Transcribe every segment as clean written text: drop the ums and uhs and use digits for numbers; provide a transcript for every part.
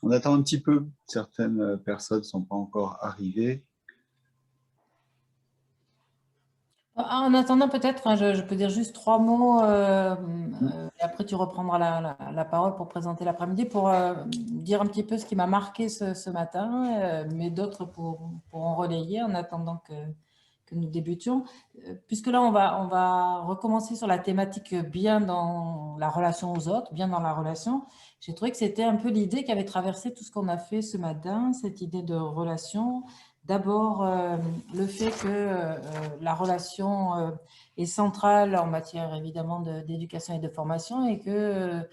On attend un petit peu. Certaines personnes ne sont pas encore arrivées. En attendant, peut-être, hein, je peux dire juste trois mots, Mm. et après tu reprendras la parole pour présenter l'après-midi, pour dire un petit peu ce qui m'a marqué ce matin, mais d'autres pour en relayer en attendant que nous débutions. Puisque là, on va recommencer sur la thématique bien dans la relation aux autres, bien dans la relation. J'ai trouvé que c'était un peu l'idée qui avait traversé tout ce qu'on a fait ce matin, cette idée de relation. D'abord, le fait que la relation est centrale en matière évidemment d'éducation et de formation et que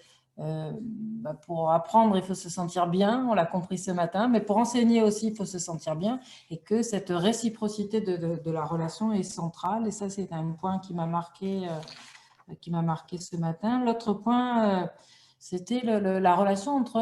pour apprendre, il faut se sentir bien, on l'a compris ce matin, mais pour enseigner aussi, il faut se sentir bien et que cette réciprocité de la relation est centrale. Et ça, c'est un point qui m'a marqué ce matin. L'autre point, c'était la relation entre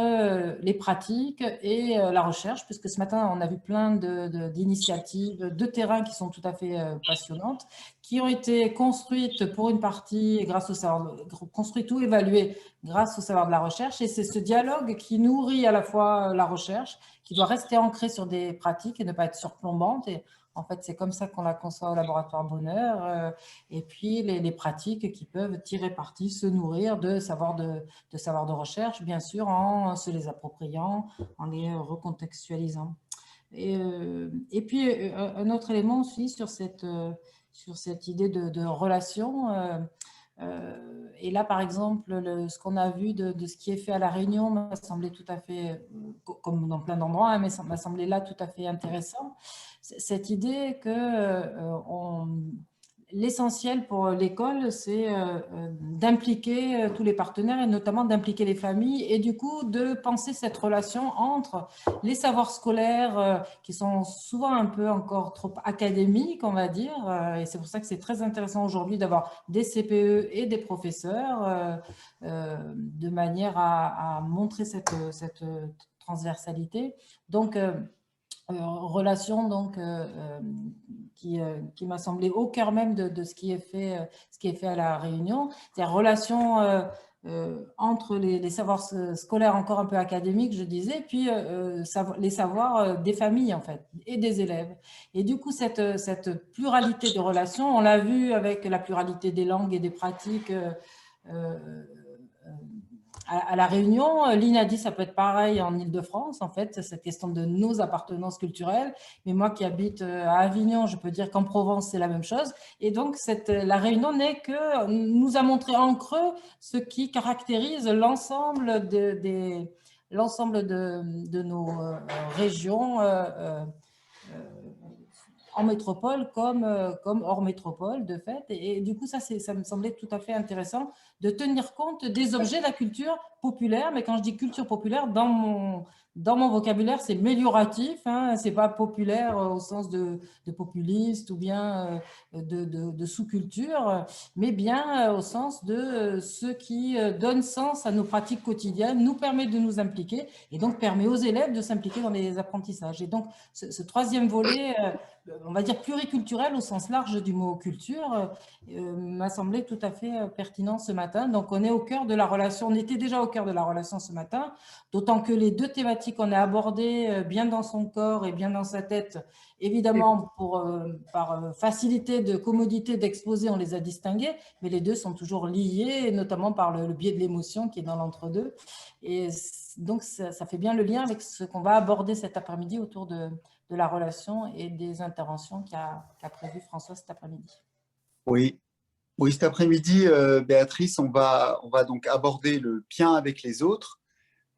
les pratiques et la recherche, puisque ce matin, on a vu plein d'initiatives de terrain qui sont tout à fait passionnantes, qui ont été construites pour une partie grâce au savoir, construites ou évaluées grâce au savoir de la recherche. Et c'est ce dialogue qui nourrit à la fois la recherche, qui doit rester ancré sur des pratiques et ne pas être surplombante. Et en fait, c'est comme ça qu'on la conçoit au laboratoire Bonheur. Et puis les pratiques qui peuvent tirer parti, se nourrir de savoir de recherche, bien sûr, en se les appropriant, en les recontextualisant. Et puis, un autre élément aussi sur cette idée de relation. Et là, par exemple, ce qu'on a vu de ce qui est fait à La Réunion m'a semblé tout à fait, comme dans plein d'endroits, hein, mais ça m'a semblé là tout à fait intéressant. Cette idée que l'essentiel pour l'école, c'est d'impliquer tous les partenaires et notamment d'impliquer les familles et du coup de penser cette relation entre les savoirs scolaires qui sont souvent un peu encore trop académiques, on va dire. Et c'est pour ça que c'est très intéressant aujourd'hui d'avoir des CPE et des professeurs de manière à montrer cette transversalité. Donc, relation donc qui m'a semblé au cœur même de ce qui est fait à la Réunion, c'est-à-dire relation entre les savoirs scolaires encore un peu académiques, je disais, puis les savoirs des familles en fait et des élèves. Et du coup cette pluralité de relations, on l'a vu avec la pluralité des langues et des pratiques. Euh, à La Réunion, Lynn a dit ça peut être pareil en Île-de-France, en fait, cette question de nos appartenances culturelles. Mais moi qui habite à Avignon, je peux dire qu'en Provence, c'est la même chose. Et donc, la Réunion nous a montré en creux ce qui caractérise l'ensemble de nos régions en métropole comme hors métropole, de fait. Et du coup, ça me semblait tout à fait intéressant de tenir compte des objets de la culture populaire. Mais quand je dis culture populaire, dans mon vocabulaire, c'est mélioratif. Hein, c'est pas populaire au sens de populiste ou bien de sous-culture, mais bien au sens de ce qui donne sens à nos pratiques quotidiennes, nous permet de nous impliquer et donc permet aux élèves de s'impliquer dans les apprentissages. Et donc, ce troisième volet on va dire pluriculturel au sens large du mot culture, m'a semblé tout à fait pertinent ce matin. Donc, on est au cœur de la relation, on était déjà au cœur de la relation ce matin, d'autant que les deux thématiques qu'on a abordées, bien dans son corps et bien dans sa tête, évidemment, par facilité de commodité d'exposer, on les a distinguées, mais les deux sont toujours liés, notamment par le biais de l'émotion qui est dans l'entre-deux. Et donc, ça fait bien le lien avec ce qu'on va aborder cet après-midi autour de la relation et des interventions qu'a prévu François cet après-midi. Oui, oui, cet après-midi, Béatrice, on va donc aborder le bien avec les autres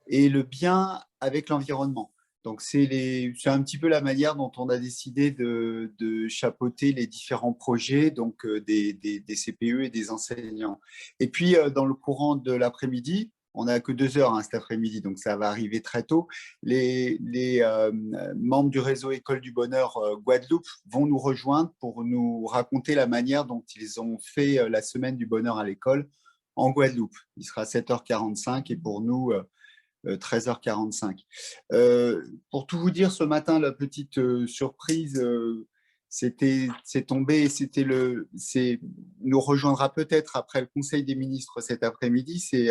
et le bien avec l'environnement. Donc, c'est un petit peu la manière dont on a décidé de chapeauter les différents projets, donc des CPE et des enseignants. Et puis, dans le courant de l'après-midi, on n'a que 2 heures cet après-midi, donc ça va arriver très tôt. Les membres du réseau École du Bonheur Guadeloupe vont nous rejoindre pour nous raconter la manière dont ils ont fait la semaine du bonheur à l'école en Guadeloupe. Il sera 7h45 et pour nous, 13h45. Pour tout vous dire, ce matin, la petite surprise c'est tombé, nous rejoindra peut-être après le Conseil des ministres cet après-midi, c'est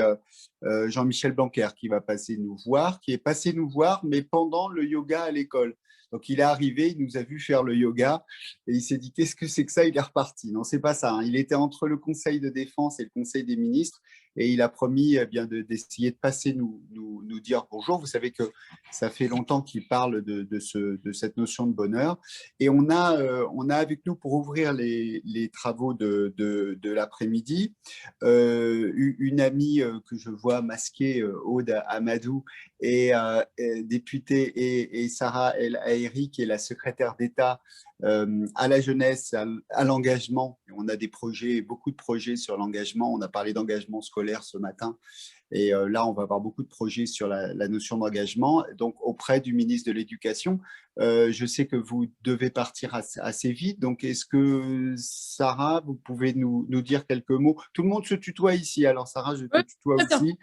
Jean-Michel Blanquer qui va passer nous voir, qui est passé nous voir, mais pendant le yoga à l'école. Donc, il est arrivé, il nous a vu faire le yoga et il s'est dit, qu'est-ce que c'est que ça? Il est reparti. Non, c'est pas ça, hein. Il était entre le Conseil de défense et le Conseil des ministres et il a promis bien d'essayer de passer nous dire bonjour. Vous savez que ça fait longtemps qu'il parle de cette notion de bonheur. Et on a avec nous, pour ouvrir les travaux de l'après-midi, une amie que je vois masquée, Aude Amadou, et députée, et Sarah El Haïry, qui est la secrétaire d'État à la jeunesse, à l'engagement. On a des projets, beaucoup de projets sur l'engagement. On a parlé d'engagement scolaire ce matin. Et là, on va avoir beaucoup de projets sur la notion d'engagement. Donc, auprès du ministre de l'Éducation, je sais que vous devez partir assez vite. Donc, est-ce que, Sarah, vous pouvez nous dire quelques mots? Tout le monde se tutoie ici. Alors, Sarah, je te Oui, tutoie très bien. aussi.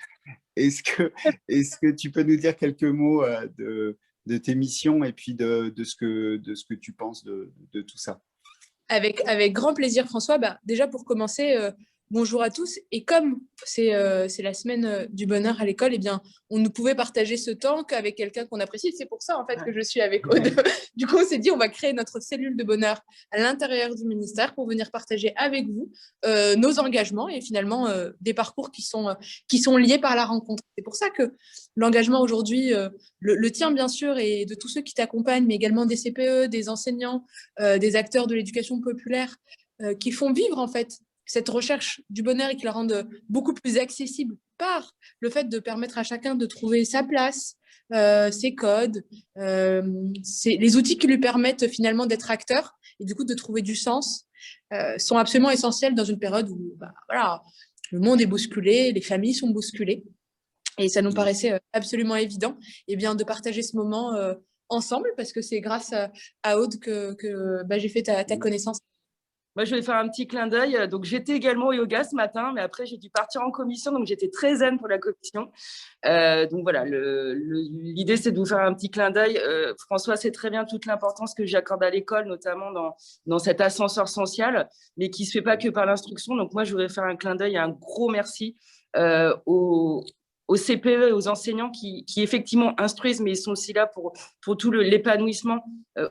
Est-ce que tu peux nous dire quelques mots de tes missions et puis de ce que tu penses de tout ça? Avec grand plaisir, François. Bah, déjà, pour commencer, bonjour à tous. Et comme c'est la semaine du bonheur à l'école, eh bien, on ne pouvait partager ce temps qu'avec quelqu'un qu'on apprécie. C'est pour ça, en fait, que je suis avec Aude. Du coup, on s'est dit, on va créer notre cellule de bonheur à l'intérieur du ministère pour venir partager avec vous nos engagements et finalement des parcours qui sont liés par la rencontre. C'est pour ça que l'engagement aujourd'hui, le tien, bien sûr, et de tous ceux qui t'accompagnent, mais également des CPE, des enseignants, des acteurs de l'éducation populaire qui font vivre en fait cette recherche du bonheur et qui la rendent beaucoup plus accessible par le fait de permettre à chacun de trouver sa place, ses codes, les outils qui lui permettent finalement d'être acteur et du coup de trouver du sens sont absolument essentiels dans une période où voilà, le monde est bousculé, les familles sont bousculées et ça nous paraissait absolument évident de partager ce moment ensemble parce que c'est grâce à Aude que j'ai fait ta connaissance. Moi, je vais faire un petit clin d'œil. Donc, j'étais également au yoga ce matin, mais après, j'ai dû partir en commission, donc j'étais très zen pour la commission. Donc, voilà, l'idée, c'est de vous faire un petit clin d'œil. François sait très bien toute l'importance que j'accorde à l'école, notamment dans cet ascenseur social, mais qui ne se fait pas que par l'instruction. Donc, moi, je voudrais faire un clin d'œil et un gros merci aux CPE et aux enseignants qui effectivement instruisent, mais ils sont aussi là pour tout l'épanouissement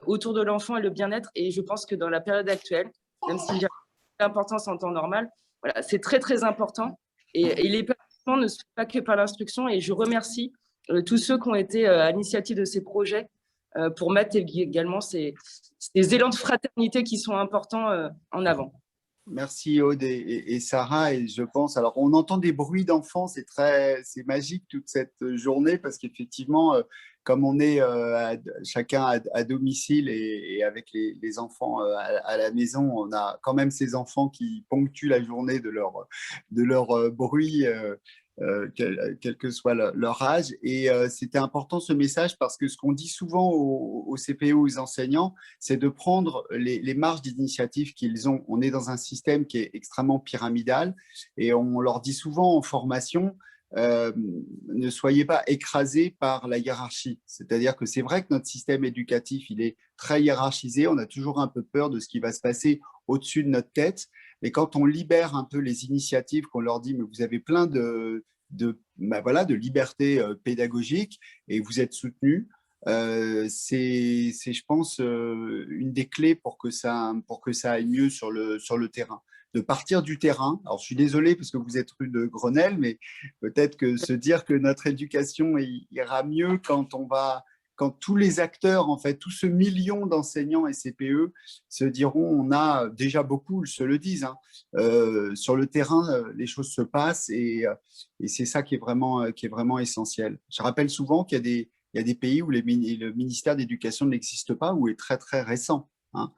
autour de l'enfant et le bien-être. Et je pense que dans la période actuelle, même si j'ai l'importance en temps normal, voilà, c'est très, très important. Et l'épanouissement ne se fait pas que par l'instruction. Et je remercie tous ceux qui ont été à l'initiative de ces projets pour mettre également ces élans de fraternité qui sont importants en avant. Merci Aude et Sarah. Et je pense, alors on entend des bruits d'enfants, c'est magique toute cette journée parce qu'effectivement, comme on est chacun à domicile et avec les enfants à la maison, on a quand même ces enfants qui ponctuent la journée de leur bruit. Quel que soit leur âge. Et c'était important ce message parce que ce qu'on dit souvent aux CPE, aux enseignants, c'est de prendre les marges d'initiative qu'ils ont. On est dans un système qui est extrêmement pyramidal et on leur dit souvent en formation, ne soyez pas écrasés par la hiérarchie. C'est-à-dire que c'est vrai que notre système éducatif, il est très hiérarchisé. On a toujours un peu peur de ce qui va se passer au-dessus de notre tête. Et quand on libère un peu les initiatives, qu'on leur dit, mais vous avez plein de liberté pédagogique et vous êtes soutenus, c'est, je pense, une des clés pour que ça aille mieux sur le terrain. De partir du terrain. Alors, je suis désolé parce que vous êtes rue de Grenelle, mais peut-être que se dire que notre éducation ira mieux quand tous les acteurs, en fait, tout ce million d'enseignants et CPE se diront, on a déjà beaucoup, se le disent, hein, sur le terrain, les choses se passent et c'est ça qui est vraiment essentiel. Je rappelle souvent qu'il y a des pays où le ministère d'éducation n'existe pas ou est très, très récent. Hein.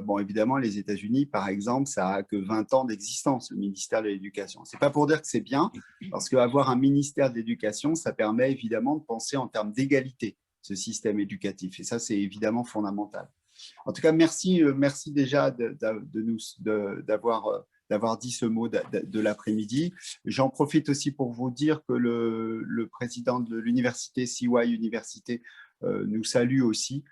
Bon, évidemment, les États-Unis, par exemple, ça a que 20 ans d'existence, le ministère de l'Éducation. C'est pas pour dire que c'est bien, parce qu'avoir un ministère de l'Éducation, ça permet évidemment de penser en termes d'égalité, ce système éducatif. Et ça, c'est évidemment fondamental. En tout cas, merci déjà d'avoir dit ce mot de l'après-midi. J'en profite aussi pour vous dire que le président de l'université, CY Université, nous salue aussi.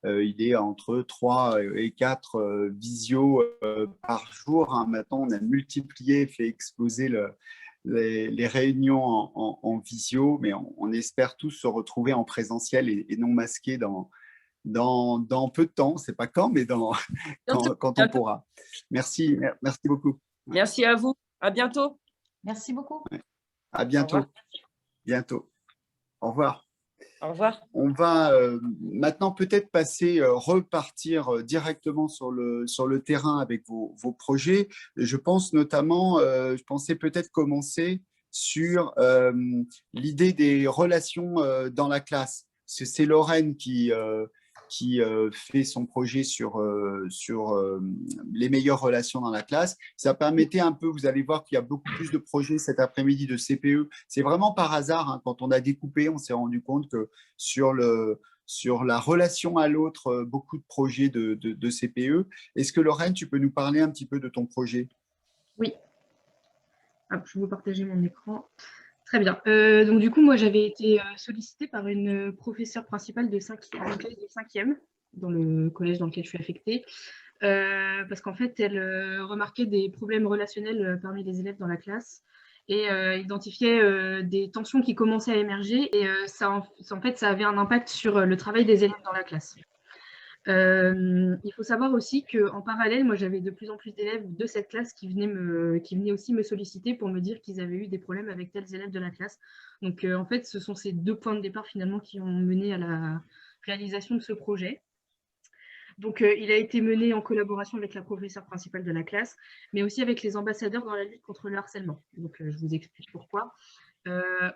Il est entre 3 et 4 visios par jour, hein. Maintenant, on a multiplié, fait exploser les réunions en visio, mais on espère tous se retrouver en présentiel et non masqués dans peu de temps. C'est pas quand, mais quand on pourra. Merci beaucoup. Merci à vous. À bientôt. Merci beaucoup. À bientôt. Au revoir. Bientôt. Au revoir. Au revoir. On va maintenant peut-être repartir directement sur le terrain avec vos projets. Je pense notamment, je pensais peut-être commencer sur l'idée des relations dans la classe. C'est Lorraine qui fait son projet sur les meilleures relations dans la classe. Ça permettait un peu, vous allez voir qu'il y a beaucoup plus de projets cet après-midi de CPE. C'est vraiment par hasard, hein, quand on a découpé, on s'est rendu compte que sur la relation à l'autre, beaucoup de projets de CPE. Est-ce que Lorraine, tu peux nous parler un petit peu de ton projet? Oui. Hop, je vais vous partager mon écran. Très bien. Donc, du coup, moi, j'avais été sollicitée par une professeure principale de 5e dans le collège dans lequel je suis affectée, parce qu'en fait, elle remarquait des problèmes relationnels parmi les élèves dans la classe et identifiait des tensions qui commençaient à émerger. Et ça avait un impact sur le travail des élèves dans la classe. Il faut savoir aussi qu'en parallèle, moi, j'avais de plus en plus d'élèves de cette classe qui venaient aussi me solliciter pour me dire qu'ils avaient eu des problèmes avec tels élèves de la classe. Donc, en fait, ce sont ces 2 points de départ, finalement, qui ont mené à la réalisation de ce projet. Donc, il a été mené en collaboration avec la professeure principale de la classe, mais aussi avec les ambassadeurs dans la lutte contre le harcèlement. Donc, je vous explique pourquoi.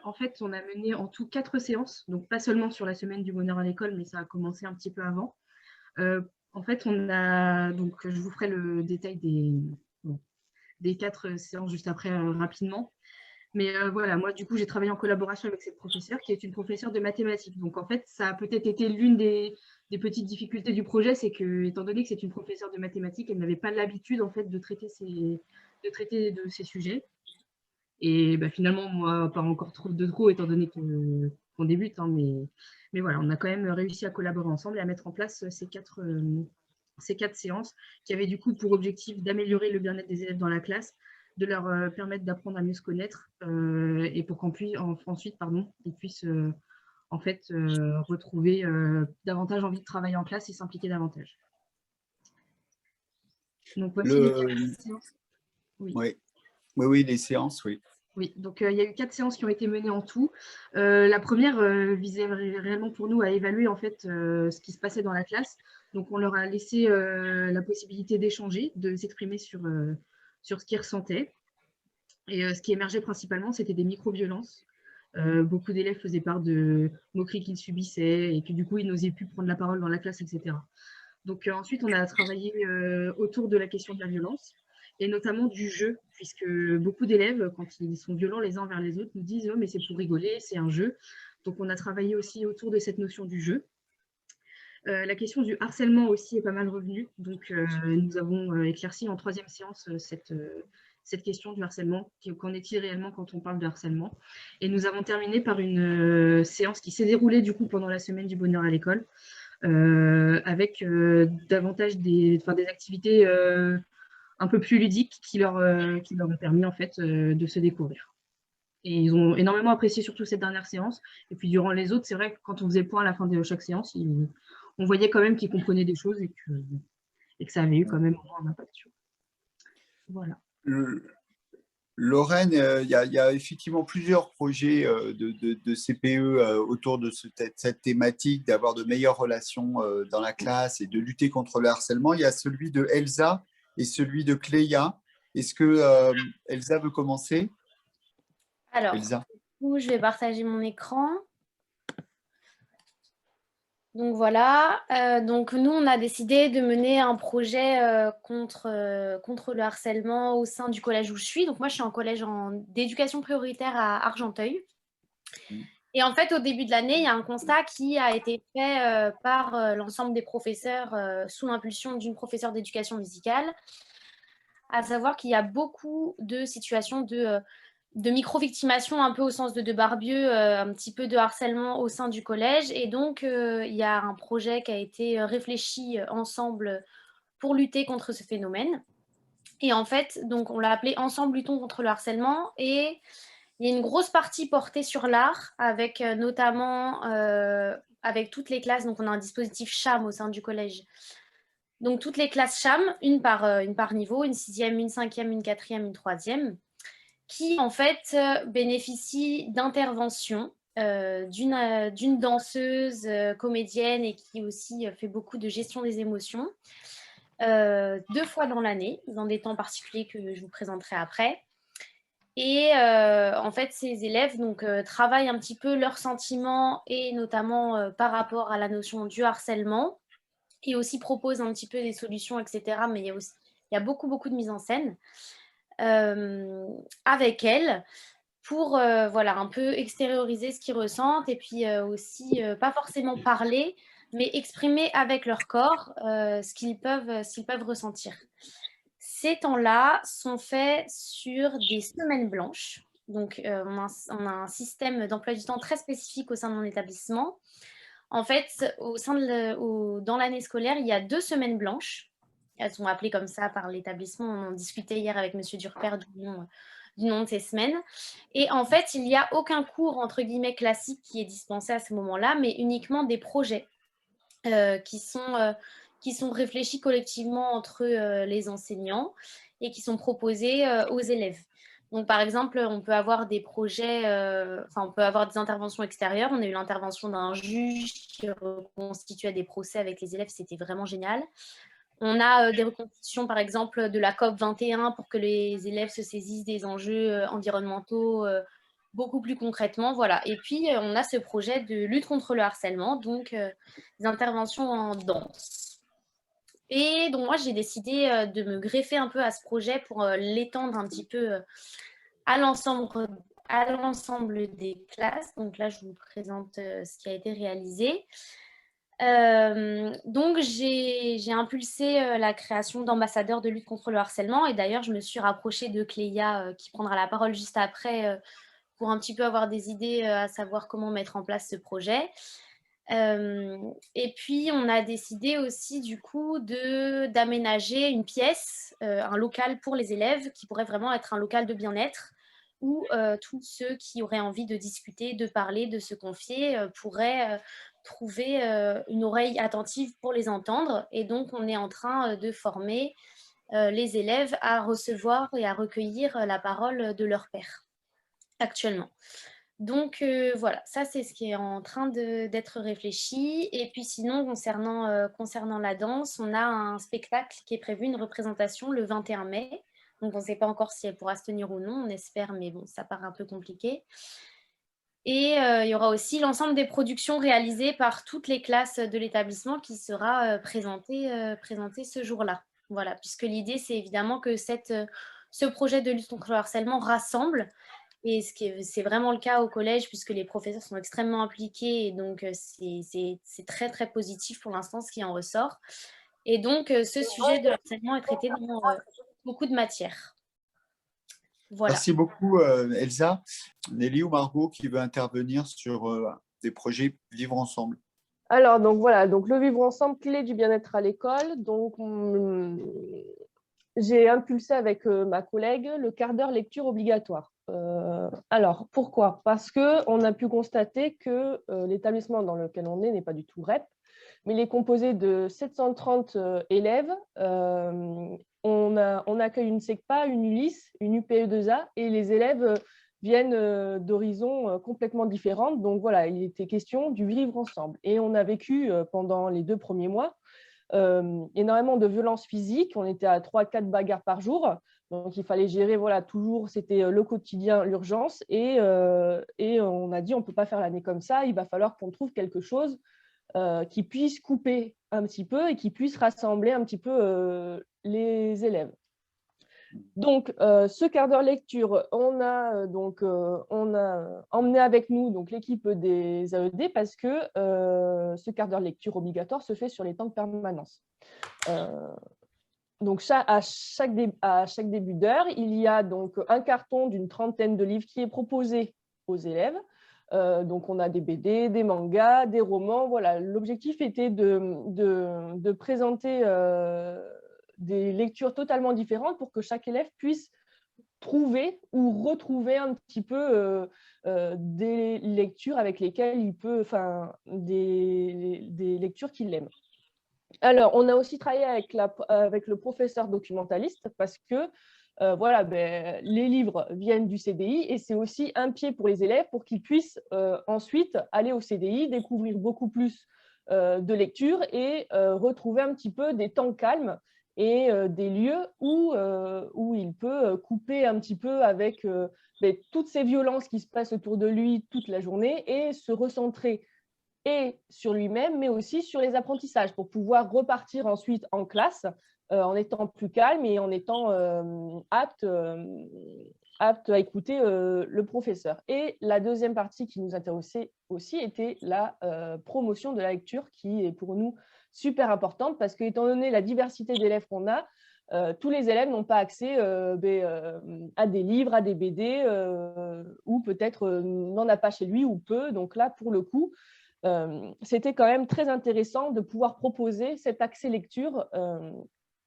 En fait, on a mené en tout 4 séances, donc pas seulement sur la semaine du bonheur à l'école, mais ça a commencé un petit peu avant. En fait, donc je vous ferai le détail des 4 séances juste après rapidement. Mais voilà, moi, du coup, j'ai travaillé en collaboration avec cette professeure qui est une professeure de mathématiques. Donc, en fait, ça a peut-être été l'une des petites difficultés du projet, c'est que, étant donné que c'est une professeure de mathématiques, elle n'avait pas l'habitude, en fait, de traiter de ces sujets. Et bah, finalement, moi, pas encore trop, étant donné qu'on débute, hein, mais voilà, on a quand même réussi à collaborer ensemble et à mettre en place ces 4 séances qui avaient du coup pour objectif d'améliorer le bien-être des élèves dans la classe, de leur permettre d'apprendre à mieux se connaître et pour ensuite, ils puissent en fait retrouver davantage envie de travailler en classe et s'impliquer davantage. Donc voici les 4 séances. Oui, les séances, oui. Oui, donc il y a eu 4 séances qui ont été menées en tout. La première visait réellement pour nous à évaluer en fait ce qui se passait dans la classe. Donc on leur a laissé la possibilité d'échanger, de s'exprimer sur ce qu'ils ressentaient. Et ce qui émergeait principalement, c'était des micro-violences. Beaucoup d'élèves faisaient part de moqueries qu'ils subissaient et que du coup, ils n'osaient plus prendre la parole dans la classe, etc. Donc ensuite, on a travaillé autour de la question de la violence et notamment du jeu, puisque beaucoup d'élèves, quand ils sont violents les uns envers les autres, nous disent « Oh, mais c'est pour rigoler, c'est un jeu ». Donc on a travaillé aussi autour de cette notion du jeu. La question du harcèlement aussi est pas mal revenue. Donc nous avons éclairci en 3e séance cette question du harcèlement. Qu'en est-il réellement quand on parle de harcèlement? Et nous avons terminé par une séance qui s'est déroulée du coup pendant la semaine du bonheur à l'école, avec davantage des activités un peu plus ludiques qui leur ont permis en fait de se découvrir. Et ils ont énormément apprécié surtout cette dernière séance. Et puis durant les autres, c'est vrai que quand on faisait le point à la fin de chaque séance, on voyait quand même qu'ils comprenaient des choses et que ça avait eu quand même un impact sur eux. Voilà. Lorraine, il y a effectivement plusieurs projets de CPE autour de cette thématique d'avoir de meilleures relations dans la classe et de lutter contre le harcèlement. Il y a celui de Elsa et celui de Cléa. Est-ce que Elsa veut commencer? Alors, Elsa. du coup, je vais partager mon écran. Donc voilà, donc nous, on a décidé de mener un projet contre le harcèlement au sein du collège où je suis. Donc moi, je suis en collège d'éducation prioritaire à Argenteuil. Et en fait, au début de l'année, il y a un constat qui a été fait par l'ensemble des professeurs sous l'impulsion d'une professeure d'éducation musicale, à savoir qu'il y a beaucoup de situations de micro-victimation un peu au sens de Barbieux, un petit peu de harcèlement au sein du collège. Et donc, il y a un projet qui a été réfléchi ensemble pour lutter contre ce phénomène. Et en fait, donc, on l'a appelé Ensemble luttons contre le harcèlement. Et il y a une grosse partie portée sur l'art, avec notamment avec toutes les classes. Donc, on a un dispositif CHAM au sein du collège. Donc, toutes les classes CHAM, une par niveau, une 6e, une 5e, une 4e, une 3e, qui en fait bénéficient d'interventions d'une danseuse comédienne et qui aussi fait beaucoup de gestion des émotions, 2 fois dans l'année, dans des temps particuliers que je vous présenterai après. Et en fait, ces élèves donc, travaillent un petit peu leurs sentiments et notamment par rapport à la notion du harcèlement, et aussi proposent un petit peu des solutions, etc. Mais il y a beaucoup, beaucoup de mise en scène avec elles pour voilà, un peu extérioriser ce qu'ils ressentent et puis aussi pas forcément parler, mais exprimer avec leur corps ce qu'ils peuvent ressentir. Ces temps-là sont faits sur des semaines blanches. Donc, on a un système d'emploi du temps très spécifique au sein de mon établissement. En fait, dans l'année scolaire, il y a 2 semaines blanches. Elles sont appelées comme ça par l'établissement. On en discutait hier avec Monsieur Durper du nom de ces semaines. Et en fait, il n'y a aucun cours, entre guillemets, classique qui est dispensé à ce moment-là, mais uniquement des projets qui sont réfléchis collectivement entre les enseignants et qui sont proposés aux élèves. Donc, par exemple, on peut avoir des projets, on peut avoir des interventions extérieures. On a eu l'intervention d'un juge qui reconstituait des procès avec les élèves, c'était vraiment génial. On a des reconstitutions, par exemple, de la COP 21 pour que les élèves se saisissent des enjeux environnementaux beaucoup plus concrètement. Voilà. Et puis, on a ce projet de lutte contre le harcèlement, donc des interventions en danse. Et donc, moi, j'ai décidé de me greffer un peu à ce projet pour l'étendre un petit peu à l'ensemble des classes. Donc là, je vous présente ce qui a été réalisé. Donc, j'ai impulsé la création d'ambassadeurs de lutte contre le harcèlement. Et d'ailleurs, je me suis rapprochée de Cléa, qui prendra la parole juste après, pour un petit peu avoir des idées à savoir comment mettre en place ce projet. Et puis, on a décidé aussi, du coup, d'aménager une pièce, un local pour les élèves, qui pourrait vraiment être un local de bien-être, où tous ceux qui auraient envie de discuter, de parler, de se confier, pourraient trouver une oreille attentive pour les entendre. Et donc, on est en train de former les élèves à recevoir et à recueillir la parole de leur père actuellement. Donc voilà, ça c'est ce qui est en train d'être réfléchi. Et puis sinon, concernant la danse, on a un spectacle qui est prévu, une représentation le 21 mai. Donc on ne sait pas encore si elle pourra se tenir ou non, on espère, mais bon, ça paraît un peu compliqué. Et il y aura aussi l'ensemble des productions réalisées par toutes les classes de l'établissement qui sera présentée ce jour-là. Voilà, puisque l'idée, c'est évidemment que ce projet de lutte contre le harcèlement rassemble. Et c'est vraiment le cas au collège, puisque les professeurs sont extrêmement impliqués. Et donc, c'est très, très positif pour l'instant, ce qui en ressort. Et donc, ce sujet de harcèlement est traité dans beaucoup de matières. Voilà. Merci beaucoup, Elsa. Nelly ou Margot qui veut intervenir sur des projets Vivre ensemble. Alors, donc voilà, donc le vivre ensemble, clé du bien-être à l'école. Donc, j'ai impulsé avec ma collègue le quart d'heure lecture obligatoire. Alors, pourquoi? Parce qu'on a pu constater que l'établissement dans lequel on est n'est pas du tout REP, mais il est composé de 730 élèves. On accueille une SECPA, une ULIS, une UPE2A, et les élèves viennent d'horizons complètement différentes. Donc voilà, il était question du vivre ensemble. Et on a vécu pendant les 2 premiers mois énormément de violences physiques. On était à 3-4 bagarres par jour. Donc il fallait gérer, voilà, toujours, c'était le quotidien, l'urgence. Et on a dit, on ne peut pas faire l'année comme ça, il va falloir qu'on trouve quelque chose qui puisse couper un petit peu et qui puisse rassembler un petit peu les élèves. Donc, ce quart d'heure lecture, on a emmené avec nous l'équipe des AED parce que ce quart d'heure lecture obligatoire se fait sur les temps de permanence. donc à chaque début d'heure, il y a donc un carton d'une trentaine de livres qui est proposé aux élèves. Donc on a des BD, des mangas, des romans. Voilà, l'objectif était de présenter des lectures totalement différentes pour que chaque élève puisse trouver ou retrouver un petit peu des lectures avec lesquelles il peut, enfin, des lectures qu'il aime. Alors, on a aussi travaillé avec le professeur documentaliste parce que voilà, les livres viennent du CDI et c'est aussi un pied pour les élèves pour qu'ils puissent ensuite aller au CDI, découvrir beaucoup plus de lecture et retrouver un petit peu des temps calmes et des lieux où il peut couper un petit peu avec toutes ces violences qui se passent autour de lui toute la journée et se recentrer et sur lui-même, mais aussi sur les apprentissages pour pouvoir repartir ensuite en classe en étant plus calme et en étant apte à écouter le professeur. Et la deuxième partie qui nous intéressait aussi était la promotion de la lecture qui est pour nous super importante parce qu'étant donné la diversité d'élèves qu'on a, tous les élèves n'ont pas accès à des livres, à des BD ou peut-être n'en a pas chez lui ou peu. Donc là, pour le coup, c'était quand même très intéressant de pouvoir proposer cet accès lecture,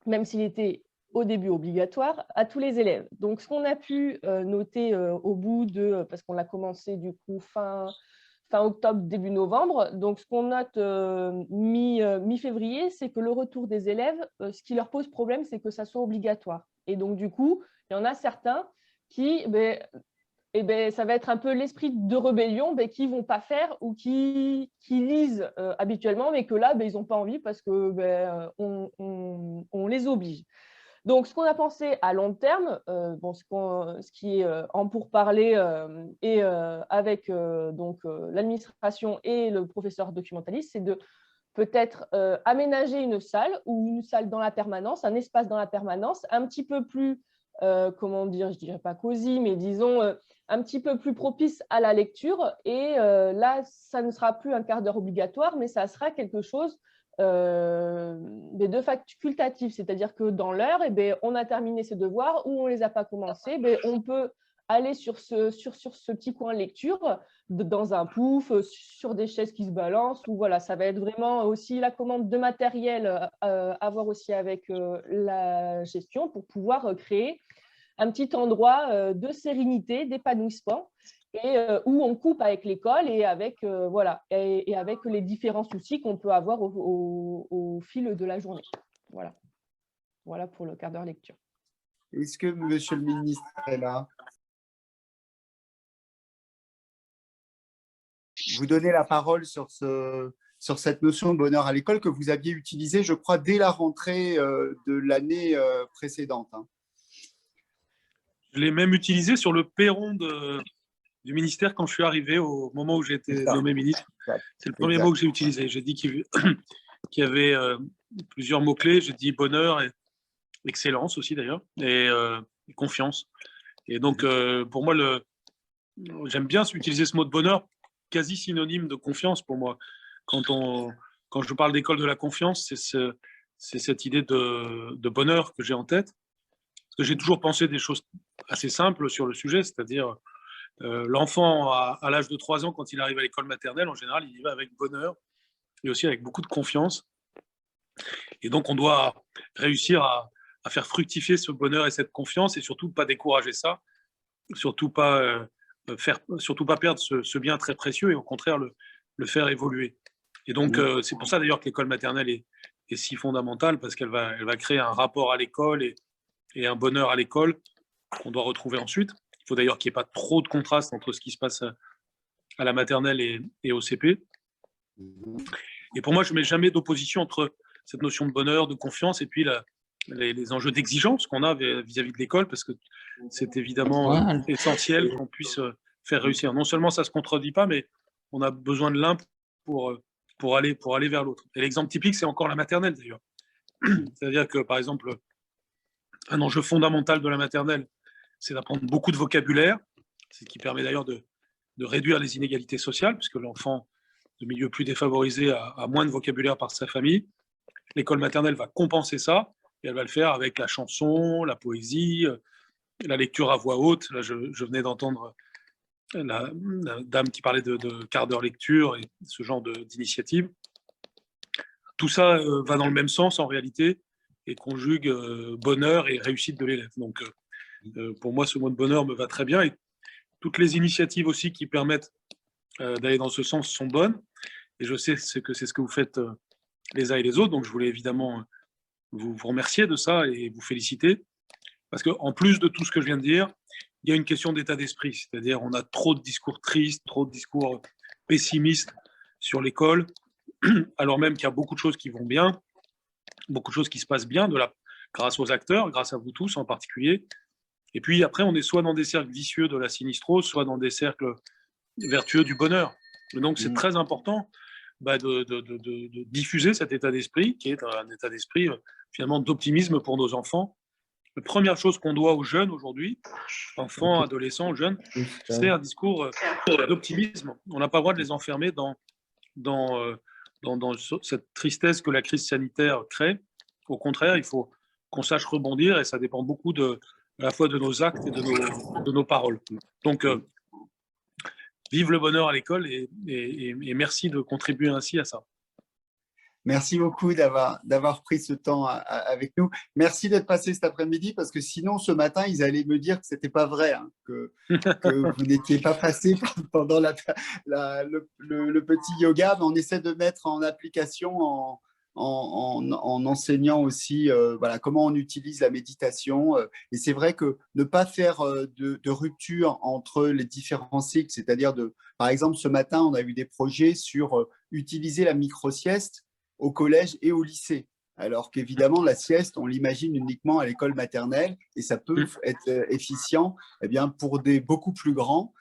même s'il était au début obligatoire, à tous les élèves. Donc, ce qu'on a pu noter au bout de, parce qu'on l'a commencé du coup fin octobre, début novembre, donc ce qu'on note mi-février, c'est que le retour des élèves, ce qui leur pose problème, c'est que ça soit obligatoire. Et donc, du coup, il y en a certains qui... ça va être un peu l'esprit de rébellion qui ne vont pas faire ou qui lisent habituellement, mais que là, ils n'ont pas envie parce que on les oblige. Donc, ce qu'on a pensé à long terme, ce qui est en pourparlers et avec l'administration et le professeur documentaliste, c'est de peut-être aménager une salle ou une salle dans la permanence, un espace dans la permanence, un petit peu plus comment dire, je dirais pas cosy, mais disons un petit peu plus propice à la lecture. Et là, ça ne sera plus un quart d'heure obligatoire, mais ça sera quelque chose de facultatif. C'est-à-dire que dans l'heure, on a terminé ses devoirs ou on ne les a pas commencés, on peut aller sur ce petit coin lecture, dans un pouf, sur des chaises qui se balancent, ou voilà, ça va être vraiment aussi la commande de matériel à voir aussi avec la gestion pour pouvoir créer un petit endroit de sérénité, d'épanouissement, et où on coupe avec l'école et avec, voilà, et avec les différents soucis qu'on peut avoir au fil de la journée. Voilà. Voilà pour le quart d'heure lecture. Est-ce que Monsieur le ministre est là? Vous donnez la parole sur cette notion de bonheur à l'école que vous aviez utilisée, je crois, dès la rentrée de l'année précédente. Hein. Je l'ai même utilisé sur le perron du ministère quand je suis arrivé au moment où j'ai été nommé ministre. C'est le premier mot que j'ai utilisé. J'ai dit qu'il y avait plusieurs mots-clés. J'ai dit bonheur, et excellence aussi d'ailleurs, et confiance. Et donc, pour moi, j'aime bien utiliser ce mot de bonheur, quasi synonyme de confiance pour moi. Quand je parle d'école de la confiance, c'est cette idée de bonheur que j'ai en tête. Parce que j'ai toujours pensé des choses assez simples sur le sujet, c'est-à-dire l'enfant à l'âge de 3 ans, quand il arrive à l'école maternelle, en général, il y va avec bonheur et aussi avec beaucoup de confiance. Et donc, on doit réussir à faire fructifier ce bonheur et cette confiance et surtout pas décourager ça, surtout pas perdre ce bien très précieux et au contraire le faire évoluer. Et donc, c'est pour ça d'ailleurs que l'école maternelle est si fondamentale parce qu'elle va créer un rapport à l'école et un bonheur à l'école qu'on doit retrouver ensuite. Il faut d'ailleurs qu'il n'y ait pas trop de contraste entre ce qui se passe à la maternelle et au CP. Et pour moi, je ne mets jamais d'opposition entre cette notion de bonheur, de confiance et puis les enjeux d'exigence qu'on a vis-à-vis de l'école, parce que c'est évidemment essentiel qu'on puisse faire réussir. Non seulement ça ne se contredit pas, mais on a besoin de l'un pour aller vers l'autre. Et l'exemple typique, c'est encore la maternelle d'ailleurs. C'est-à-dire que, par exemple, un enjeu fondamental de la maternelle, c'est d'apprendre beaucoup de vocabulaire, ce qui permet d'ailleurs de réduire les inégalités sociales, puisque l'enfant de milieu plus défavorisé a moins de vocabulaire par sa famille. L'école maternelle va compenser ça Et elle va le faire avec la chanson, la poésie, la lecture à voix haute. Là, je venais d'entendre la dame qui parlait de quart d'heure lecture et ce genre d'initiative. Tout ça va dans le même sens en réalité et conjugue bonheur et réussite de l'élève. Donc, pour moi, ce mot de bonheur me va très bien. Et toutes les initiatives aussi qui permettent d'aller dans ce sens sont bonnes. Et je sais que c'est ce que vous faites les uns et les autres. Donc, je voulais évidemment vous remercier de ça et vous féliciter. Parce qu'en plus de tout ce que je viens de dire, il y a une question d'état d'esprit. C'est-à-dire on a trop de discours tristes, trop de discours pessimistes sur l'école, alors même qu'il y a beaucoup de choses qui vont bien, beaucoup de choses qui se passent bien, grâce aux acteurs, grâce à vous tous en particulier. Et puis après, on est soit dans des cercles vicieux de la sinistrose, soit dans des cercles vertueux du bonheur. Et donc, c'est très important de diffuser cet état d'esprit, qui est un état d'esprit finalement d'optimisme pour nos enfants. La première chose qu'on doit aux jeunes aujourd'hui, enfants, adolescents, jeunes, c'est un discours d'optimisme. On n'a pas le droit de les enfermer dans cette tristesse que la crise sanitaire crée. Au contraire, il faut qu'on sache rebondir et ça dépend beaucoup à la fois de nos actes et de nos paroles. Donc, vive le bonheur à l'école et merci de contribuer ainsi à ça. Merci beaucoup d'avoir pris ce temps avec nous. Merci d'être passé cet après-midi parce que sinon, ce matin, ils allaient me dire que ce n'était pas vrai, hein, que vous n'étiez pas passé pendant le petit yoga. Mais on essaie de mettre en application en enseignant aussi voilà, comment on utilise la méditation. Et c'est vrai que ne pas faire de rupture entre les différents cycles, c'est-à-dire, par exemple, ce matin, on a eu des projets sur utiliser la micro-sieste au collège et au lycée. Alors qu'évidemment, la sieste, on l'imagine uniquement à l'école maternelle et ça peut être efficient pour des beaucoup plus grands,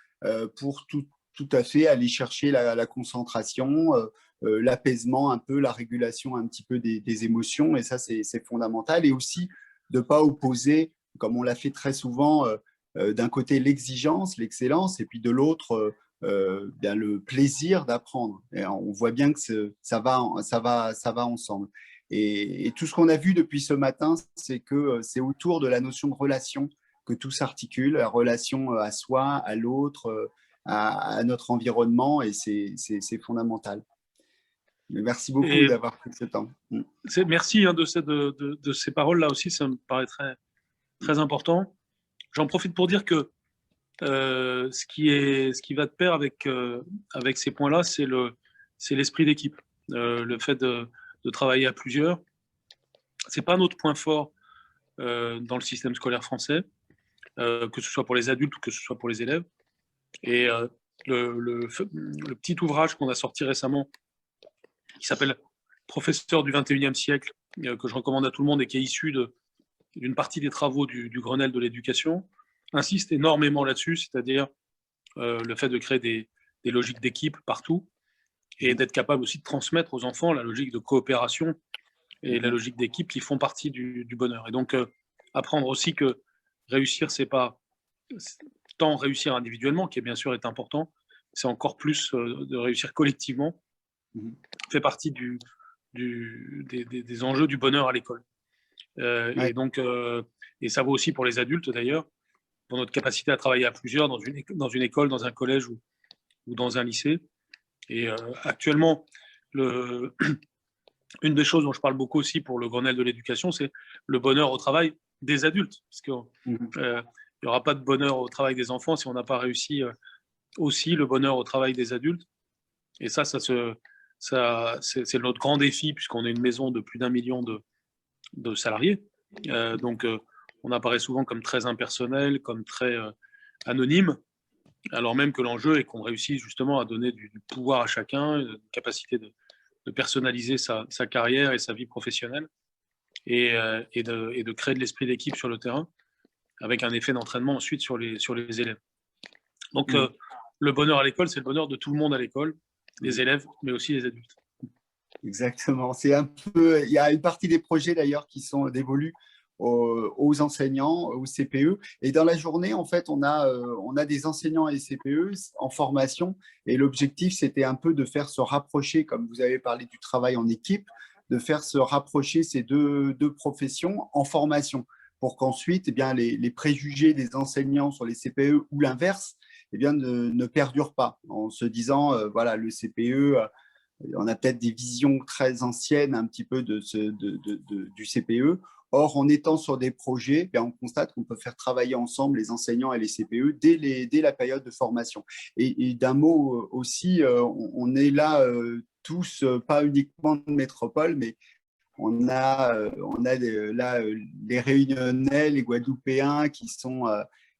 pour tout à fait aller chercher la concentration, l'apaisement un peu, la régulation un petit peu des émotions et ça, c'est fondamental. Et aussi de ne pas opposer, comme on l'a fait très souvent, d'un côté l'exigence, l'excellence et puis de l'autre le plaisir d'apprendre. On voit bien que ça va ensemble. Et tout ce qu'on a vu depuis ce matin, c'est que c'est autour de la notion de relation que tout s'articule, la relation à soi, à l'autre, à notre environnement, et c'est fondamental. Mais merci beaucoup d'avoir pris ce temps. Merci de ces paroles-là aussi, ça me paraît très, très important. J'en profite pour dire que ce qui va de pair avec ces points-là, c'est l'esprit d'équipe, le fait de travailler à plusieurs. C'est pas notre point fort dans le système scolaire français, que ce soit pour les adultes ou que ce soit pour les élèves. Et le petit ouvrage qu'on a sorti récemment, qui s'appelle Professeur du 21e siècle, que je recommande à tout le monde et qui est issu d'une partie des travaux du Grenelle de l'éducation, insiste énormément là-dessus, c'est-à-dire le fait de créer des logiques d'équipe partout et d'être capable aussi de transmettre aux enfants la logique de coopération et la logique d'équipe qui font partie du bonheur. Et donc, apprendre aussi que réussir, c'est pas tant réussir individuellement, qui bien sûr est important, c'est encore plus de réussir collectivement, fait partie des enjeux du bonheur à l'école. Et donc, et ça vaut aussi pour les adultes d'ailleurs, pour notre capacité à travailler à plusieurs dans une école, dans un collège ou dans un lycée. Et actuellement, une des choses dont je parle beaucoup aussi pour le Grenelle de l'éducation, c'est le bonheur au travail des adultes. Parce qu'il n'y aura pas de bonheur au travail des enfants si on n'a pas réussi aussi le bonheur au travail des adultes. Et ça c'est notre grand défi, puisqu'on est une maison de plus d'1 million de salariés. Donc, on apparaît souvent comme très impersonnel, comme très anonyme, alors même que l'enjeu est qu'on réussisse justement à donner du pouvoir à chacun, une capacité de personnaliser sa carrière et sa vie professionnelle, et de créer de l'esprit d'équipe sur le terrain, avec un effet d'entraînement ensuite sur les élèves. Donc, le bonheur à l'école, c'est le bonheur de tout le monde à l'école, les élèves, mais aussi les adultes. Exactement. Il y a une partie des projets d'ailleurs qui sont dévolus aux enseignants, aux CPE. Et dans la journée, en fait, on a des enseignants et CPE en formation. Et l'objectif, c'était un peu de faire se rapprocher, comme vous avez parlé du travail en équipe, de faire se rapprocher ces deux professions en formation pour qu'ensuite, eh bien, les préjugés des enseignants sur les CPE ou l'inverse, eh bien, ne perdurent pas en se disant, voilà, le CPE, on a peut-être des visions très anciennes un petit peu du CPE. Or, en étant sur des projets, bien, on constate qu'on peut faire travailler ensemble les enseignants et les CPE dès la période de formation. Et d'un mot aussi, on est là tous, pas uniquement de métropole, mais on a là les Réunionnais, les Guadeloupéens qui sont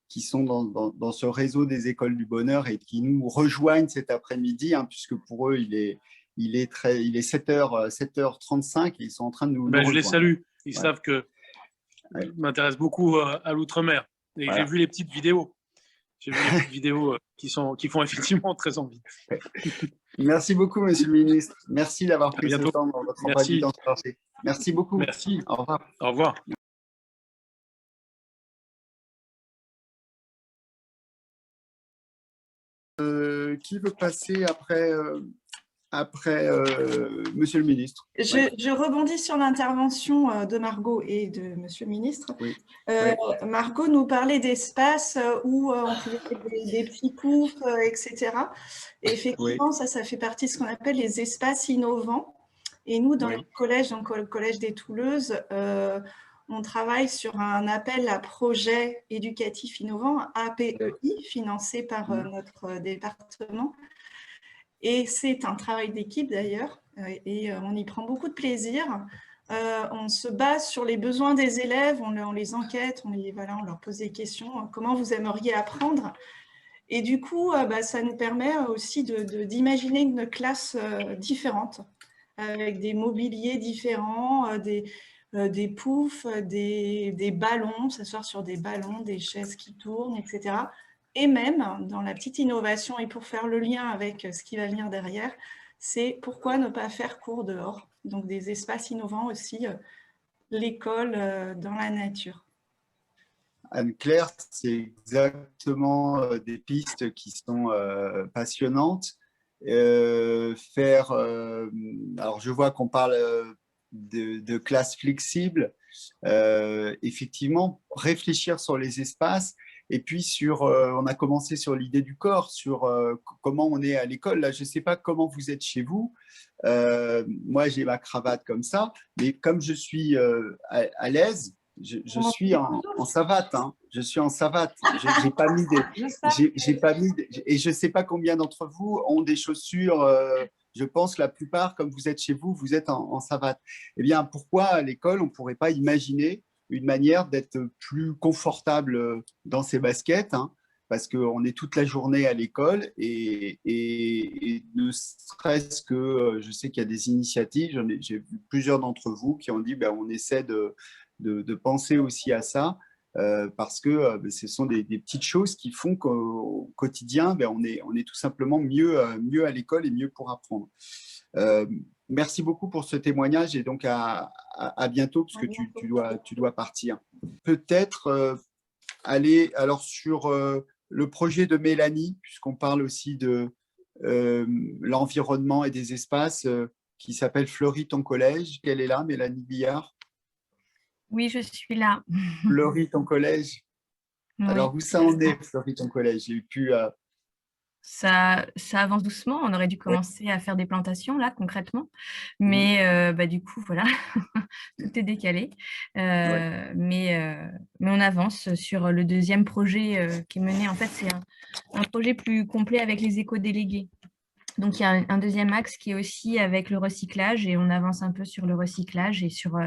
dans ce réseau des écoles du bonheur et qui nous rejoignent cet après-midi, hein, puisque pour eux, il est 7h35 et ils sont en train de nous Je les rejoindre. salue. Ils savent que je m'intéresse beaucoup à l'outre-mer. Et j'ai vu les petites vidéos. J'ai vu les petites vidéos qui font effectivement très envie. Merci beaucoup, Monsieur le Ministre. Merci d'avoir pris ce temps dans votre emploi du temps chargé. Merci beaucoup. Merci. Au revoir. Au revoir. Qui veut passer après Monsieur le Ministre? Je rebondis sur l'intervention de Margot et de Monsieur le Ministre. Oui. Margot nous parlait d'espaces où on pouvait faire des petits poufs, etc. Et effectivement, ça fait partie de ce qu'on appelle les espaces innovants. Et nous, dans le collège, donc le collège des Touleuses, on travaille sur un appel à projet éducatif innovant, APEI, financé par notre département. Et c'est un travail d'équipe d'ailleurs, et on y prend beaucoup de plaisir. On se base sur les besoins des élèves, on les enquête, on leur pose des questions, comment vous aimeriez apprendre. Et du coup, ça nous permet aussi d'imaginer une classe différente, avec des mobiliers différents, des poufs, des ballons, s'asseoir sur des ballons, des chaises qui tournent, etc. Et même, dans la petite innovation, et pour faire le lien avec ce qui va venir derrière, c'est pourquoi ne pas faire cours dehors. Donc des espaces innovants aussi, l'école dans la nature. Anne-Claire, c'est exactement des pistes qui sont passionnantes. Alors, je vois qu'on parle de classes flexibles. Effectivement, réfléchir sur les espaces. Et puis, on a commencé sur l'idée du corps, sur comment on est à l'école. Là, je ne sais pas comment vous êtes chez vous. Moi, j'ai ma cravate comme ça. Mais comme je suis à l'aise, je suis en savate. Hein. Je suis en savate. J'ai pas mis et je ne sais pas combien d'entre vous ont des chaussures. Je pense que la plupart, comme vous êtes chez vous, vous êtes en savate. Eh bien, pourquoi à l'école, on ne pourrait pas imaginer une manière d'être plus confortable dans ses baskets, hein, parce qu'on est toute la journée à l'école et ne serait-ce que, je sais qu'il y a des initiatives, j'ai vu plusieurs d'entre vous qui ont dit on essaie de penser aussi à ça, parce que ce sont des petites choses qui font qu'au quotidien, on est tout simplement mieux à l'école et mieux pour apprendre. Merci beaucoup pour ce témoignage et donc à bientôt parce que tu dois partir. Peut-être aller alors sur le projet de Mélanie, puisqu'on parle aussi de l'environnement et des espaces qui s'appelle Fleuris ton collège. Elle est là, Mélanie Billard? Oui, je suis là. Fleuris ton collège. Oui. Alors, où ça en est, Fleuris ton collège? J'ai pu... Ça avance doucement. On aurait dû commencer à faire des plantations, là, concrètement. Mais du coup, voilà, tout est décalé. Mais on avance sur le deuxième projet qui est mené. En fait, c'est un projet plus complet avec les éco-délégués. Donc, il y a un deuxième axe qui est aussi avec le recyclage. Et on avance un peu sur le recyclage et sur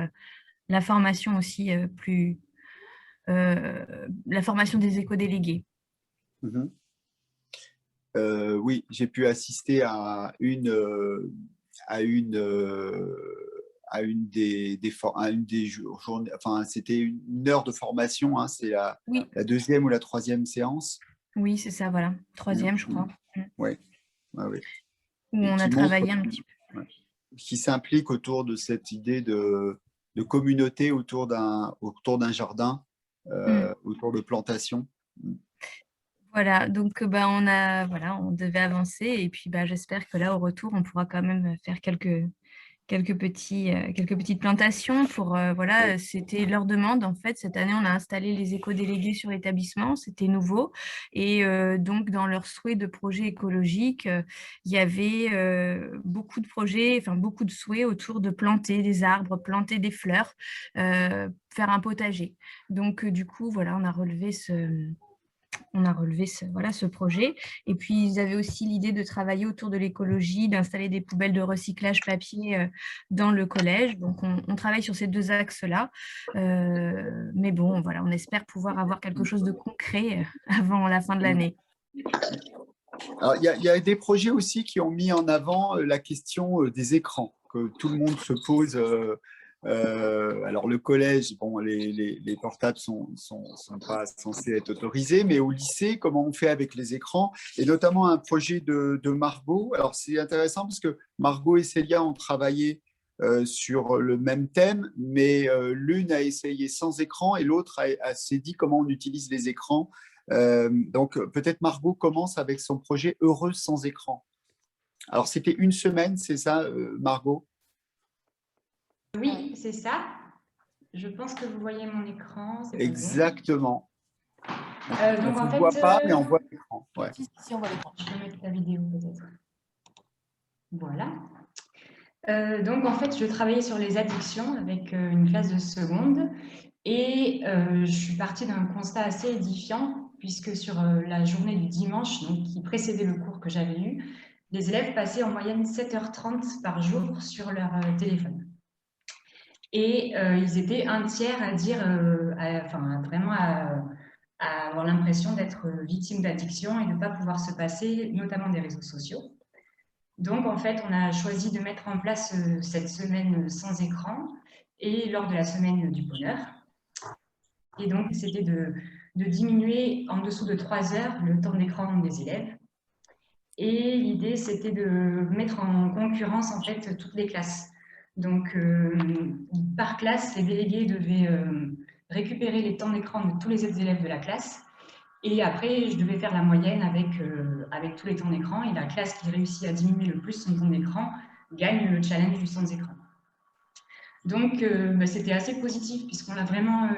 la formation aussi, la formation des éco-délégués. Oui, j'ai pu assister à une des journées, enfin c'était une heure de formation, hein, c'est la deuxième ou la troisième séance. Oui, c'est ça, voilà, troisième, je crois. Oui. Où on a travaillé un petit peu. Qui s'implique autour de cette idée de communauté autour d'un jardin, autour de plantation. Voilà, donc on devait avancer et puis j'espère que là, au retour, on pourra quand même faire quelques quelques petites plantations pour, voilà, c'était leur demande. En fait, cette année, on a installé les éco-délégués sur l'établissement, c'était nouveau. Et donc, dans leur souhait de projet écologique, il y avait beaucoup de projets, enfin beaucoup de souhaits autour de planter des arbres, planter des fleurs, faire un potager. Donc, du coup, voilà, on a relevé voilà, ce projet. Et puis, ils avaient aussi l'idée de travailler autour de l'écologie, d'installer des poubelles de recyclage papier dans le collège. Donc, on travaille sur ces 2 axes-là. Mais bon, voilà, on espère pouvoir avoir quelque chose de concret avant la fin de l'année. Alors, il y a des projets aussi qui ont mis en avant la question des écrans, que tout le monde se pose. Alors, le collège, bon, les portables sont pas censés être autorisés, mais au lycée, comment on fait avec les écrans? Et notamment un projet de Margot. Alors, c'est intéressant parce que Margot et Célia ont travaillé sur le même thème, mais l'une a essayé sans écran et l'autre s'est dit comment on utilise les écrans. Donc, peut-être Margot commence avec son projet Heureux sans écran. Alors, c'était une semaine, c'est ça, Margot? Oui, c'est ça. Je pense que vous voyez mon écran. Exactement. Donc, on en ne fait, voit pas, mais on voit l'écran. Ouais. Si, on voit l'écran. Je peux mettre la vidéo peut-être. Voilà. Donc, en fait, je travaillais sur les addictions avec une classe de seconde et je suis partie d'un constat assez édifiant puisque sur la journée du dimanche, donc, qui précédait le cours que j'avais eu, les élèves passaient en moyenne 7h30 par jour sur leur téléphone. Et ils étaient un tiers à dire, vraiment à avoir l'impression d'être victimes d'addiction et de ne pas pouvoir se passer, notamment des réseaux sociaux. Donc, en fait, on a choisi de mettre en place cette semaine sans écran et lors de la semaine du bonheur. Et donc, c'était de diminuer en dessous de 3 heures le temps d'écran des élèves. Et l'idée, c'était de mettre en concurrence, en fait, toutes les classes. Donc, par classe, les délégués devaient récupérer les temps d'écran de tous les autres élèves de la classe. Et après, je devais faire la moyenne avec tous les temps d'écran. Et la classe qui réussit à diminuer le plus son temps d'écran gagne le challenge du sans écran. Donc, c'était assez positif puisqu'on a vraiment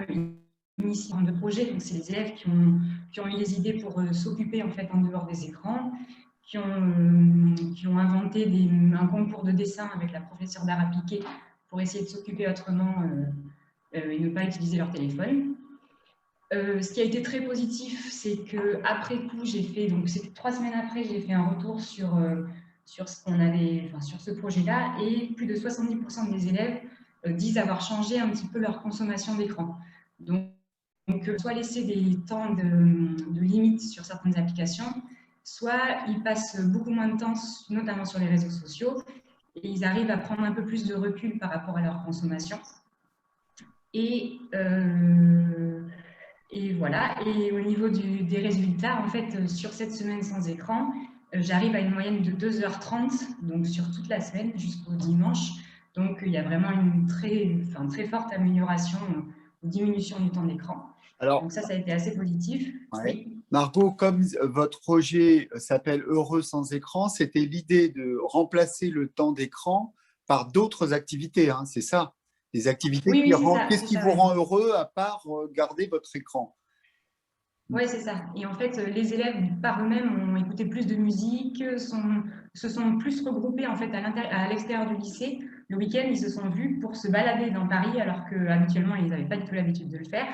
initié de projet. Donc, c'est les élèves qui ont eu les idées pour s'occuper en fait en dehors des écrans, qui ont inventé un concours de dessin avec la professeure d'art appliqué pour essayer de s'occuper autrement et ne pas utiliser leur téléphone. Ce qui a été très positif, c'est qu'après coup, donc c'était 3 semaines après, j'ai fait un retour sur ce projet-là et plus de 70% des élèves disent avoir changé un petit peu leur consommation d'écran. Donc, soit laisser des temps de limite sur certaines applications, soit ils passent beaucoup moins de temps, notamment sur les réseaux sociaux, et ils arrivent à prendre un peu plus de recul par rapport à leur consommation. Et voilà. Et au niveau des résultats, en fait, sur cette semaine sans écran, j'arrive à une moyenne de 2h30, donc sur toute la semaine jusqu'au dimanche. Donc, il y a vraiment une très forte amélioration ou diminution du temps d'écran. Donc ça a été assez positif. Ouais. Oui. Margot, comme votre projet s'appelle Heureux sans écran, c'était l'idée de remplacer le temps d'écran par d'autres activités, hein, c'est ça? Des activités oui, qui rendent… Qu'est-ce qui vous rend ouais. heureux à part garder votre écran? Oui, c'est ça. Et en fait, les élèves, par eux-mêmes, ont écouté plus de musique, se sont plus regroupés en fait, à l'extérieur du lycée. Le week-end, ils se sont vus pour se balader dans Paris, alors qu'habituellement, ils n'avaient pas du tout l'habitude de le faire.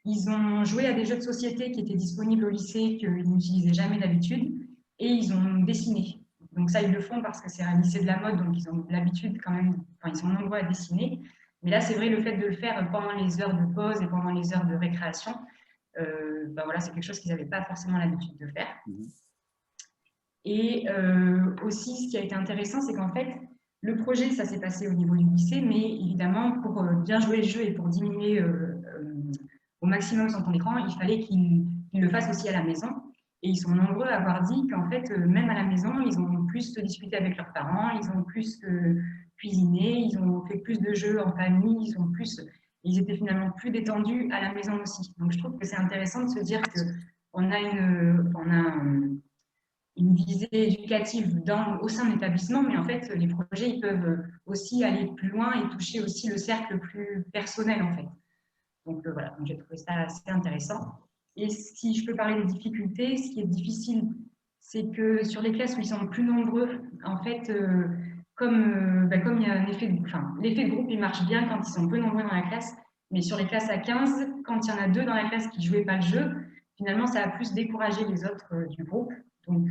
Ils ont joué à des jeux de société qui étaient disponibles au lycée, qu'ils n'utilisaient jamais d'habitude, et ils ont dessiné. Donc ça, ils le font parce que c'est un lycée de la mode, donc ils ont l'habitude quand même, ils sont nombreux à dessiner. Mais là, c'est vrai, le fait de le faire pendant les heures de pause et pendant les heures de récréation, voilà, c'est quelque chose qu'ils n'avaient pas forcément l'habitude de faire. Et aussi, ce qui a été intéressant, c'est qu'en fait, le projet, ça s'est passé au niveau du lycée, mais évidemment, pour bien jouer le jeu et pour diminuer au maximum son temps d'écran, il fallait qu'ils le fassent aussi à la maison. Et ils sont nombreux à avoir dit qu'en fait, même à la maison, ils ont plus discuté avec leurs parents, ils ont plus cuisiné, ils ont fait plus de jeux en famille, ils étaient finalement plus détendus à la maison aussi. Donc, je trouve que c'est intéressant de se dire qu'on a une visée éducative au sein de l'établissement, mais en fait, les projets, ils peuvent aussi aller plus loin et toucher aussi le cercle plus personnel, en fait. Donc voilà, j'ai trouvé ça assez intéressant. Et si je peux parler des difficultés, ce qui est difficile, c'est que sur les classes où ils sont plus nombreux, en fait, comme il y a un effet, l'effet de groupe, il marche bien quand ils sont peu nombreux dans la classe, mais sur les classes à 15, quand il y en a 2 dans la classe qui ne jouaient pas le jeu, finalement, ça a plus découragé les autres du groupe. Donc,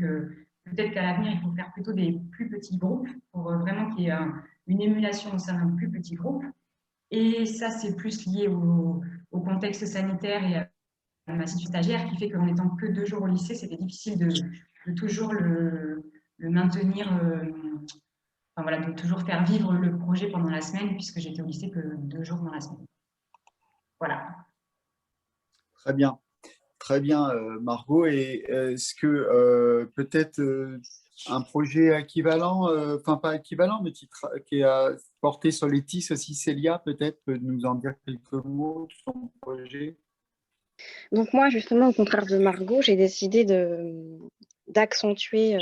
peut-être qu'à l'avenir, il faut faire plutôt des plus petits groupes pour vraiment qu'il y ait une émulation au sein d'un plus petit groupe. Et ça, c'est plus lié au contexte sanitaire et à ma situation stagiaire qui fait qu'en étant que 2 jours au lycée, c'était difficile de toujours le maintenir, de toujours faire vivre le projet pendant la semaine puisque j'étais au lycée que 2 jours dans la semaine. Voilà. Très bien, Margot. Et est-ce que peut-être un projet équivalent, enfin pas équivalent, mais qui est porté sur les TIS aussi, Célia, peut-être peut nous en dire quelques mots de son projet? Donc moi, justement, au contraire de Margot, j'ai décidé d'accentuer,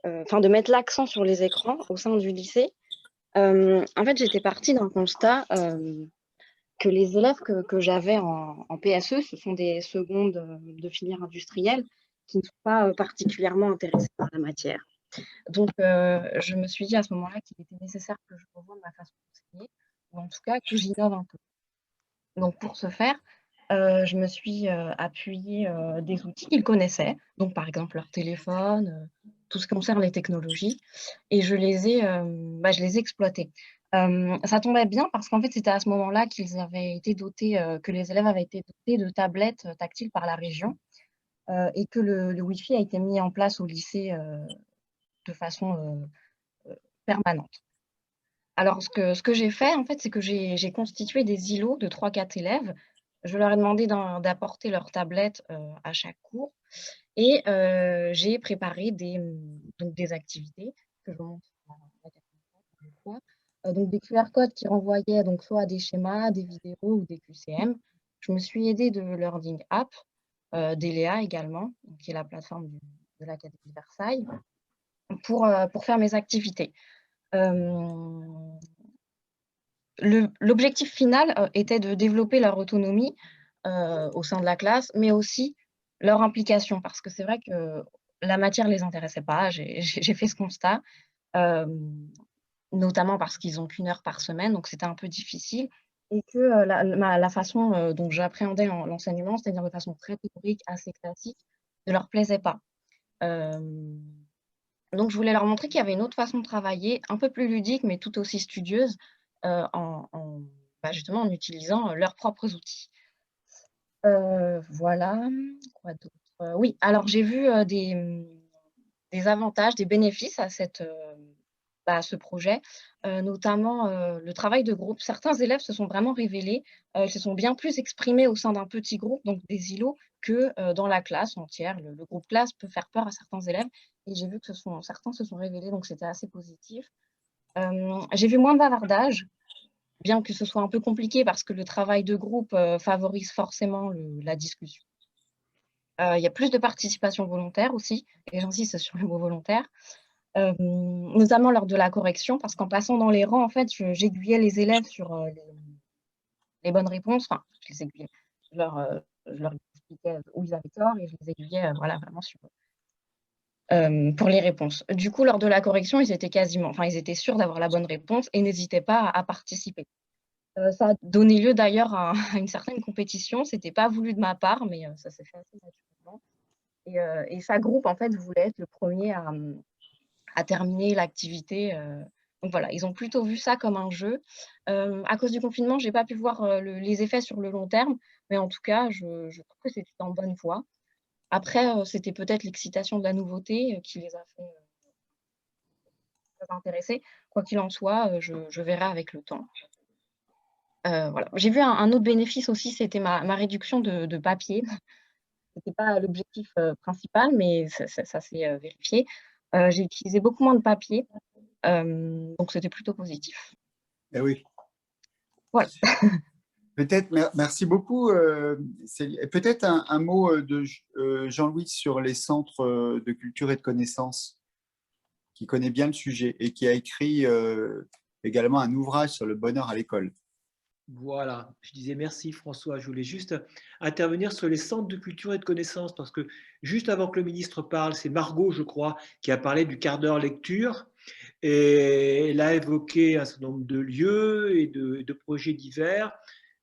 de mettre l'accent sur les écrans au sein du lycée. En fait, j'étais partie d'un constat que les élèves que j'avais en PSE, ce sont des secondes de filière industrielle qui ne sont pas particulièrement intéressés par la matière. Donc, je me suis dit à ce moment-là qu'il était nécessaire que je revoie ma façon d'enseigner, ou en tout cas que j'innove un peu. Donc, pour ce faire, je me suis appuyée des outils qu'ils connaissaient, donc par exemple leur téléphone, tout ce qui concerne les technologies, et je les ai exploités. Ça tombait bien parce qu'en fait, c'était à ce moment-là qu'ils avaient été dotés, que les élèves avaient été dotés de tablettes tactiles par la région, et que le Wi-Fi a été mis en place au lycée de façon permanente. Alors, ce que j'ai fait, en fait, c'est que j'ai constitué des îlots de 3-4 élèves. Je leur ai demandé d'apporter leur tablette à chaque cours et j'ai préparé des activités que je vous montre à la fois. Donc, des QR codes qui renvoyaient donc, soit à des schémas, des vidéos ou des QCM. Je me suis aidée de Learning App, d'Eléa également, qui est la plateforme de l'Académie Versailles, pour faire mes activités. L'objectif final était de développer leur autonomie au sein de la classe, mais aussi leur implication, parce que c'est vrai que la matière ne les intéressait pas. J'ai fait ce constat, notamment parce qu'ils n'ont qu'1 heure par semaine, donc c'était un peu difficile, et que la façon dont j'appréhendais l'enseignement, c'est-à-dire de façon très théorique, assez classique, ne leur plaisait pas. Donc, je voulais leur montrer qu'il y avait une autre façon de travailler, un peu plus ludique, mais tout aussi studieuse, justement en utilisant leurs propres outils. Voilà, quoi d'autre? Oui, alors j'ai vu des avantages, des bénéfices à ce projet, notamment le travail de groupe. Certains élèves se sont vraiment révélés, se sont bien plus exprimés au sein d'un petit groupe, donc des îlots, que dans la classe entière. Le groupe classe peut faire peur à certains élèves et j'ai vu que certains se sont révélés, donc c'était assez positif. J'ai vu moins de bavardage, bien que ce soit un peu compliqué parce que le travail de groupe favorise forcément la discussion. Il y a plus de participation volontaire aussi, et j'insiste sur le mot volontaire, notamment lors de la correction, parce qu'en passant dans les rangs, en fait, j'aiguillais les élèves sur les bonnes réponses. Enfin, je les aiguillais, je leur expliquais où ils avaient tort et je les aiguillais vraiment pour les réponses. Du coup, lors de la correction, ils étaient sûrs d'avoir la bonne réponse et n'hésitaient pas à participer. Ça a donné lieu d'ailleurs à une certaine compétition. Ce n'était pas voulu de ma part, mais ça s'est fait assez naturellement. Et chaque groupe, en fait, voulait être le premier à terminer l'activité. Donc voilà, ils ont plutôt vu ça comme un jeu. À cause du confinement, je n'ai pas pu voir les effets sur le long terme, mais en tout cas, je trouve que c'était en bonne voie. Après, c'était peut-être l'excitation de la nouveauté qui les a fait très intéressés. Quoi qu'il en soit, je verrai avec le temps. Voilà. J'ai vu un autre bénéfice aussi, c'était ma réduction de papier. Ce n'était pas l'objectif principal, mais ça s'est vérifié. J'ai utilisé beaucoup moins de papier, donc c'était plutôt positif. Eh oui. Voilà. Peut-être, merci beaucoup. Peut-être un mot de Jean-Louis sur les centres de culture et de connaissances, qui connaît bien le sujet et qui a écrit également un ouvrage sur le bonheur à l'école. Voilà, je disais merci François. Je voulais juste intervenir sur les centres de culture et de connaissances parce que juste avant que le ministre parle, c'est Margot, je crois, qui a parlé du quart d'heure lecture et elle a évoqué un certain nombre de lieux et de projets divers.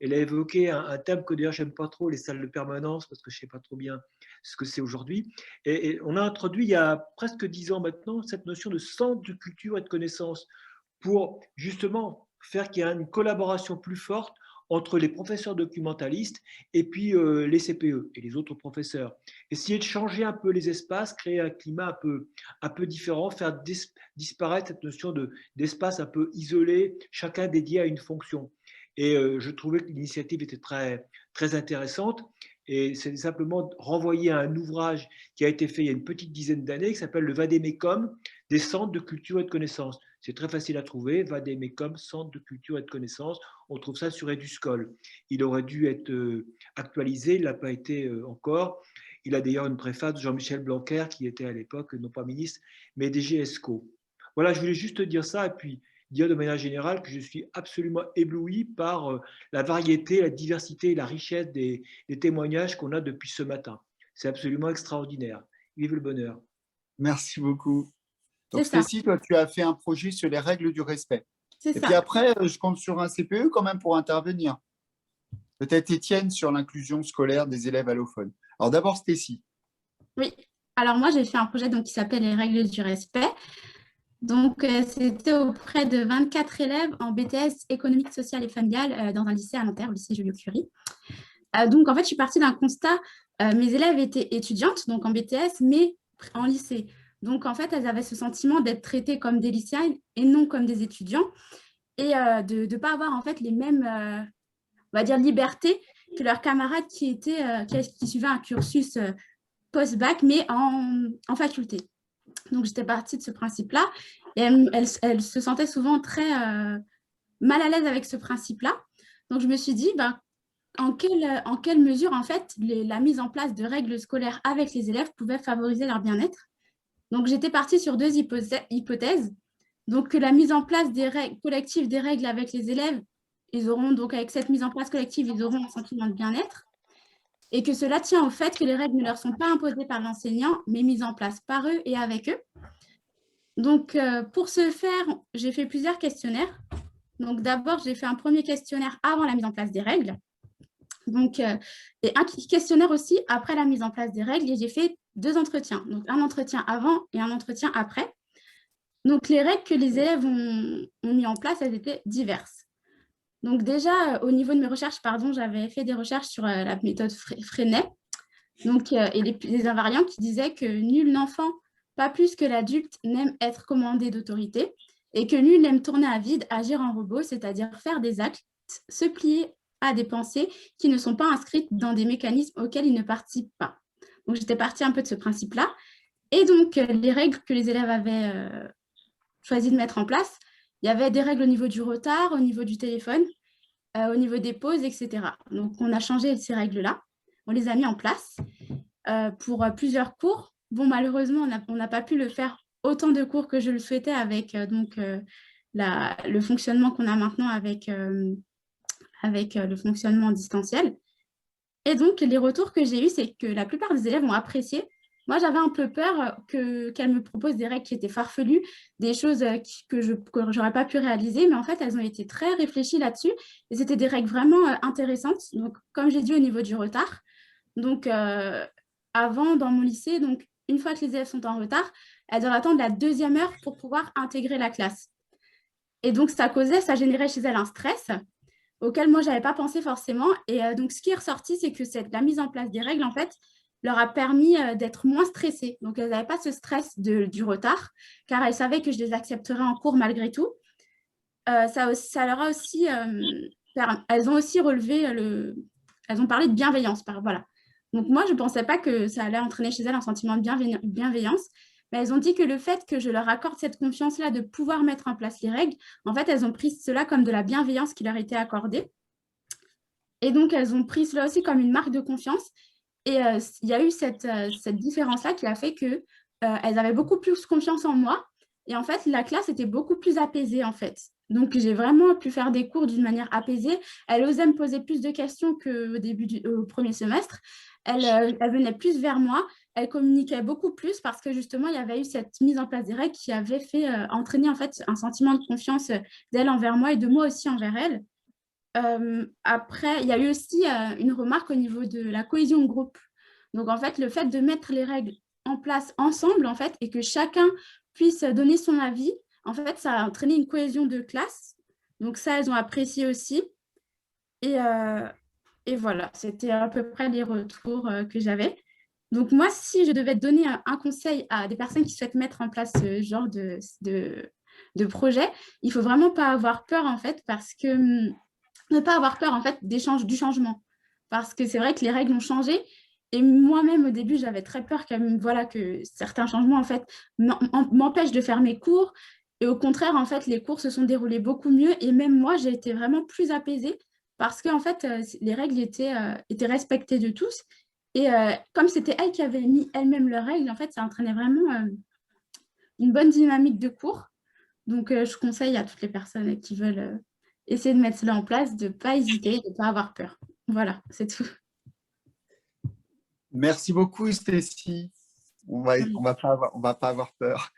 Elle a évoqué un thème que d'ailleurs j'aime pas trop, les salles de permanence, parce que je sais pas trop bien ce que c'est aujourd'hui. Et on a introduit il y a presque 10 ans maintenant cette notion de centre de culture et de connaissances pour justement faire qu'il y ait une collaboration plus forte entre les professeurs documentalistes et puis les CPE et les autres professeurs. Essayer de changer un peu les espaces, créer un climat un peu différent, faire disparaître cette notion d'espace un peu isolé, chacun dédié à une fonction. Et je trouvais que l'initiative était très, très intéressante. Et c'est simplement renvoyer à un ouvrage qui a été fait il y a une petite dizaine d'années, qui s'appelle le Vademecum, des centres de culture et de connaissances. C'est très facile à trouver, Vademecum, centre de culture et de connaissances. On trouve ça sur Eduscol. Il aurait dû être actualisé, il n'a pas été encore. Il a d'ailleurs une préface de Jean-Michel Blanquer, qui était à l'époque, non pas ministre, mais DG ESCO. Voilà, je voulais juste dire ça, et puis dire de manière générale que je suis absolument ébloui par la variété, la diversité et la richesse des témoignages qu'on a depuis ce matin. C'est absolument extraordinaire. Vive le bonheur. Merci beaucoup. Donc Stécie, toi, tu as fait un projet sur les règles du respect. Et puis après, je compte sur un CPE quand même pour intervenir. Peut-être Étienne sur l'inclusion scolaire des élèves allophones. Alors d'abord, Stécie. Oui, alors moi, j'ai fait un projet donc, qui s'appelle les règles du respect. Donc, c'était auprès de 24 élèves en BTS économique, sociale et familiale dans un lycée à Nanterre, au lycée Joliot-Curie. Donc, en fait, je suis partie d'un constat. Mes élèves étaient étudiantes, donc en BTS, mais en lycée. Donc, en fait, elles avaient ce sentiment d'être traitées comme des lycéennes et non comme des étudiants et de ne pas avoir, en fait, les mêmes, on va dire, libertés que leurs camarades qui suivaient un cursus post-bac, mais en faculté. Donc, j'étais partie de ce principe-là et elle se sentait souvent très mal à l'aise avec ce principe-là. Donc, je me suis dit, en quelle mesure, en fait, la mise en place de règles scolaires avec les élèves pouvait favoriser leur bien-être. Donc, j'étais partie sur 2 hypothèses. Donc, que la mise en place des règles collectives des règles avec les élèves, avec cette mise en place collective, ils auront un sentiment de bien-être. Et que cela tient au fait que les règles ne leur sont pas imposées par l'enseignant, mais mises en place par eux et avec eux. Donc, pour ce faire, j'ai fait plusieurs questionnaires. Donc, d'abord, j'ai fait un premier questionnaire avant la mise en place des règles. Donc, et un questionnaire aussi après la mise en place des règles. Et j'ai fait 2 entretiens. Donc, un entretien avant et un entretien après. Donc, les règles que les élèves ont mis en place, elles étaient diverses. Donc déjà, au niveau de mes recherches, j'avais fait des recherches sur la méthode Freinet et les invariants qui disaient que nul n'enfant, pas plus que l'adulte, n'aime être commandé d'autorité et que nul n'aime tourner à vide, agir en robot, c'est-à-dire faire des actes, se plier à des pensées qui ne sont pas inscrites dans des mécanismes auxquels ils ne participent pas. Donc, j'étais partie un peu de ce principe-là. Et donc, les règles que les élèves avaient choisi de mettre en place, il y avait des règles au niveau du retard, au niveau du téléphone, au niveau des pauses, etc. Donc, on a changé ces règles-là. On les a mis en place pour plusieurs cours. Bon, malheureusement, on n'a pas pu le faire autant de cours que je le souhaitais avec le fonctionnement qu'on a maintenant avec le fonctionnement distanciel. Et donc, les retours que j'ai eus, c'est que la plupart des élèves ont apprécié. Moi, j'avais un peu peur qu'elles me proposent des règles qui étaient farfelues, des choses que je n'aurais pas pu réaliser, mais en fait, elles ont été très réfléchies là-dessus et c'était des règles vraiment intéressantes. Donc, comme j'ai dit, au niveau du retard, donc avant, dans mon lycée, donc, une fois que les élèves sont en retard, elles doivent attendre la 2e heure pour pouvoir intégrer la classe. Et donc, ça générait chez elles un stress auquel moi, je n'avais pas pensé forcément. Et donc, ce qui est ressorti, c'est que la mise en place des règles, en fait, leur a permis d'être moins stressées. Donc, elles n'avaient pas ce stress du retard, car elles savaient que je les accepterais en cours malgré tout. Ça leur a aussi... elles ont aussi relevé elles ont parlé de bienveillance. Voilà. Donc, moi, je ne pensais pas que ça allait entraîner chez elles un sentiment de bienveillance, mais elles ont dit que le fait que je leur accorde cette confiance-là de pouvoir mettre en place les règles, en fait, elles ont pris cela comme de la bienveillance qui leur était accordée. Et donc, elles ont pris cela aussi comme une marque de confiance. Et il y a eu cette différence-là qui a fait qu'elles avaient beaucoup plus confiance en moi. Et en fait, la classe était beaucoup plus apaisée, en fait. Donc, j'ai vraiment pu faire des cours d'une manière apaisée. Elle osait me poser plus de questions qu'au premier semestre. Elle venait plus vers moi. Elle communiquait beaucoup plus parce que, justement, il y avait eu cette mise en place des règles qui avait fait entraîner, en fait, un sentiment de confiance d'elle envers moi et de moi aussi envers elle. Après, il y a eu aussi une remarque au niveau de la cohésion de groupe. Donc, en fait, le fait de mettre les règles en place ensemble, en fait, et que chacun puisse donner son avis, en fait, ça a entraîné une cohésion de classe. Donc, ça, elles ont apprécié aussi. Et voilà, c'était à peu près les retours que j'avais. Donc, moi, si je devais donner un conseil à des personnes qui souhaitent mettre en place ce genre de projet, il ne faut vraiment pas avoir peur, en fait, parce que ne pas avoir peur en fait du changement. Parce que c'est vrai que les règles ont changé. Et moi-même, au début, j'avais très peur que certains changements en fait, m'empêchent de faire mes cours. Et au contraire, en fait, les cours se sont déroulés beaucoup mieux. Et même moi, j'ai été vraiment plus apaisée parce que en fait, les règles étaient respectées de tous. Et comme c'était elle qui avait mis elle-même leurs règles, en fait, ça entraînait vraiment une bonne dynamique de cours. Donc, je conseille à toutes les personnes qui veulent essayer de mettre cela en place, de ne pas hésiter, de ne pas avoir peur. Voilà, c'est tout. Merci beaucoup, Stécie. On va pas avoir peur.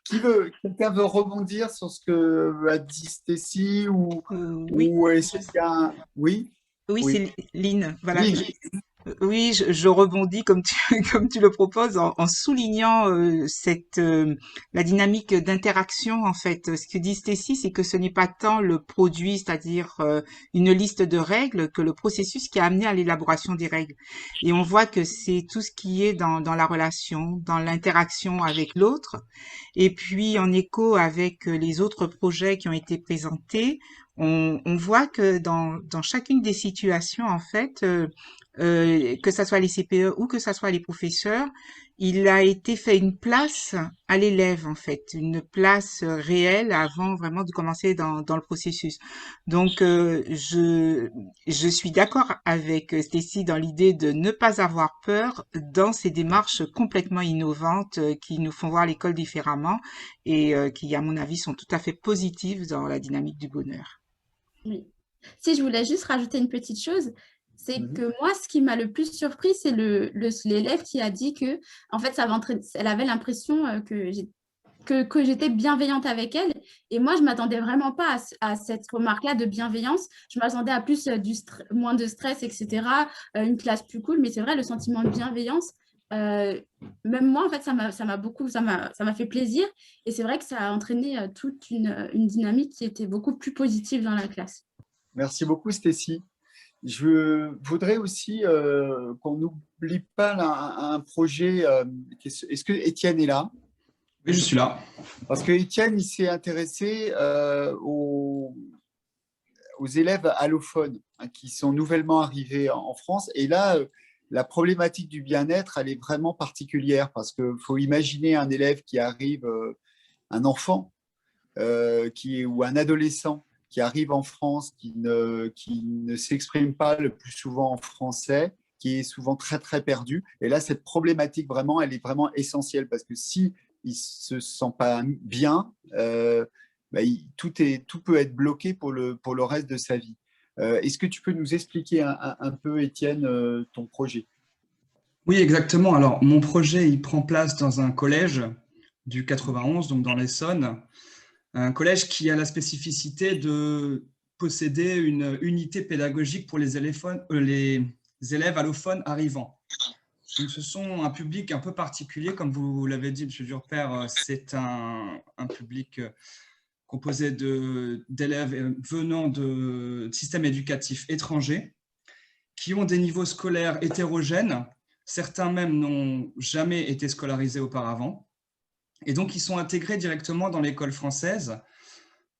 Quelqu'un veut rebondir sur ce que a dit Stécie Oui. Ou est-ce qu'il y a oui, c'est Lynn. Voilà. Lynn. Oui, je rebondis comme tu le proposes en soulignant la dynamique d'interaction en fait. Ce que dit Stécie, c'est que ce n'est pas tant le produit, c'est-à-dire une liste de règles, que le processus qui a amené à l'élaboration des règles. Et on voit que c'est tout ce qui est dans la relation, dans l'interaction avec l'autre. Et puis en écho avec les autres projets qui ont été présentés, on voit que dans chacune des situations en fait, que ça soit les CPE ou que ça soit les professeurs, il a été fait une place à l'élève en fait, une place réelle avant vraiment de commencer dans le processus. Donc je suis d'accord avec Stécie dans l'idée de ne pas avoir peur dans ces démarches complètement innovantes qui nous font voir l'école différemment et qui à mon avis sont tout à fait positives dans la dynamique du bonheur. Oui. Si je voulais juste rajouter une petite chose, c'est que moi, ce qui m'a le plus surpris, c'est l'élève qui a dit que, en fait, elle avait l'impression que j'étais bienveillante avec elle. Et moi, je ne m'attendais vraiment pas à cette remarque-là de bienveillance. Je m'attendais à plus moins de stress, etc., une classe plus cool. Mais c'est vrai, le sentiment de bienveillance, même moi, en fait, ça m'a fait plaisir. Et c'est vrai que ça a entraîné toute une dynamique qui était beaucoup plus positive dans la classe. Merci beaucoup, Stécie. Je voudrais aussi qu'on n'oublie pas un projet. Est-ce que Étienne est là? Oui, je suis là. Parce que Étienne, il s'est intéressé aux élèves allophones qui sont nouvellement arrivés en France. Et là, la problématique du bien-être, elle est vraiment particulière parce qu'il faut imaginer un élève qui arrive, un enfant ou un adolescent qui arrive en France, qui ne s'exprime pas le plus souvent en français, qui est souvent très, très perdu. Et là, cette problématique, vraiment, elle est vraiment essentielle parce que s'il ne se sent pas bien, tout peut être bloqué pour le reste de sa vie. Est-ce que tu peux nous expliquer un peu, Étienne, ton projet? Oui, exactement. Alors, mon projet, il prend place dans un collège du 91, donc dans l'Essonne. Un collège qui a la spécificité de posséder une unité pédagogique pour les élèves allophones arrivants. Donc, ce sont un public un peu particulier, comme vous l'avez dit, M. Durper, c'est un public composé d'élèves venant de systèmes éducatifs étrangers qui ont des niveaux scolaires hétérogènes. Certains même n'ont jamais été scolarisés auparavant. Et donc, ils sont intégrés directement dans l'école française,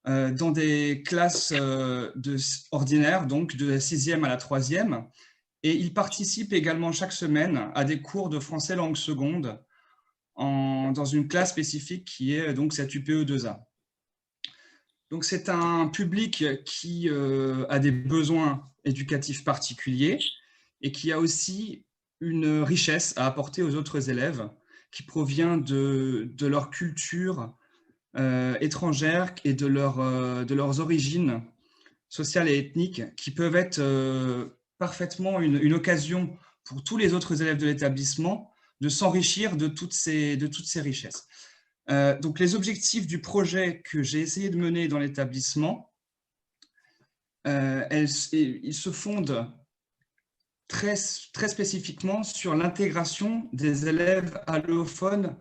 dans des classes ordinaires, donc de la 6e à la 3e. Et ils participent également chaque semaine à des cours de français langue seconde dans une classe spécifique qui est donc cette UPE 2A. Donc, c'est un public qui a des besoins éducatifs particuliers et qui a aussi une richesse à apporter aux autres élèves qui provient de leur culture étrangère et de leurs origines sociales et ethniques, qui peuvent être parfaitement une occasion pour tous les autres élèves de l'établissement de s'enrichir de toutes ces richesses. Donc, les objectifs du projet que j'ai essayé de mener dans l'établissement, ils se fondent très spécifiquement sur l'intégration des élèves allophones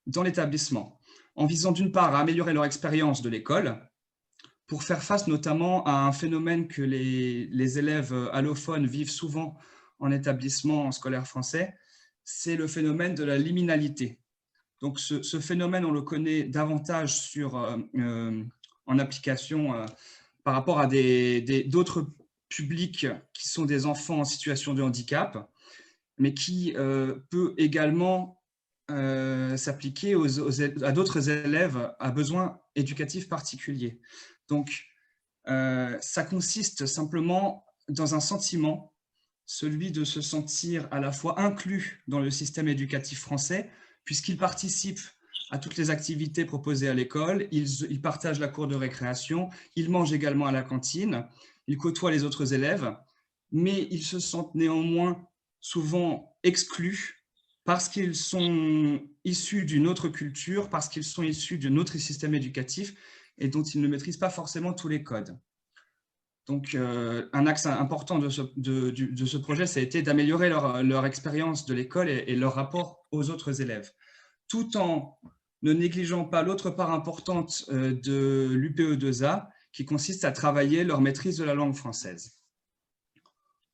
dans l'établissement, en visant d'une part à améliorer leur expérience de l'école, pour faire face notamment à un phénomène que les élèves allophones vivent souvent en établissement scolaire français, c'est le phénomène de la liminalité. Donc ce phénomène, on le connaît davantage en application par rapport à d'autres publics qui sont des enfants en situation de handicap, mais qui peut également s'appliquer à d'autres élèves à besoins éducatifs particuliers. Donc, ça consiste simplement dans un sentiment, celui de se sentir à la fois inclus dans le système éducatif français, puisqu'ils participent à toutes les activités proposées à l'école, ils partagent la cour de récréation, ils mangent également à la cantine, ils côtoient les autres élèves, mais ils se sentent néanmoins souvent exclus parce qu'ils sont issus d'une autre culture, parce qu'ils sont issus d'un autre système éducatif et dont ils ne maîtrisent pas forcément tous les codes. Donc, un axe important de ce projet, ça a été d'améliorer leur expérience de l'école et leur rapport aux autres élèves, tout en ne négligeant pas l'autre part importante de l'UPE2A, qui consiste à travailler leur maîtrise de la langue française.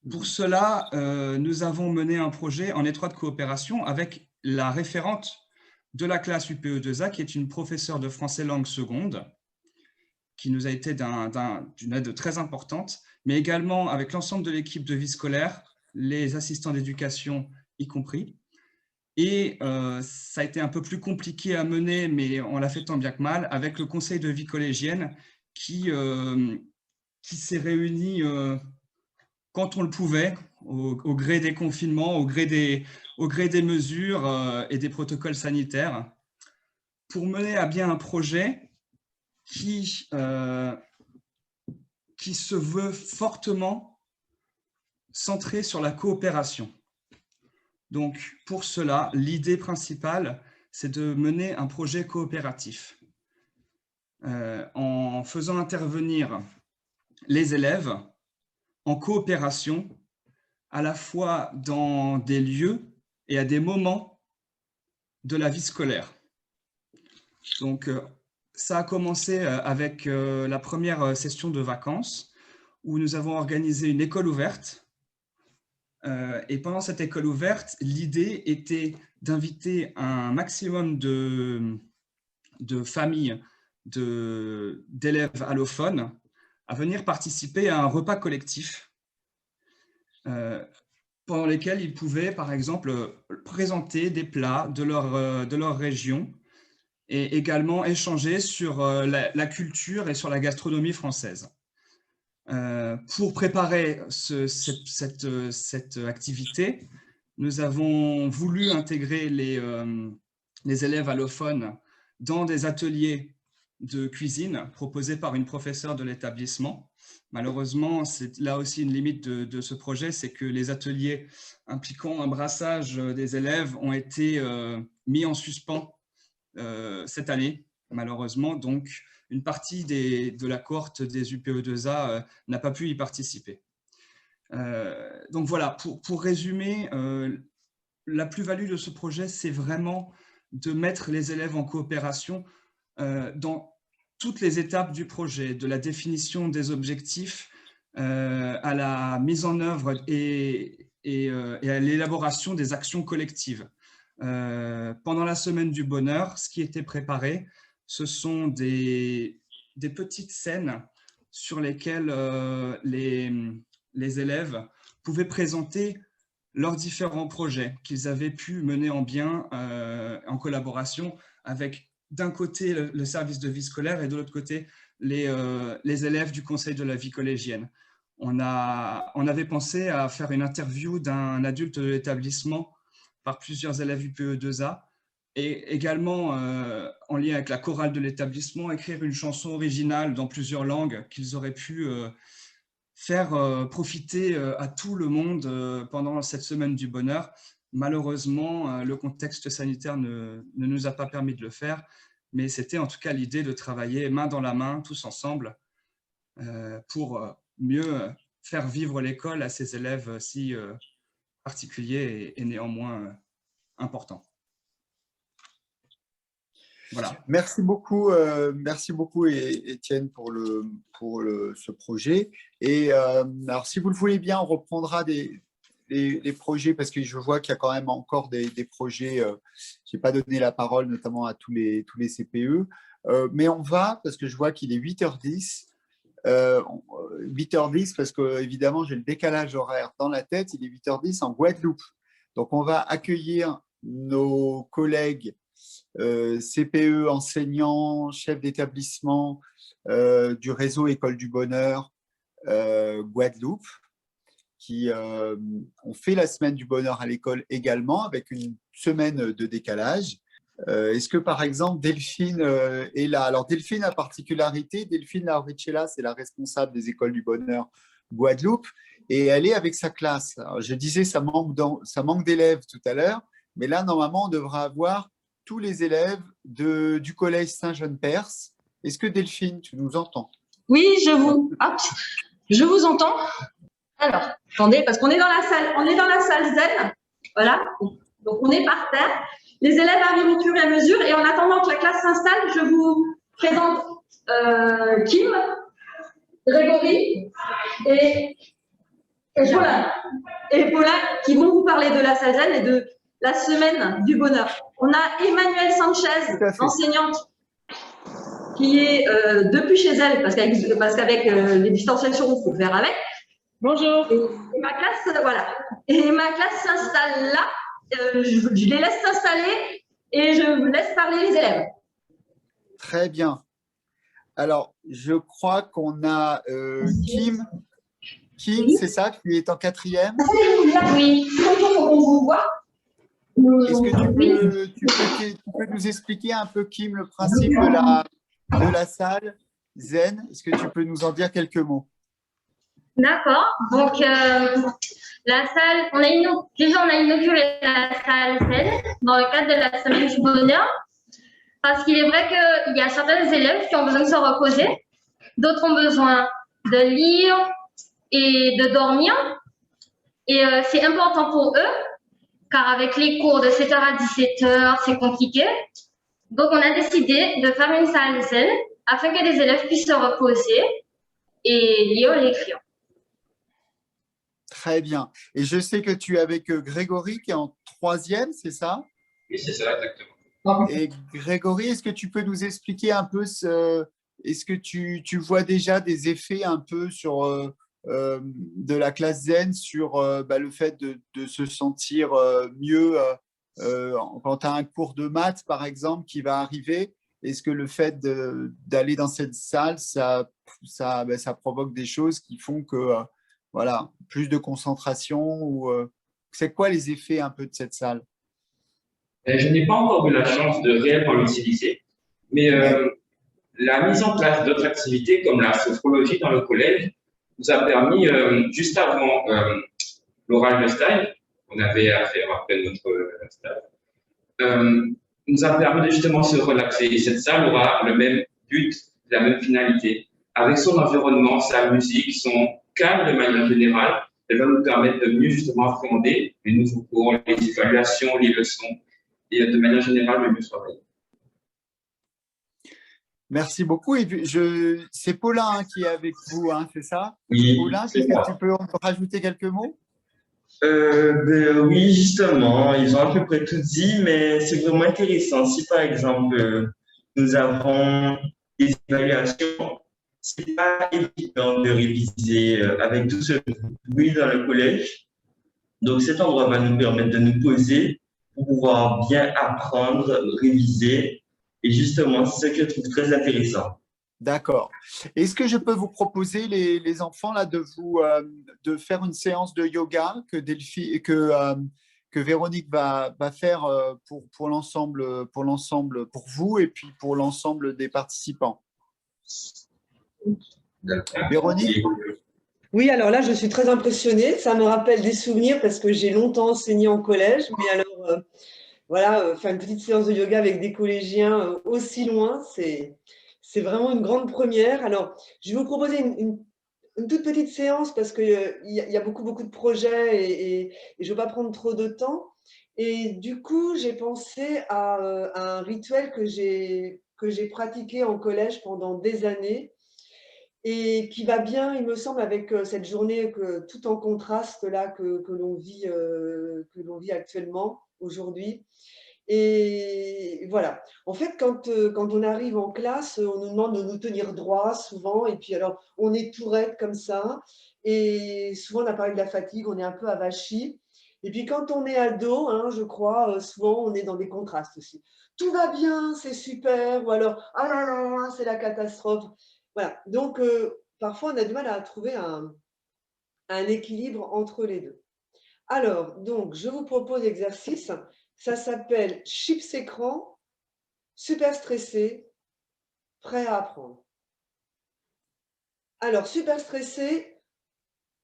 Pour cela, nous avons mené un projet en étroite coopération avec la référente de la classe UPE2A, qui est une professeure de français langue seconde, qui nous a été d'une aide très importante, mais également avec l'ensemble de l'équipe de vie scolaire, les assistants d'éducation y compris. Et ça a été un peu plus compliqué à mener, mais on l'a fait tant bien que mal, avec le conseil de vie collégienne qui s'est réuni quand on le pouvait, au gré des confinements, au gré des mesures et des protocoles sanitaires, pour mener à bien un projet qui se veut fortement centré sur la coopération. Donc, pour cela, l'idée principale, c'est de mener un projet coopératif en faisant intervenir les élèves en coopération, à la fois dans des lieux et à des moments de la vie scolaire. Donc, ça a commencé avec la première session de vacances, où nous avons organisé une école ouverte. Et pendant cette école ouverte, l'idée était d'inviter un maximum de familles d'élèves allophones à venir participer à un repas collectif pendant lesquels ils pouvaient, par exemple, présenter des plats de leur région et également échanger sur la culture et sur la gastronomie française. Pour préparer cette activité, nous avons voulu intégrer les élèves allophones dans des ateliers de cuisine proposés par une professeure de l'établissement. Malheureusement, c'est là aussi une limite de ce projet, c'est que les ateliers impliquant un brassage des élèves ont été mis en suspens cette année, malheureusement. Donc, une partie de la cohorte des UPE2A n'a pas pu y participer. Donc voilà, pour résumer, la plus-value de ce projet, c'est vraiment de mettre les élèves en coopération dans toutes les étapes du projet, de la définition des objectifs à la mise en œuvre et à l'élaboration des actions collectives. Pendant la semaine du bonheur, ce qui était préparé, ce sont des petites scènes sur lesquelles les élèves pouvaient présenter leurs différents projets qu'ils avaient pu mener en bien en collaboration avec d'un côté le service de vie scolaire et de l'autre côté les élèves du conseil de la vie collégienne. On avait pensé à faire une interview d'un adulte de l'établissement par plusieurs élèves UPE2A et également, en lien avec la chorale de l'établissement, écrire une chanson originale dans plusieurs langues qu'ils auraient pu faire profiter à tout le monde pendant cette semaine du bonheur. Malheureusement, le contexte sanitaire ne nous a pas permis de le faire, mais c'était en tout cas l'idée de travailler main dans la main, tous ensemble, pour mieux faire vivre l'école à ces élèves si particuliers et néanmoins importants. Voilà. Merci beaucoup Étienne pour ce projet. Et alors, si vous le voulez bien, on reprendra les projets parce que je vois qu'il y a quand même encore des projets. Je n'ai pas donné la parole notamment à tous les CPE, mais on va, parce que je vois qu'il est 8h10. 8h10 parce que évidemment j'ai le décalage horaire dans la tête, il est 8h10 en Guadeloupe. Donc on va accueillir nos collègues CPE, enseignants, chefs d'établissement du réseau École du Bonheur Guadeloupe qui ont fait la semaine du bonheur à l'école également avec une semaine de décalage. Est-ce que par exemple Delphine est là? Alors Delphine a particularité, Delphine Lauricella, c'est la responsable des écoles du bonheur Guadeloupe et elle est avec sa classe. Alors, je disais ça manque d'élèves tout à l'heure, mais là normalement on devra avoir tous les élèves du collège Saint-Jean-Perse. Est-ce que Delphine, tu nous entends? Oui, je vous entends. Alors, attendez, parce qu'on est dans la salle Zen, voilà, donc on est par terre. Les élèves arrivent au fur et à mesure et en attendant que la classe s'installe, je vous présente Kim, Grégory et Paulin qui vont vous parler de la salle Zen et de la semaine du bonheur. On a Emmanuelle Sanchez, enseignante, qui est depuis chez elle, parce qu'avec les distanciations, il faut faire avec. Bonjour. Et ma classe, voilà. Et ma classe s'installe là. Je les laisse s'installer et je laisse parler les élèves. Très bien. Alors, je crois qu'on a Kim. Kim, c'est ça, qui est en 4e? Oui. On vous voit. Est-ce que tu peux nous expliquer un peu, Kim, le principe de la salle Zen? Est-ce que tu peux nous en dire quelques mots? D'accord. Donc, la salle, on a inauguré la salle Zen dans le cadre de la semaine du bonheur parce qu'il est vrai qu'il y a certains élèves qui ont besoin de se reposer, d'autres ont besoin de lire et de dormir. Et c'est important pour eux car avec les cours de 7h à 17h, c'est compliqué. Donc, on a décidé de faire une salle Zen afin que les élèves puissent se reposer et lire et écrire. Très bien. Et je sais que tu es avec Grégory qui est en 3e, c'est ça? Oui, c'est ça, exactement. Et Grégory, est-ce que tu peux nous expliquer un peu, est-ce que tu vois déjà des effets un peu sur, de la classe Zen sur le fait de se sentir mieux quand tu as un cours de maths, par exemple, qui va arriver? Est-ce que le fait d'aller dans cette salle, ça provoque des choses qui font que voilà, plus de concentration ou c'est quoi les effets un peu de cette salle? Je n'ai pas encore eu la chance de réellement l'utiliser, mais la mise en place d'autres activités comme la sophrologie dans le collège nous a permis, juste avant l'oral de stage, on avait à faire après notre stage, nous a permis de justement se relaxer. Et cette salle aura le même but, la même finalité. Avec son environnement, sa musique, son calme de manière générale, elle va nous permettre de mieux justement appréhender les nouveaux cours, les évaluations, les leçons, et de manière générale, de mieux travailler. Merci beaucoup. Et c'est Paulin qui est avec vous, hein, c'est ça? Oui. Paulin, est-ce que tu peux rajouter quelques mots? Oui, justement, ils ont à peu près tout dit, mais c'est vraiment intéressant. Si par exemple, nous avons des évaluations, c'est pas évident de réviser avec tout ce bruit dans le collège. Donc cet endroit va nous permettre de nous poser pour pouvoir bien apprendre, réviser. Et justement, c'est ce que je trouve très intéressant. D'accord. Est-ce que je peux vous proposer, les enfants, là, de faire une séance de yoga que Véronique va faire pour l'ensemble, pour vous et puis pour l'ensemble des participants. Véronique? Oui, alors là, je suis très impressionnée. Ça me rappelle des souvenirs parce que j'ai longtemps enseigné en collège. Mais alors, voilà, faire une petite séance de yoga avec des collégiens aussi loin, c'est vraiment une grande première. Alors, je vais vous proposer une toute petite séance parce qu'il y a beaucoup de projets et je ne veux pas prendre trop de temps. Et du coup, j'ai pensé à un rituel que j'ai pratiqué en collège pendant des années et qui va bien, il me semble, avec cette journée tout en contraste là que l'on vit actuellement aujourd'hui. Et voilà. En fait, quand on arrive en classe, on nous demande de nous tenir droit souvent, et puis alors on est tout raide comme ça, et souvent on a parlé de la fatigue, on est un peu avachi. Et puis quand on est ado, hein, je crois, souvent on est dans des contrastes aussi. Tout va bien, c'est super, ou alors ah là là, c'est la catastrophe. Voilà. Donc parfois on a du mal à trouver un équilibre entre les deux. Alors, donc, je vous propose l'exercice. Ça s'appelle chips écran, super stressé, prêt à apprendre. Alors, super stressé,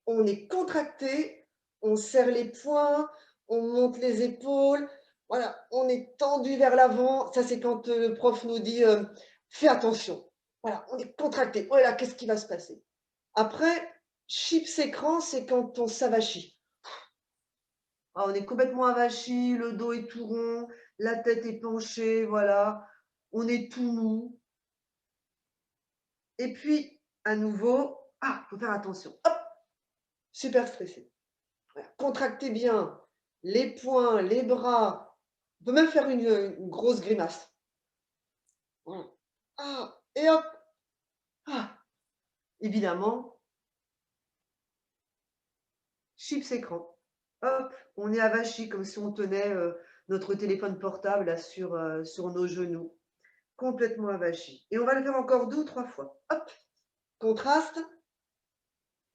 on est contracté, on serre les poings, on monte les épaules, voilà, on est tendu vers l'avant. Ça, c'est quand le prof nous dit fais attention. Voilà, on est contracté. Oh là, qu'est-ce qui va se passer? Après, chips écran, c'est quand on s'avachit. Ah, on est complètement avachi, le dos est tout rond, la tête est penchée, voilà. On est tout mou. Et puis, à nouveau, il faut faire attention. Hop, super stressé. Voilà. Contractez bien les poings, les bras. On peut même faire une grosse grimace. Voilà. Et hop. Évidemment, chips écran. Hop, on est avachi comme si on tenait notre téléphone portable là, sur nos genoux, complètement avachi. Et on va le faire encore 2 ou 3 fois. Hop, contraste,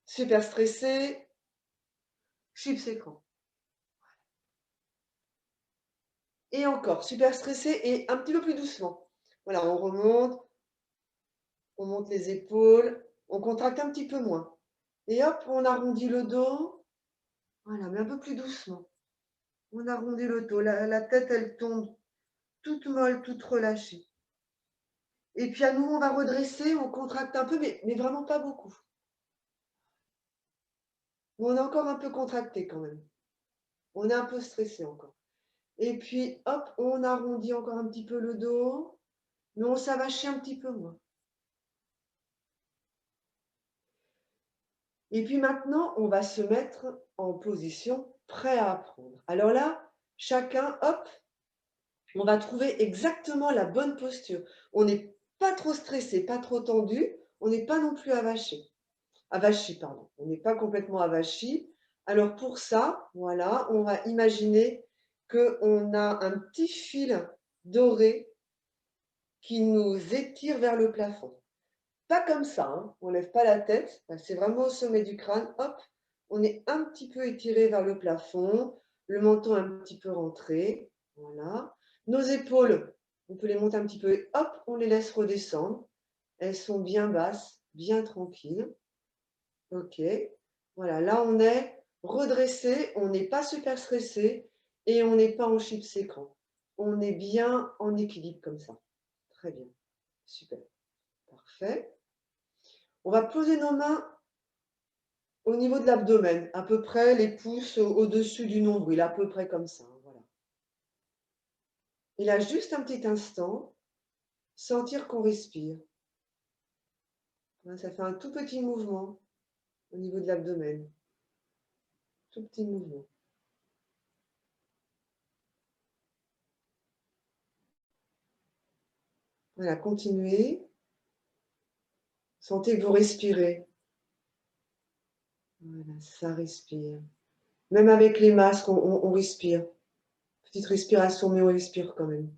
super stressé, chips écran. Et encore, super stressé et un petit peu plus doucement. Voilà, on remonte, on monte les épaules, on contracte un petit peu moins. Et hop, on arrondit le dos. Voilà, mais un peu plus doucement. On arrondit le dos, la tête, elle tombe toute molle, toute relâchée. Et puis à nouveau, on va redresser, on contracte un peu, mais vraiment pas beaucoup. Mais on est encore un peu contracté quand même. On est un peu stressé encore. Et puis, hop, on arrondit encore un petit peu le dos, mais on s'avachit un petit peu moins. Et puis maintenant, on va se mettre en position prêt à apprendre. Alors là, chacun, hop, on va trouver exactement la bonne posture. On n'est pas trop stressé, pas trop tendu, on n'est pas non plus avachi. On n'est pas complètement avachi. Alors pour ça, voilà, on va imaginer qu'on a un petit fil doré qui nous étire vers le plafond. Pas comme ça, hein. On ne lève pas la tête, c'est vraiment au sommet du crâne. Hop, on est un petit peu étiré vers le plafond, le menton un petit peu rentré. Voilà. Nos épaules, on peut les monter un petit peu et hop, on les laisse redescendre. Elles sont bien basses, bien tranquilles. Ok, voilà, là on est redressé, on n'est pas super stressé et on n'est pas en chips écran. On est bien en équilibre comme ça. Très bien, super, parfait. On va poser nos mains au niveau de l'abdomen, à peu près les pouces au-dessus du nombril, à peu près comme ça. Voilà. Et là, juste un petit instant, sentir qu'on respire. Ça fait un tout petit mouvement au niveau de l'abdomen. Tout petit mouvement. Voilà, continuez. Sentez que vous respirez. Voilà, ça respire. Même avec les masques, on respire. Petite respiration, mais on respire quand même.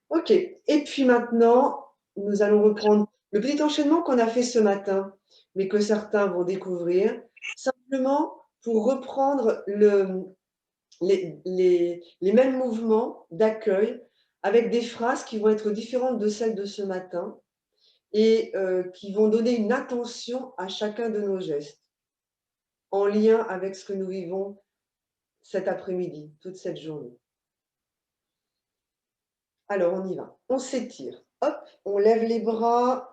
Ok, et puis maintenant, nous allons reprendre Le petit enchaînement qu'on a fait ce matin, mais que certains vont découvrir, simplement pour reprendre les mêmes mouvements d'accueil avec des phrases qui vont être différentes de celles de ce matin et qui vont donner une attention à chacun de nos gestes en lien avec ce que nous vivons cet après-midi, toute cette journée. Alors, on y va. On s'étire. Hop, on lève les bras.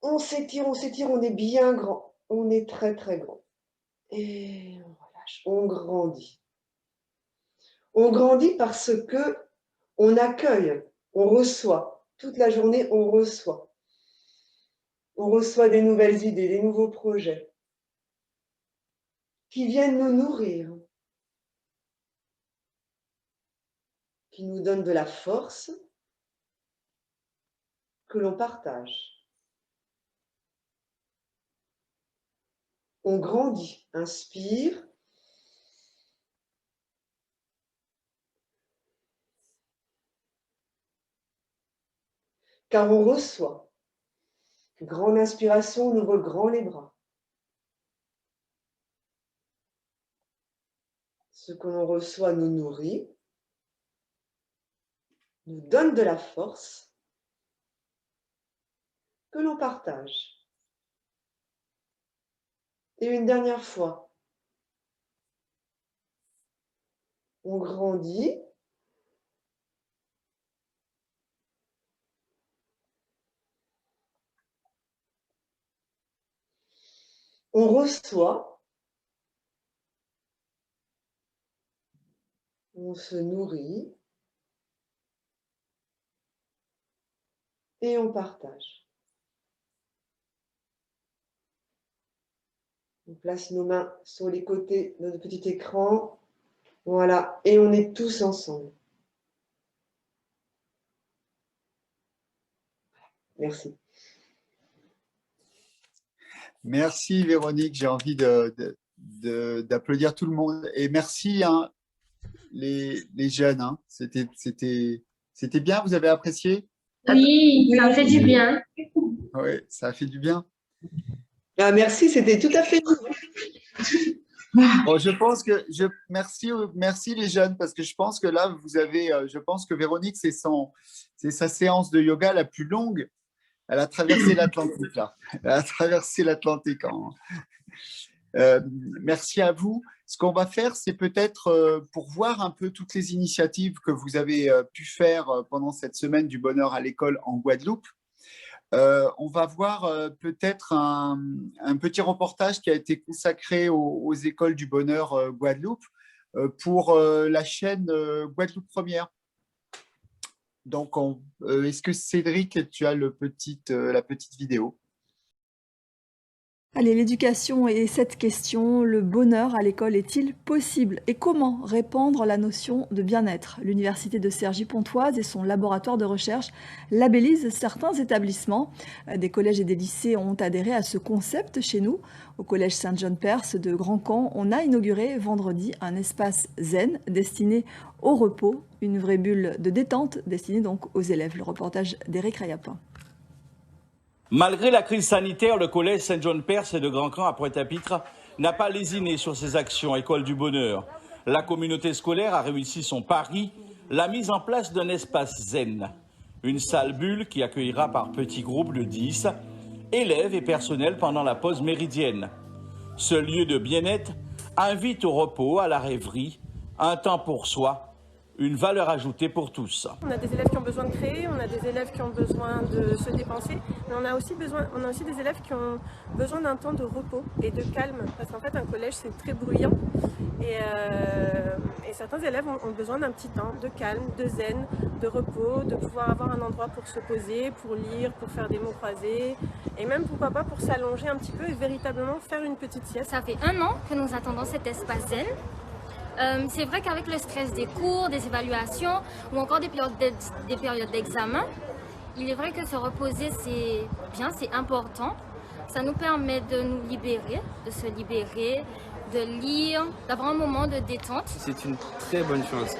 On s'étire, on est bien grand. On est très, très grand. Et on relâche. On grandit. On grandit parce que on accueille, on reçoit. Toute la journée, on reçoit. On reçoit des nouvelles idées, des nouveaux projets qui viennent nous nourrir, qui nous donnent de la force que l'on partage. On grandit, inspire. Car on reçoit. Grande inspiration, on ouvre grand les bras. Ce que l'on reçoit nous nourrit, nous donne de la force que l'on partage. Et une dernière fois, on grandit. On reçoit, on se nourrit et on partage. On place nos mains sur les côtés de notre petit écran. Voilà, et on est tous ensemble. Merci. Merci Véronique, j'ai envie d'applaudir tout le monde. Et merci hein, les jeunes, hein. C'était bien, vous avez apprécié? Oui, ça fait du bien. Oui, ça a fait du bien. Ah, merci, c'était tout à fait. Bon, je pense que merci les jeunes parce que je pense que là vous avez, je pense que Véronique c'est sa séance de yoga la plus longue. Elle a traversé l'Atlantique là. Elle a traversé l'Atlantique. Merci à vous. Ce qu'on va faire, c'est peut-être pour voir un peu toutes les initiatives que vous avez pu faire pendant cette semaine du bonheur à l'école en Guadeloupe. On va voir peut-être un petit reportage qui a été consacré aux écoles du bonheur Guadeloupe pour la chaîne Guadeloupe Première. Donc, est-ce que Cédric, tu as la petite vidéo? Allez, l'éducation et cette question, le bonheur à l'école est-il possible? Et comment répandre la notion de bien-être? L'Université de Cergy-Pontoise et son laboratoire de recherche labellisent certains établissements. Des collèges et des lycées ont adhéré à ce concept chez nous. Au collège Saint-John-Perse de Grand-Camp, on a inauguré vendredi un espace zen destiné au repos, une vraie bulle de détente destinée donc aux élèves. Le reportage d'Éric Rayapin. Malgré la crise sanitaire, le collège Saint-John-Perse de Grand-Camp à Pointe-à-Pitre n'a pas lésiné sur ses actions École du Bonheur. La communauté scolaire a réussi son pari, la mise en place d'un espace zen. Une salle bulle qui accueillera par petits groupes de 10 élèves et personnel pendant la pause méridienne. Ce lieu de bien-être invite au repos, à la rêverie, un temps pour soi, une valeur ajoutée pour tous. On a des élèves qui ont besoin de créer, on a des élèves qui ont besoin de se dépenser, mais on a aussi des élèves qui ont besoin d'un temps de repos et de calme, parce qu'en fait un collège c'est très bruyant et certains élèves ont besoin d'un petit temps de calme, de zen, de repos, de pouvoir avoir un endroit pour se poser, pour lire, pour faire des mots croisés et même pourquoi pas pour s'allonger un petit peu et véritablement faire une petite sieste. Ça fait 1 an que nous attendons cet espace zen. C'est vrai qu'avec le stress des cours, des évaluations ou encore des périodes d'examen, il est vrai que se reposer c'est bien, c'est important. Ça nous permet de nous libérer, de se libérer, de lire, d'avoir un moment de détente. C'est une très bonne chose,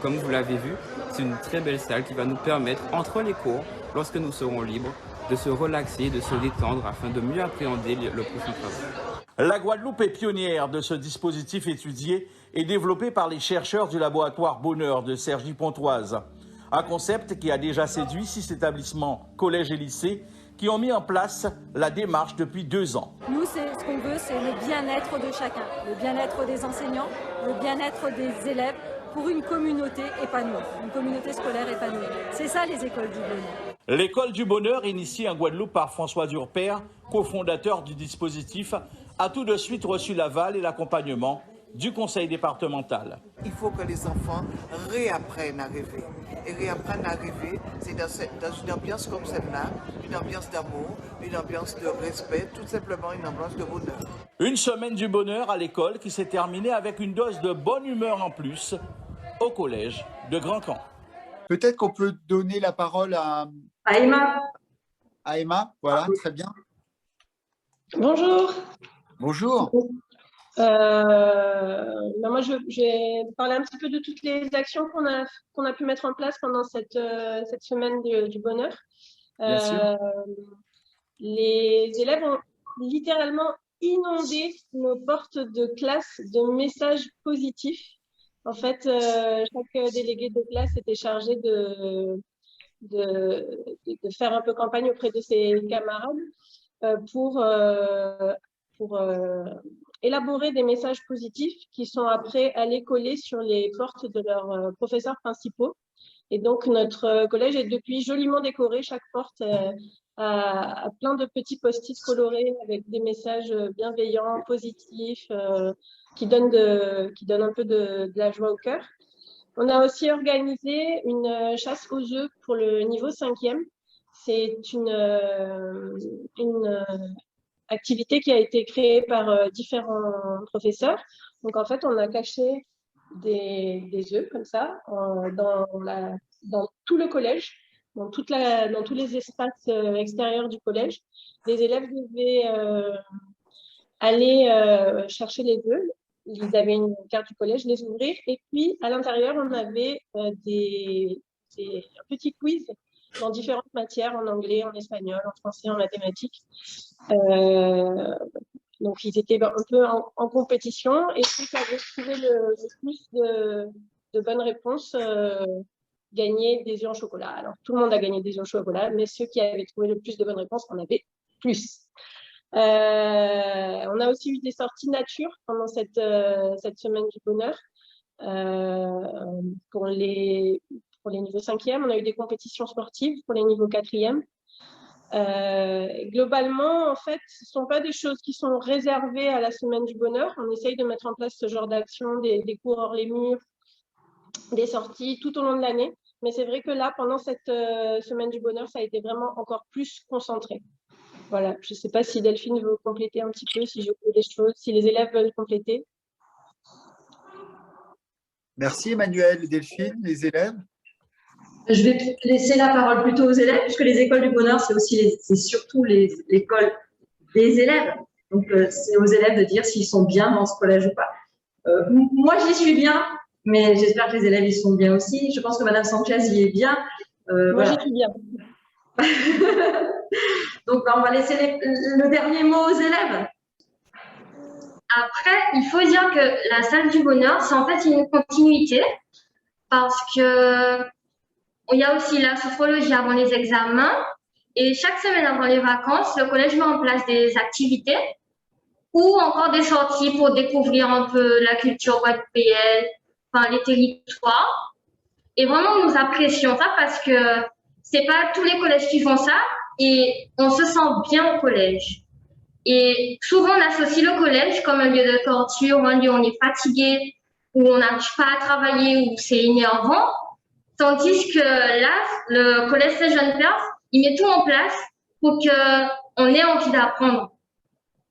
comme vous l'avez vu, c'est une très belle salle qui va nous permettre entre les cours lorsque nous serons libres, de se relaxer, de se détendre afin de mieux appréhender le prochain travail. La Guadeloupe est pionnière de ce dispositif étudié et développé par les chercheurs du laboratoire Bonheur de Cergy-Pontoise. Un concept qui a déjà séduit 6 établissements, collèges et lycées, qui ont mis en place la démarche depuis 2 ans. Nous, ce qu'on veut, c'est le bien-être de chacun, le bien-être des enseignants, le bien-être des élèves pour une communauté épanouie, une communauté scolaire épanouie. C'est ça les écoles du bonheur. L'école du bonheur, initiée en Guadeloupe par François Durper, cofondateur du dispositif, a tout de suite reçu l'aval et l'accompagnement du conseil départemental. Il faut que les enfants réapprennent à rêver. Et réapprennent à rêver, c'est dans une ambiance comme celle-là, une ambiance d'amour, une ambiance de respect, tout simplement une ambiance de bonheur. Une semaine du bonheur à l'école qui s'est terminée avec une dose de bonne humeur en plus au collège de Grand Camp. Peut-être qu'on peut donner la parole à Emma. À Emma, voilà, très bien. Bonjour. Bonjour. Moi, je vais parler un petit peu de toutes les actions qu'on a pu mettre en place pendant cette semaine du bonheur. Bien sûr. Les élèves ont littéralement inondé nos portes de classe de messages positifs. En fait, chaque délégué de classe était chargé de faire un peu campagne auprès de ses camarades pour élaborer des messages positifs qui sont après allés coller sur les portes de leurs professeurs principaux. Et donc, notre collège est depuis joliment décoré. Chaque porte a plein de petits post-it colorés avec des messages bienveillants, positifs, qui donnent un peu de la joie au cœur. On a aussi organisé une chasse aux œufs pour le niveau 5e. C'est une activité qui a été créée par différents professeurs. Donc, en fait, on a caché des œufs comme ça dans tout le collège, dans tous les espaces extérieurs du collège. Les élèves devaient aller chercher les œufs. Ils avaient une carte du collège, les ouvrir. Et puis, à l'intérieur, on avait un petit quiz dans différentes matières, en anglais, en espagnol, en français, en mathématiques. Donc, ils étaient un peu en compétition. Et ceux qui avaient trouvé le plus de bonnes réponses gagnaient des œufs en chocolat. Alors, tout le monde a gagné des œufs au chocolat, mais ceux qui avaient trouvé le plus de bonnes réponses en avaient plus. On a aussi eu des sorties nature pendant cette semaine du bonheur. Pour les niveaux 5e, on a eu des compétitions sportives pour les niveaux 4e. Globalement, en fait, ce ne sont pas des choses qui sont réservées à la semaine du bonheur. On essaye de mettre en place ce genre d'action, des cours hors les murs, des sorties tout au long de l'année. Mais c'est vrai que là, pendant cette semaine du bonheur, ça a été vraiment encore plus concentré. Voilà, je ne sais pas si Delphine veut compléter un petit peu, si j'ai oublié des choses, si les élèves veulent compléter. Merci Emmanuel. Delphine, les élèves? Je vais laisser la parole plutôt aux élèves, puisque les écoles du bonheur, c'est surtout l'école des élèves. Donc, c'est aux élèves de dire s'ils sont bien dans ce collège ou pas. Moi, j'y suis bien, mais j'espère que les élèves y sont bien aussi. Je pense que Madame Sanchez y est bien. Moi, voilà. j'y suis bien. Donc, on va laisser le dernier mot aux élèves. Après, il faut dire que la salle du bonheur, c'est en fait une continuité parce que il y a aussi la sophrologie avant les examens et chaque semaine avant les vacances, le collège met en place des activités ou encore des sorties pour découvrir un peu la culture guadeloupéenne, enfin les territoires. Et vraiment, nous apprécions ça parce que c'est pas tous les collèges qui font ça et on se sent bien au collège. Et souvent, on associe le collège comme un lieu de torture, un lieu où on est fatigué, où on n'arrive pas à travailler, où c'est énervant. Tandis que là, le collège Saint-Jean-Perse, il met tout en place pour qu'on ait envie d'apprendre.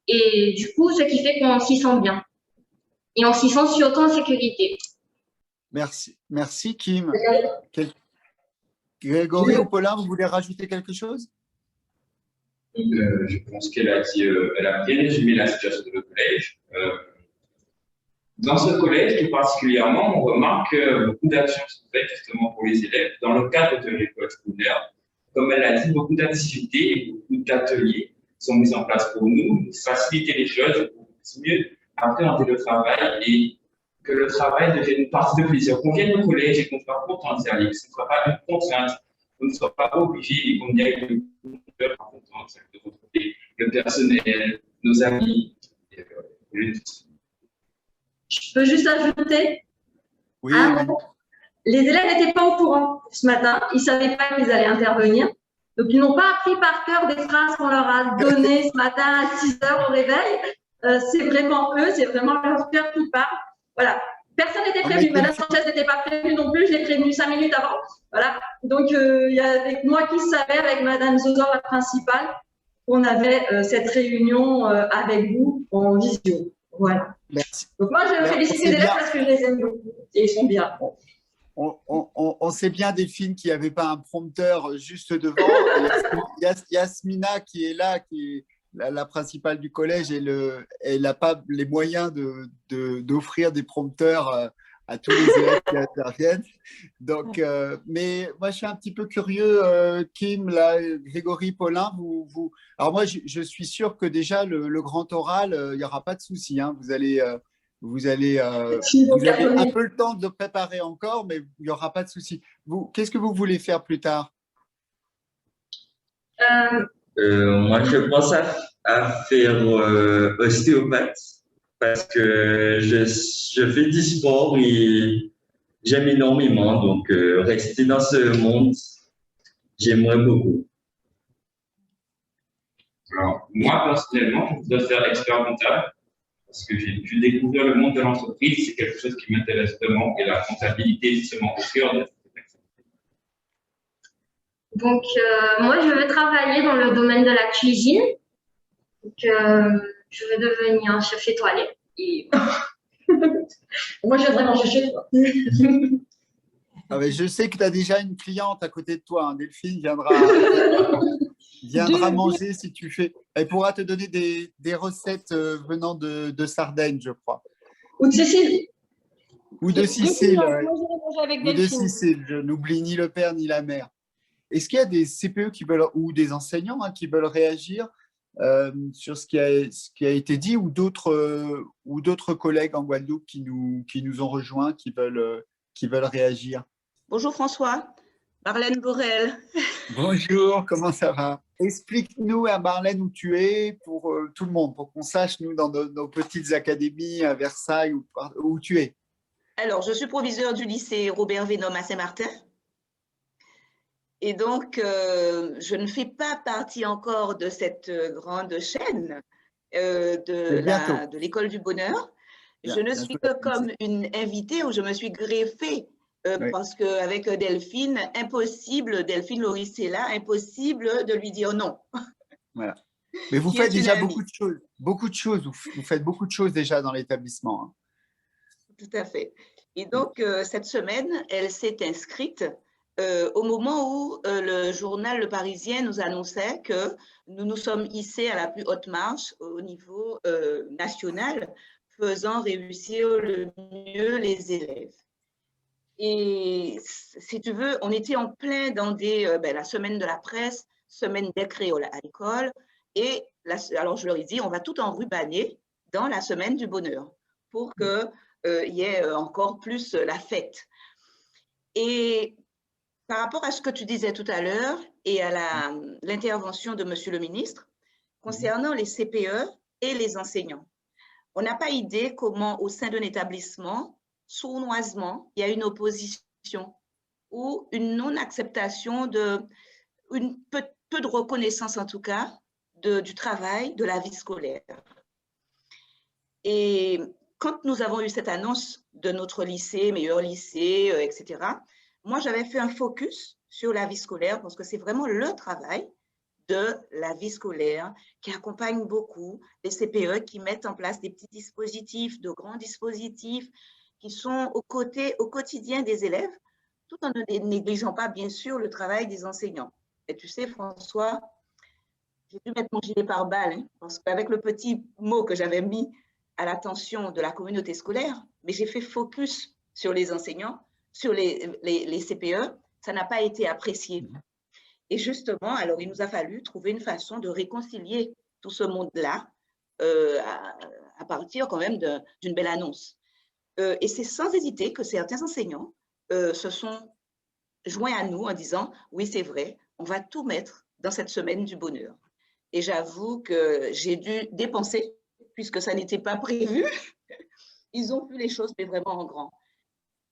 Et du coup, ce qui fait qu'on s'y sent bien. Et on s'y sent surtout en sécurité. Merci. Merci, Kim. Grégory ou Paulin, vous voulez rajouter quelque chose? Je pense qu'elle a dit, elle a bien résumé la situation de le collège. Dans ce collège, tout particulièrement, on remarque que beaucoup d'actions sont faites justement pour les élèves dans le cadre de l'école scolaire, comme elle l'a dit, beaucoup d'activités, beaucoup d'ateliers sont mis en place pour nous faciliter les choses, pour mieux appréhender le travail et que le travail devienne une partie de plaisir. Qu'on vienne au collège et qu'on soit content d'y aller, que ce ne soit pas une contrainte, qu'on ne soit pas obligé et qu'on y aille de retrouver le personnel, nos amis. Je peux juste ajouter Oui. Les élèves n'étaient pas au courant ce matin, ils ne savaient pas qu'ils allaient intervenir. Donc, ils n'ont pas appris par cœur des phrases qu'on leur a données ce matin à 6 heures au réveil. C'est vraiment eux, c'est vraiment leur cœur qui parle. Voilà. Personne n'était prévenu. Madame Sanchez n'était pas prévenue non plus. Je l'ai prévenue 5 minutes avant. Voilà. Donc, il y a avec moi qui savais, avec Madame Zozor, la principale, qu'on avait cette réunion avec vous en visio. Voilà. Merci. Donc, moi, je félicite les élèves parce que je les aime beaucoup. Et ils sont bien. On sait bien, Delphine, qu'il n'y avait pas un prompteur juste devant. Yasmina qui est là, qui est la principale du collège, elle n'a pas les moyens d'offrir des prompteurs à tous les élèves qui interviennent. Donc, mais moi, je suis un petit peu curieux, Kim, là, Grégory, Paulin, alors moi, je suis sûr que déjà, le grand oral, il n'y aura pas de souci. Hein, vous avez un peu le temps de préparer encore, mais il n'y aura pas de souci. Qu'est-ce que vous voulez faire plus tard? Moi, je pense à faire ostéopathe parce que je fais du sport et j'aime énormément. Donc, rester dans ce monde, j'aimerais beaucoup. Alors, moi, personnellement, je voudrais faire expert comptable parce que j'ai découvert le monde de l'entreprise. C'est quelque chose qui m'intéresse vraiment et la comptabilité, justement, au cœur de cette activité. Donc, moi, je veux travailler dans le domaine de la cuisine. Donc, je veux devenir chef étoilé. Et... moi, je voudrais manger chez toi. Ah ouais, je sais que tu as déjà une cliente à côté de toi. Hein. Delphine viendra manger si tu fais. Elle pourra te donner des recettes venant de Sardaigne, je crois. Ou de Sicile. Ou de Sicile. Moi, j'irai manger avec Ou de Delphine. Sicile. Je n'oublie ni le père ni la mère. Est-ce qu'il y a des CPE qui veulent, ou des enseignants qui veulent réagir sur ce qui a été dit, ou d'autres collègues en Guadeloupe qui nous ont rejoints, qui veulent réagir? Bonjour François, Marlène Borel. Bonjour, comment ça va? Explique-nous, Marlène, où tu es pour tout le monde, pour qu'on sache, nous, dans nos petites académies à Versailles, où tu es. Alors, je suis proviseure du lycée Robert Vénom à Saint-Martin. Et donc, je ne fais pas partie encore de cette grande chaîne de l'école du bonheur. Je ne suis que comme une invitée où je me suis greffée parce qu'avec Delphine, Delphine Loris est là, impossible de lui dire non. Voilà. Mais vous faites déjà beaucoup de choses. Vous faites beaucoup de choses déjà dans l'établissement. Hein. Tout à fait. Et donc, cette semaine, elle s'est inscrite au moment où le journal Le Parisien nous annonçait que nous nous sommes hissés à la plus haute marche au niveau national, faisant réussir le mieux les élèves. Et si tu veux, on était en plein dans la semaine de la presse, semaine des créoles à l'école. Et alors, je leur ai dit, on va tout enrubanner dans la semaine du bonheur pour qu'il y ait encore plus la fête. Et par rapport à ce que tu disais tout à l'heure et à l'intervention de Monsieur le ministre, concernant les CPE et les enseignants, on n'a pas idée comment, au sein d'un établissement, sournoisement, il y a une opposition ou une non-acceptation peu de reconnaissance en tout cas du travail, de la vie scolaire. Et quand nous avons eu cette annonce de notre lycée, meilleur lycée, etc., moi j'avais fait un focus sur la vie scolaire parce que c'est vraiment le travail de la vie scolaire qui accompagne beaucoup les CPE qui mettent en place des petits dispositifs, de grands dispositifs qui sont au quotidien des élèves, tout en ne négligeant pas, bien sûr, le travail des enseignants. Et tu sais, François, j'ai dû mettre mon gilet pare-balles, hein, parce qu'avec le petit mot que j'avais mis à l'attention de la communauté scolaire, mais j'ai fait focus sur les enseignants, sur les CPE, ça n'a pas été apprécié. Et justement, alors il nous a fallu trouver une façon de réconcilier tout ce monde-là à partir quand même d'une belle annonce. Et c'est sans hésiter que certains enseignants se sont joints à nous en disant « Oui, c'est vrai, on va tout mettre dans cette semaine du bonheur ». Et j'avoue que j'ai dû dépenser, puisque ça n'était pas prévu. Ils ont vu les choses, mais vraiment en grand.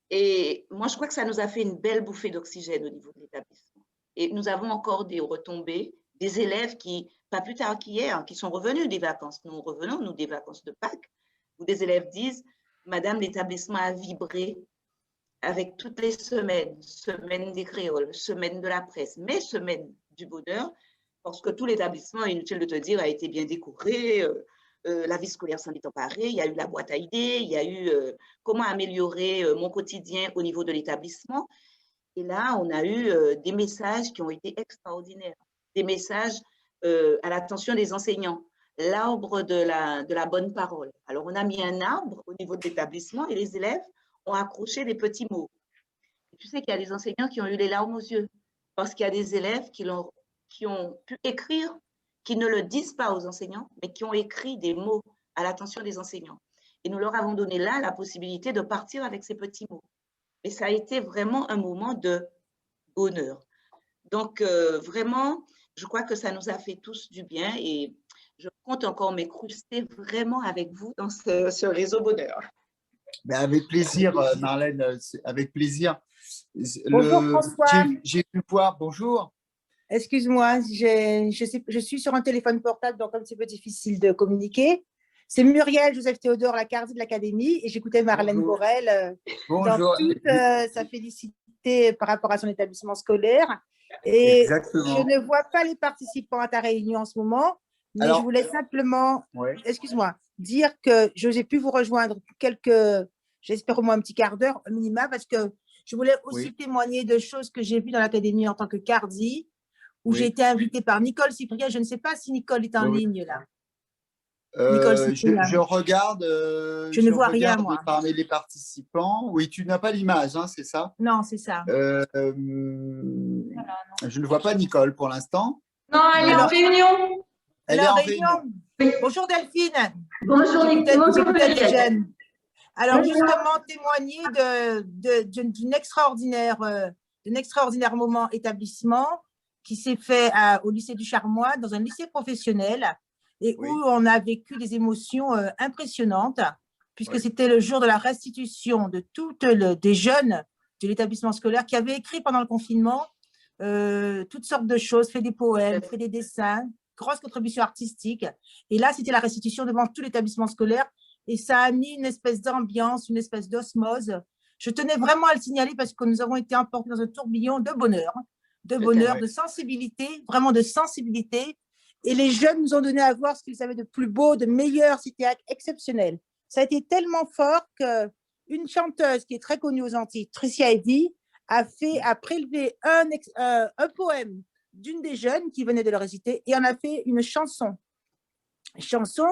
Et moi, je crois que ça nous a fait une belle bouffée d'oxygène au niveau de l'établissement. Et nous avons encore des retombées, des élèves qui, pas plus tard qu'hier, qui sont revenus des vacances. Nous revenons, nous, des vacances de Pâques, où des élèves disent « Madame, l'établissement a vibré avec toutes les semaines, semaine des créoles, semaine de la presse, mais semaine du bonheur, parce que tout l'établissement, inutile de te dire, a été bien décoré, la vie scolaire s'en est emparée, il y a eu la boîte à idées, il y a eu comment améliorer mon quotidien au niveau de l'établissement. Et là, on a eu des messages qui ont été extraordinaires, des messages à l'attention des enseignants, l'arbre de la bonne parole. Alors, on a mis un arbre au niveau de l'établissement et les élèves ont accroché des petits mots. Et tu sais qu'il y a des enseignants qui ont eu les larmes aux yeux parce qu'il y a des élèves qui ont pu écrire, qui ne le disent pas aux enseignants, mais qui ont écrit des mots à l'attention des enseignants. Et nous leur avons donné là la possibilité de partir avec ces petits mots. Et ça a été vraiment un moment de bonheur. Donc, vraiment, je crois que ça nous a fait tous du bien et je compte encore m'écrouster vraiment avec vous dans ce réseau bonheur. Ben avec plaisir, Marlène, avec plaisir. Bonjour François. J'ai pu voir, bonjour. Excuse-moi, je suis sur un téléphone portable, donc comme c'est un peu difficile de communiquer. C'est Muriel Joseph Théodore Lacardi de l'Académie et j'écoutais Marlène Borel dans toute sa félicité par rapport à son établissement scolaire. Et exactement. Je ne vois pas les participants à ta réunion en ce moment, mais je voulais simplement, excuse-moi, dire que j'ai pu vous rejoindre j'espère au moins un petit quart d'heure au minima, parce que je voulais aussi témoigner de choses que j'ai vues dans l'Académie en tant que Cardi, où j'ai été invitée par Nicole Cyprien. Je ne sais pas si Nicole est en ligne là. Je regarde. Je ne vois rien, moi. Parmi les participants. Oui, tu n'as pas l'image, hein, c'est ça? Non, c'est ça. Je ne vois pas Nicole pour l'instant. Non, elle est en réunion. Elle est en réunion. Oui. Bonjour Delphine. Bonjour Nicole. Alors justement, témoigner d'un extraordinaire moment établissement qui s'est fait au lycée du Charmois, dans un lycée professionnel, et où on a vécu des émotions impressionnantes, puisque c'était le jour de la restitution de des jeunes de l'établissement scolaire qui avaient écrit pendant le confinement toutes sortes de choses, fait des poèmes, fait des dessins, grosse contribution artistique. Et là, c'était la restitution devant tout l'établissement scolaire, et ça a mis une espèce d'ambiance, une espèce d'osmose. Je tenais vraiment à le signaler parce que nous avons été emportés dans un tourbillon de bonheur, de sensibilité, vraiment de sensibilité. Et les jeunes nous ont donné à voir ce qu'ils avaient de plus beau, de meilleur, c'était exceptionnel. Ça a été tellement fort qu'une chanteuse qui est très connue aux Antilles, Tricia Eddy, a prélevé un poème d'une des jeunes qui venait de le réciter et en a fait une chanson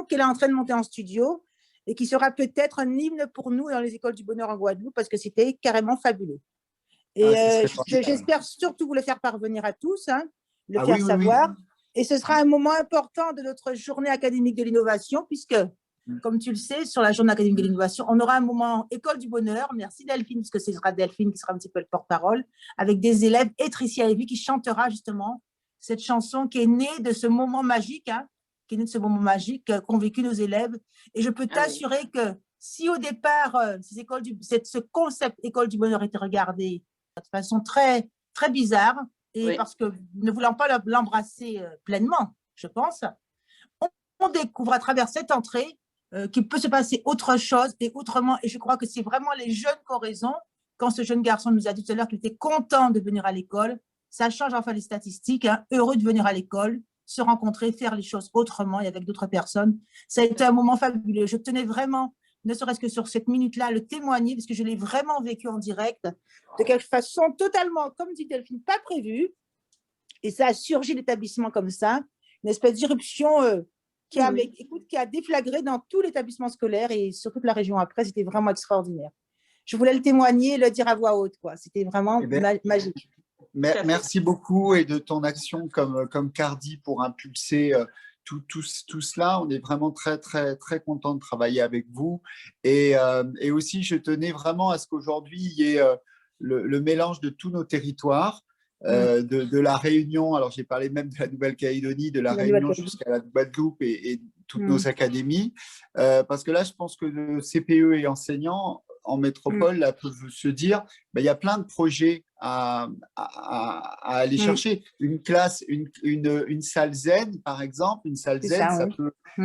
qu'elle est en train de monter en studio et qui sera peut-être un hymne pour nous dans les écoles du bonheur en Guadeloupe parce que c'était carrément fabuleux. Et j'espère surtout vous le faire parvenir à tous, le faire savoir. Oui. Et ce sera un moment important de notre journée académique de l'innovation puisque, comme tu le sais, sur la journée académique de l'innovation, on aura un moment école du bonheur. Merci Delphine, puisque ce sera Delphine qui sera un petit peu le porte-parole, avec des élèves et Tricia Evie qui chantera justement cette chanson qui est née de ce moment magique, qu'ont vécu nos élèves. Et je peux t'assurer que si au départ, ce concept école du bonheur était regardé de façon très, très bizarre, et parce que ne voulant pas l'embrasser pleinement, je pense, on découvre à travers cette entrée qu'il peut se passer autre chose et autrement. Et je crois que c'est vraiment les jeunes qui ont raison. Quand ce jeune garçon nous a dit tout à l'heure qu'il était content de venir à l'école, ça change enfin les statistiques, heureux de venir à l'école, se rencontrer, faire les choses autrement et avec d'autres personnes. Ça a été un moment fabuleux. Je tenais vraiment, ne serait-ce que sur cette minute-là, le témoigner, parce que je l'ai vraiment vécu en direct, de quelque façon totalement, comme dit Delphine, pas prévue. Et ça a surgi l'établissement comme ça, une espèce d'irruption qui a déflagré dans tout l'établissement scolaire et sur toute la région après. C'était vraiment extraordinaire. Je voulais le témoigner et le dire à voix haute, quoi. C'était vraiment magique. Merci beaucoup et de ton action comme Cardi pour impulser tout cela. On est vraiment très, très, très content de travailler avec vous. Et aussi, je tenais vraiment à ce qu'aujourd'hui, il y ait le mélange de tous nos territoires, de la Réunion. Alors, j'ai parlé même de la Nouvelle-Calédonie, de la Réunion jusqu'à la Guadeloupe et toutes nos académies. Parce que là, je pense que le CPE et enseignants en métropole là, peuvent se dire il y a plein de projets à aller chercher. Une classe, une salle zen, par exemple, une salle zen,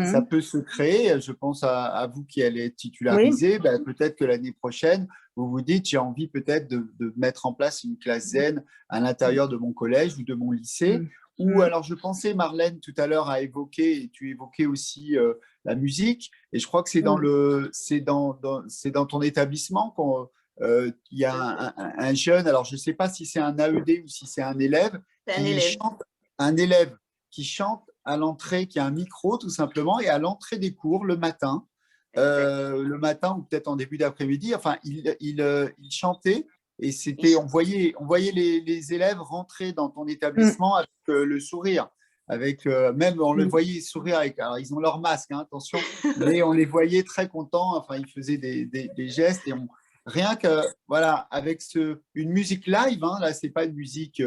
ça peut se créer. Je pense à vous qui allez être titularisé. Peut-être que l'année prochaine, vous vous dites j'ai envie peut-être de mettre en place une classe zen à l'intérieur de mon collège ou de mon lycée. Ou alors, je pensais, Marlène, tout à l'heure, à évoquer, et tu évoquais aussi la musique, et je crois que c'est dans ton établissement qu'il y a un jeune, alors je ne sais pas si c'est un AED ou si c'est un élève, un élève qui chante à l'entrée, qui a un micro tout simplement, et à l'entrée des cours le matin ou peut-être en début d'après-midi, enfin, il chantait. Et on voyait les élèves rentrer dans ton établissement avec le sourire, même on le voyait sourire alors ils ont leur masque, hein, attention, mais on les voyait très contents. Enfin, ils faisaient des gestes et rien que voilà, avec une musique live, hein, là c'est pas une musique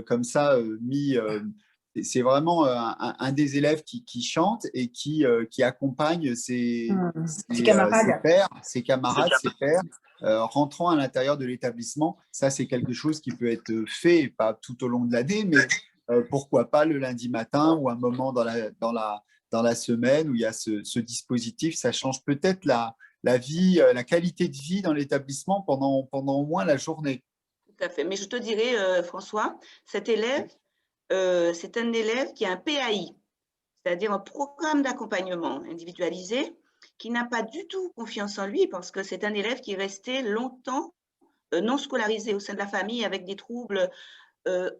comme ça c'est vraiment un des élèves qui chante et qui accompagne ses pairs, ses camarades, ses pairs. Rentrant à l'intérieur de l'établissement, ça c'est quelque chose qui peut être fait, pas tout au long de l'année, mais pourquoi pas le lundi matin ou un moment dans la semaine où il y a ce dispositif. Ça change peut-être la vie, la qualité de vie dans l'établissement pendant au moins la journée. Tout à fait. Mais je te dirais, François, cet élève, c'est un élève qui a un PAI, c'est-à-dire un programme d'accompagnement individualisé, qui n'a pas du tout confiance en lui parce que c'est un élève qui est resté longtemps non scolarisé au sein de la famille avec des troubles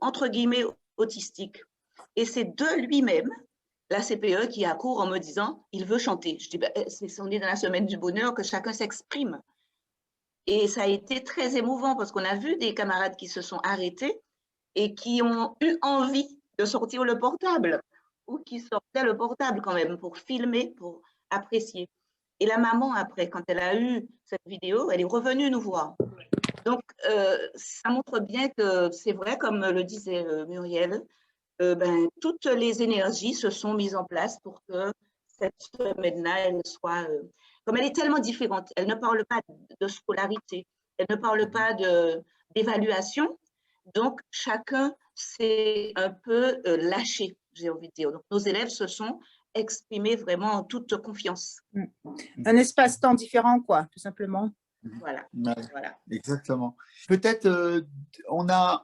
entre guillemets autistiques. Et c'est de lui-même, la CPE, qui accourt en me disant il veut chanter. Je dis on est dans la semaine du bonheur, que chacun s'exprime. Et ça a été très émouvant parce qu'on a vu des camarades qui se sont arrêtés et qui ont eu envie de sortir le portable ou qui sortaient le portable quand même pour filmer, pour apprécier. Et la maman, après, quand elle a eu cette vidéo, elle est revenue nous voir. Donc, ça montre bien que c'est vrai, comme le disait Muriel, toutes les énergies se sont mises en place pour que cette semaine-là, elle soit… comme elle est tellement différente, elle ne parle pas de scolarité, elle ne parle pas d'évaluation, donc chacun s'est un peu lâché, j'ai envie de dire. Donc, nos élèves se sont exprimés vraiment en toute confiance. Un espace-temps différent, quoi, tout simplement. Voilà. Voilà. Exactement. Peut-être on a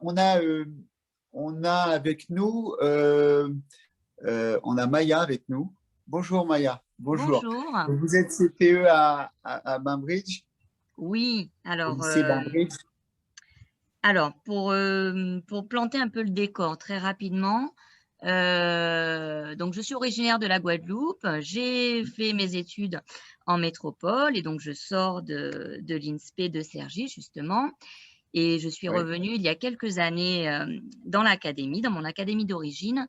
avec nous, on a Maya avec nous. Bonjour Maya. Bonjour. Bonjour. Vous êtes CPE à Bainbridge? Oui, alors, Bainbridge. alors pour planter un peu le décor très rapidement, donc je suis originaire de la Guadeloupe, j'ai fait mes études en métropole et donc je sors de l'INSPE de Cergy justement et je suis revenue il y a quelques années dans l'académie, dans mon académie d'origine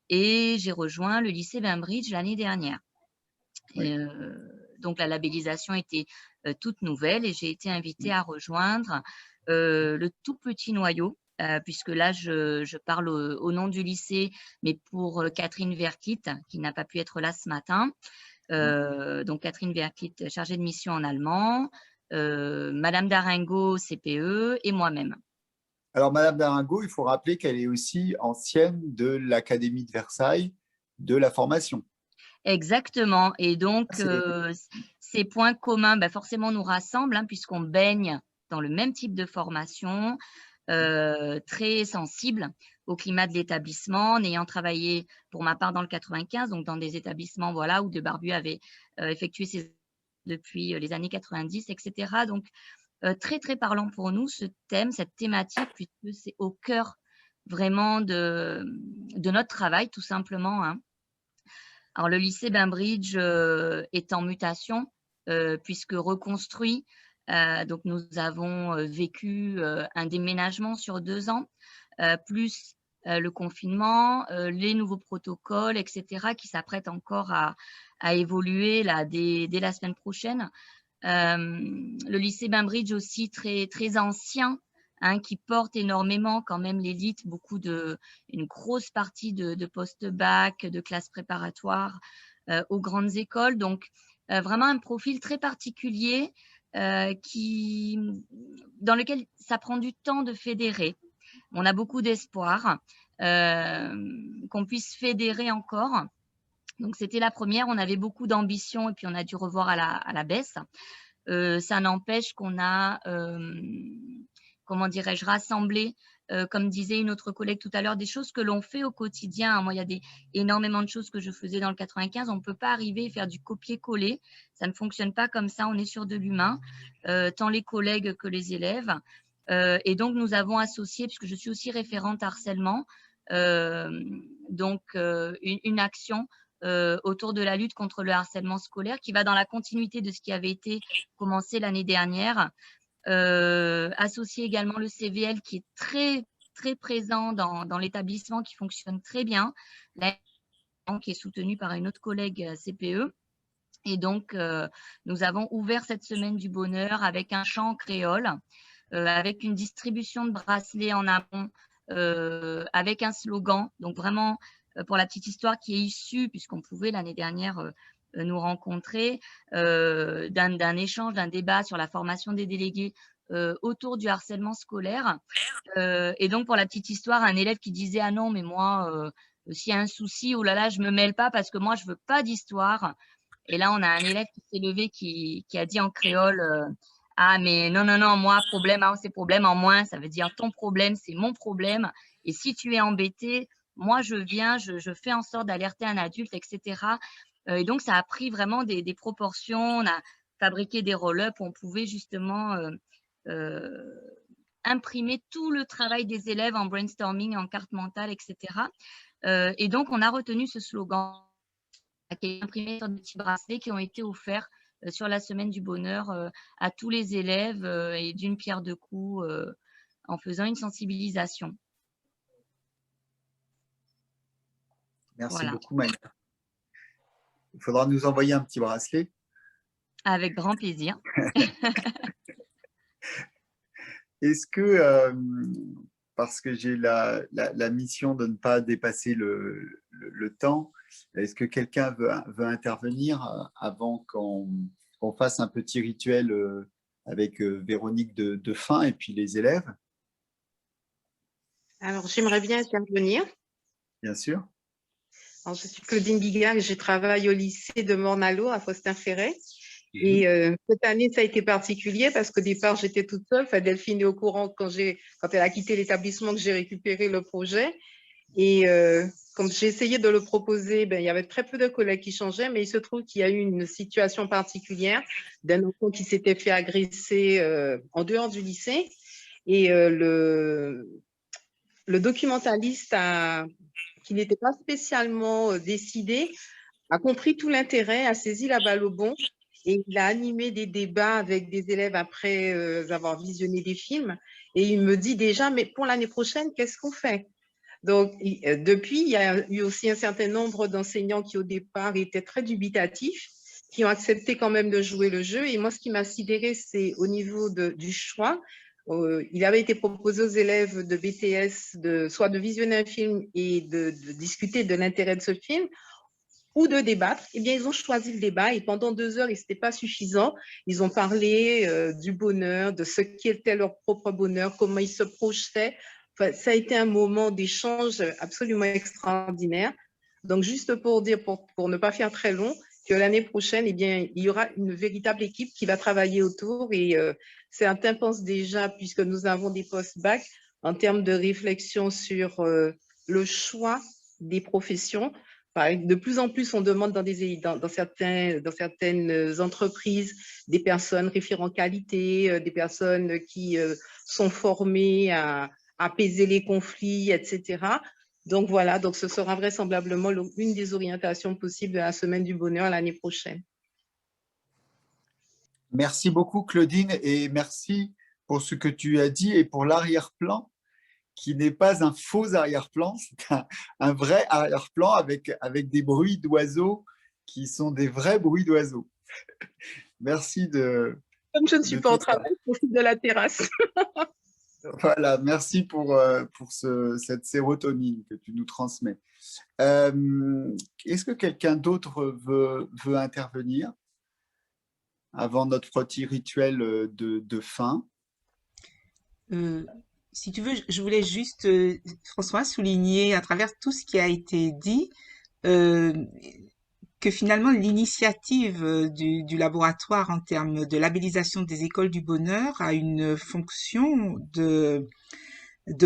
et j'ai rejoint le lycée Bainbridge l'année dernière. Et, donc la labellisation était toute nouvelle et j'ai été invitée à rejoindre le tout petit noyau. Puisque là, je parle au nom du lycée, mais pour Catherine Verkit, qui n'a pas pu être là ce matin. Donc, Catherine Verkit, chargée de mission en allemand, Madame Daringo, CPE, et moi-même. Alors, Madame Daringo, il faut rappeler qu'elle est aussi ancienne de l'Académie de Versailles de la formation. Exactement. Et donc, ces points communs, forcément, nous rassemblent, hein, puisqu'on baigne dans le même type de formation, très sensible au climat de l'établissement, en ayant travaillé pour ma part dans le 95, donc dans des établissements voilà, où De Barbu avait effectué ses depuis les années 90, etc. Donc, très, très parlant pour nous, ce thème, cette thématique, puisque c'est au cœur vraiment de notre travail, tout simplement. Hein. Alors, le lycée Bainbridge est en mutation, puisque reconstruit Donc, nous avons vécu un déménagement sur 2 ans, plus le confinement, les nouveaux protocoles, etc., qui s'apprêtent encore à évoluer là, dès la semaine prochaine. Le lycée Bainbridge aussi très, très ancien, hein, qui porte énormément quand même l'élite, une grosse partie de post-bac, de classes préparatoires aux grandes écoles. Donc, vraiment un profil très particulier dans lequel ça prend du temps de fédérer. On a beaucoup d'espoir qu'on puisse fédérer encore. Donc, c'était la première. On avait beaucoup d'ambition et puis on a dû revoir à la baisse. Ça n'empêche qu'on a, comment dirais-je, rassemblé, comme disait une autre collègue tout à l'heure, des choses que l'on fait au quotidien. Moi, il y a énormément de choses que je faisais dans le 95. On ne peut pas arriver et faire du copier-coller. Ça ne fonctionne pas comme ça. On est sur de l'humain, tant les collègues que les élèves. Et donc, nous avons associé, puisque je suis aussi référente harcèlement, donc une action autour de la lutte contre le harcèlement scolaire qui va dans la continuité de ce qui avait été commencé l'année dernière. Associer également le CVL qui est très, très présent dans l'établissement, qui fonctionne très bien, qui est soutenu par une autre collègue CPE. Et donc, nous avons ouvert cette semaine du bonheur avec un chant en créole, avec une distribution de bracelets en amont, avec un slogan. Donc, vraiment, pour la petite histoire qui est issue, puisqu'on pouvait l'année dernière nous rencontrer, d'un échange, d'un débat sur la formation des délégués autour du harcèlement scolaire. Et donc, pour la petite histoire, un élève qui disait « Ah non, mais moi, s'il y a un souci, oh là là, je ne me mêle pas parce que moi, je ne veux pas d'histoire. » Et là, on a un élève qui s'est levé, qui a dit en créole « Ah, mais non, non, non, moi, problème, hein, c'est problème en moins. Ça veut dire ton problème, c'est mon problème. Et si tu es embêté, moi, je viens, je fais en sorte d'alerter un adulte, etc. » Et donc, ça a pris vraiment des proportions. On a fabriqué des roll-up où on pouvait justement imprimer tout le travail des élèves en brainstorming, en carte mentale, etc. Et donc, on a retenu ce slogan qui est imprimé sur des petits bracelets qui ont été offerts sur la semaine du bonheur à tous les élèves et d'une pierre deux coups en faisant une sensibilisation. Merci beaucoup, Maïa. Il faudra nous envoyer un petit bracelet. Avec grand plaisir. Est-ce que, parce que j'ai la mission de ne pas dépasser le temps, est-ce que quelqu'un veut intervenir avant qu'on fasse un petit rituel avec Véronique de fin et puis les élèves? Alors, j'aimerais bien intervenir. Bien sûr. Alors, je suis Claudine Bigard et je travaille au lycée de Morne-à-l'Eau à Faustin-Ferré. Et cette année, ça a été particulier parce qu'au départ, j'étais toute seule. Enfin, Delphine est au courant quand elle a quitté l'établissement que j'ai récupéré le projet. Et comme j'ai essayé de le proposer, il y avait très peu de collègues qui changeaient, mais il se trouve qu'il y a eu une situation particulière d'un enfant qui s'était fait agresser en dehors du lycée. Et le documentaliste qui n'était pas spécialement décidé, a compris tout l'intérêt, a saisi la balle au bond et il a animé des débats avec des élèves après avoir visionné des films. Et il me dit déjà, mais pour l'année prochaine, qu'est-ce qu'on fait? Donc, depuis, il y a eu aussi un certain nombre d'enseignants qui, au départ, étaient très dubitatifs, qui ont accepté quand même de jouer le jeu. Et moi, ce qui m'a sidérée, c'est au niveau du choix. Il avait été proposé aux élèves de BTS soit de visionner un film et de discuter de l'intérêt de ce film ou de débattre. Eh bien, ils ont choisi le débat et pendant 2 heures, ce n'était pas suffisant. Ils ont parlé du bonheur, de ce qu'était leur propre bonheur, comment ils se projetaient. Enfin, ça a été un moment d'échange absolument extraordinaire. Donc, juste pour dire, pour ne pas faire très long, que l'année prochaine, eh bien, il y aura une véritable équipe qui va travailler autour et certains pensent déjà, puisque nous avons des post-bac, en termes de réflexion sur le choix des professions. De plus en plus, on demande dans certaines entreprises des personnes référents qualité, des personnes qui sont formées à apaiser les conflits, etc. Donc voilà, donc ce sera vraisemblablement une des orientations possibles de la semaine du bonheur l'année prochaine. Merci beaucoup, Claudine, et merci pour ce que tu as dit et pour l'arrière-plan, qui n'est pas un faux arrière-plan, c'est un vrai arrière-plan avec des bruits d'oiseaux qui sont des vrais bruits d'oiseaux. Merci Comme je ne suis pas au travail, je profite de la terrasse. Voilà, merci pour cette sérotonine que tu nous transmets. Est-ce que quelqu'un d'autre veut intervenir avant notre petit rituel de fin? Si tu veux, je voulais juste, François, souligner à travers tout ce qui a été dit, que finalement l'initiative du laboratoire en termes de labellisation des écoles du bonheur a une fonction de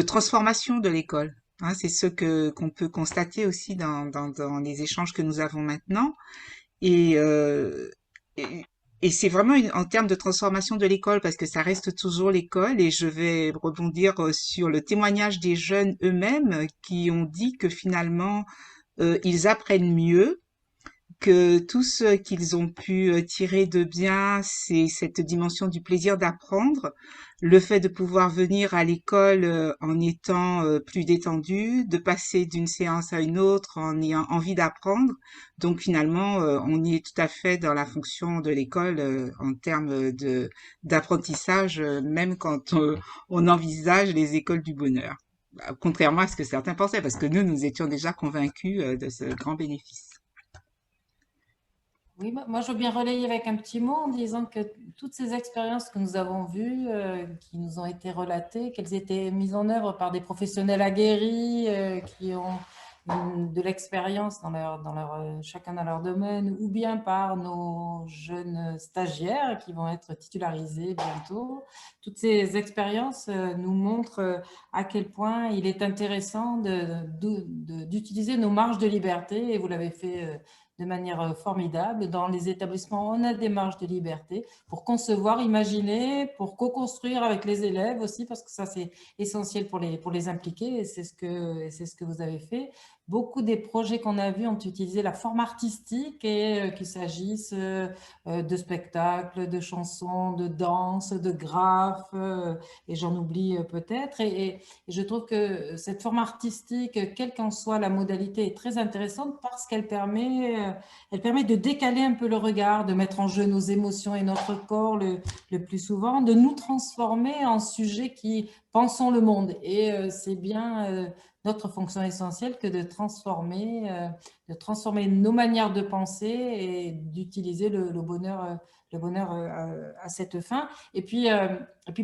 transformation de l'école. Hein, c'est ce qu'on peut constater aussi dans les échanges que nous avons maintenant. Et c'est vraiment en termes de transformation de l'école, parce que ça reste toujours l'école, et je vais rebondir sur le témoignage des jeunes eux-mêmes qui ont dit que finalement, ils apprennent mieux, que tout ce qu'ils ont pu tirer de bien, c'est cette dimension du plaisir d'apprendre, le fait de pouvoir venir à l'école en étant plus détendu, de passer d'une séance à une autre en ayant envie d'apprendre. Donc finalement, on y est tout à fait dans la fonction de l'école en termes d'apprentissage, même quand on envisage les écoles du bonheur. Contrairement à ce que certains pensaient, parce que nous étions déjà convaincus de ce grand bénéfice. Oui, moi je veux bien relayer avec un petit mot en disant que toutes ces expériences que nous avons vues, qui nous ont été relatées, qu'elles étaient mises en œuvre par des professionnels aguerris qui ont de l'expérience chacun dans leur domaine, ou bien par nos jeunes stagiaires qui vont être titularisés bientôt. Toutes ces expériences nous montrent à quel point il est intéressant d'utiliser nos marges de liberté, et vous l'avez fait de manière formidable. Dans les établissements, on a des marges de liberté pour concevoir, imaginer, pour co-construire avec les élèves aussi, parce que ça, c'est essentiel pour les impliquer, et c'est ce que vous avez fait. Beaucoup des projets qu'on a vus ont utilisé la forme artistique, et qu'il s'agisse de spectacles, de chansons, de danse, de graphes, et j'en oublie peut-être. Et je trouve que cette forme artistique, quelle qu'en soit la modalité, est très intéressante parce qu'elle permet de décaler un peu le regard, de mettre en jeu nos émotions et notre corps le plus souvent, de nous transformer en sujets qui pensons le monde. Et c'est bien notre fonction essentielle que de transformer nos manières de penser et d'utiliser le bonheur à cette fin. Et puis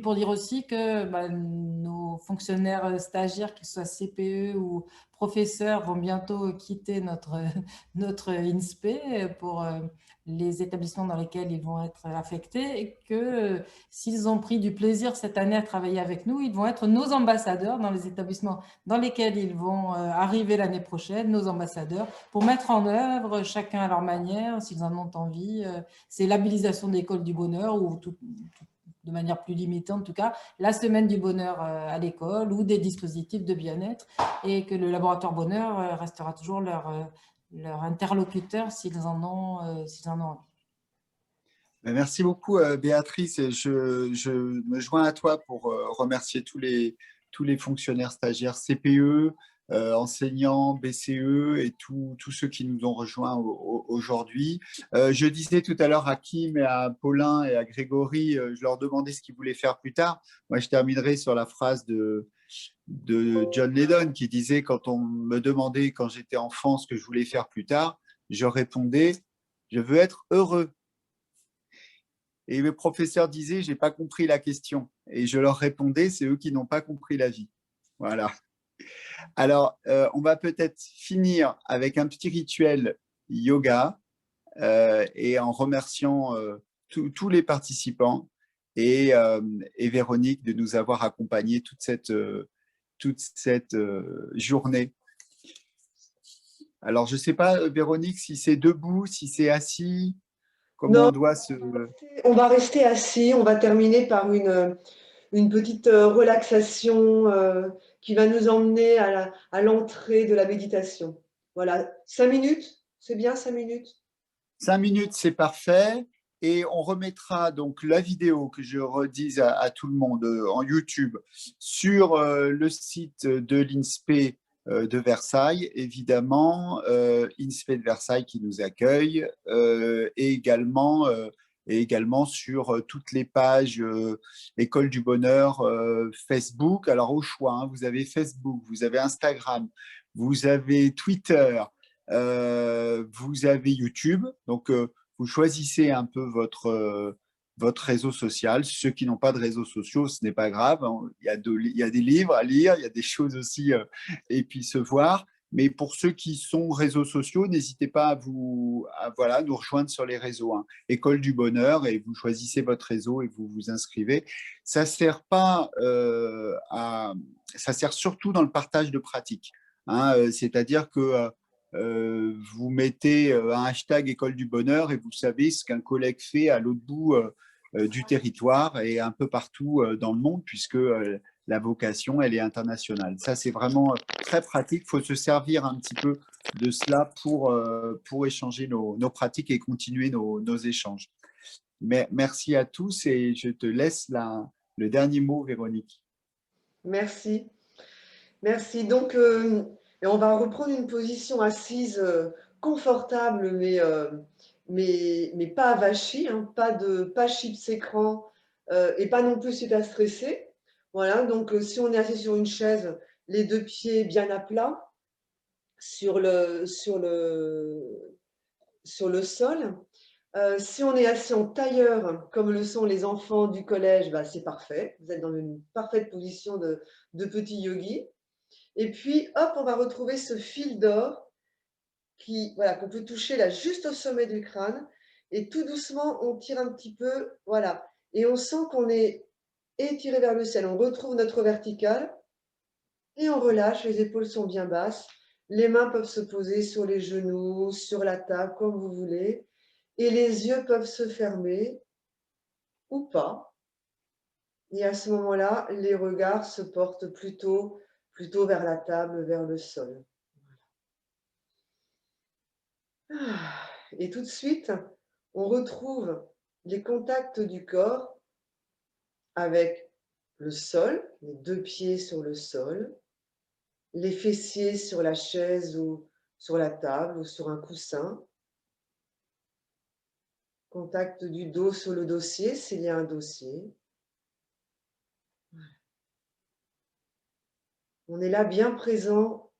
pour dire aussi que nos fonctionnaires stagiaires, qu'ils soient CPE ou professeurs, vont bientôt quitter notre INSPE pour les établissements dans lesquels ils vont être affectés, et que s'ils ont pris du plaisir cette année à travailler avec nous, ils vont être nos ambassadeurs dans les établissements dans lesquels ils vont arriver l'année prochaine, nos ambassadeurs, pour mettre en œuvre, chacun à leur manière, s'ils en ont envie, ces labellisations d'école du bonheur, ou de manière plus limitée en tout cas, la semaine du bonheur à l'école, ou des dispositifs de bien-être, et que le laboratoire bonheur restera toujours leur interlocuteur s'ils en ont envie. Merci beaucoup, Béatrice. Et je me joins à toi pour remercier tous les fonctionnaires stagiaires CPE, enseignants, BCE et tous ceux qui nous ont rejoints aujourd'hui. Je disais tout à l'heure à Kim et à Paulin et à Grégory, je leur demandais ce qu'ils voulaient faire plus tard. Moi, je terminerai sur la phrase de John Lennon qui disait, quand on me demandait quand j'étais enfant ce que je voulais faire plus tard, je répondais « je veux être heureux ». Et mes professeurs disaient « j'ai pas compris la question ». Et je leur répondais « c'est eux qui n'ont pas compris la vie ». Voilà. Alors, on va peut-être finir avec un petit rituel yoga et en remerciant tous les participants et Véronique de nous avoir accompagnés toute cette journée. Alors, je ne sais pas, Véronique, si c'est debout, si c'est assis, comment on doit se… On va rester assis, on va terminer par une petite relaxation qui va nous emmener à l'entrée de la méditation. Voilà, 5 minutes, c'est bien 5 minutes? 5 minutes, c'est parfait. Et on remettra donc la vidéo que je redise à tout le monde en YouTube sur le site de l'INSPE de Versailles, évidemment, INSPE de Versailles qui nous accueille, et également sur toutes les pages École du Bonheur Facebook. Alors au choix, hein, vous avez Facebook, vous avez Instagram, vous avez Twitter, vous avez YouTube. Donc, vous choisissez un peu votre réseau social. Ceux qui n'ont pas de réseaux sociaux, ce n'est pas grave. Il y a des livres à lire, il y a des choses aussi et puis se voir. Mais pour ceux qui sont réseaux sociaux, n'hésitez pas à voilà, nous rejoindre sur les réseaux. Hein. École du Bonheur, et vous choisissez votre réseau et vous vous inscrivez. Ça sert pas ça sert surtout dans le partage de pratiques. Hein, c'est-à-dire que vous mettez un hashtag École du Bonheur et vous savez ce qu'un collègue fait à l'autre bout du territoire et un peu partout dans le monde, puisque la vocation, elle est internationale. Ça, c'est vraiment très pratique. Il faut se servir un petit peu de cela pour échanger nos pratiques et continuer nos échanges. Mais merci à tous et je te laisse le dernier mot, Véronique. Merci. Merci. Donc, et on va reprendre une position assise confortable, mais pas avachie, hein, pas chips écran et pas non plus super stressé. Voilà, donc si on est assis sur une chaise, les deux pieds bien à plat sur le sol. Si on est assis en tailleur, comme le sont les enfants du collège, bah, c'est parfait. Vous êtes dans une parfaite position de petit yogi. Et puis, hop, on va retrouver ce fil d'or qu'on peut toucher là, juste au sommet du crâne. Et tout doucement, on tire un petit peu, voilà. Et on sent qu'on est étiré vers le ciel. On retrouve notre verticale et on relâche. Les épaules sont bien basses. Les mains peuvent se poser sur les genoux, sur la table, comme vous voulez. Et les yeux peuvent se fermer ou pas. Et à ce moment-là, les regards se portent plutôt vers la table, vers le sol. Et tout de suite, on retrouve les contacts du corps avec le sol, les deux pieds sur le sol, les fessiers sur la chaise ou sur la table ou sur un coussin. Contact du dos sur le dossier, s'il y a un dossier. On est là bien présent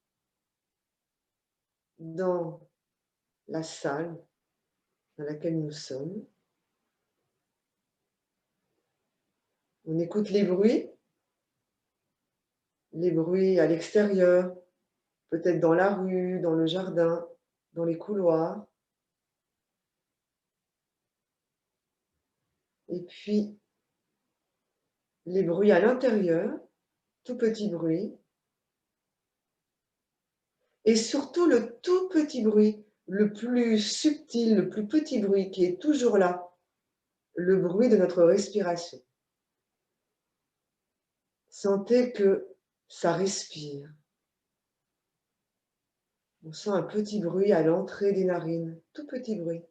dans la salle dans laquelle nous sommes. On écoute les bruits à l'extérieur, peut-être dans la rue, dans le jardin, dans les couloirs. Et puis, les bruits à l'intérieur, tout petit bruit. Et surtout le tout petit bruit, le plus subtil, le plus petit bruit qui est toujours là, le bruit de notre respiration. Sentez que ça respire. On sent un petit bruit à l'entrée des narines, tout petit bruit.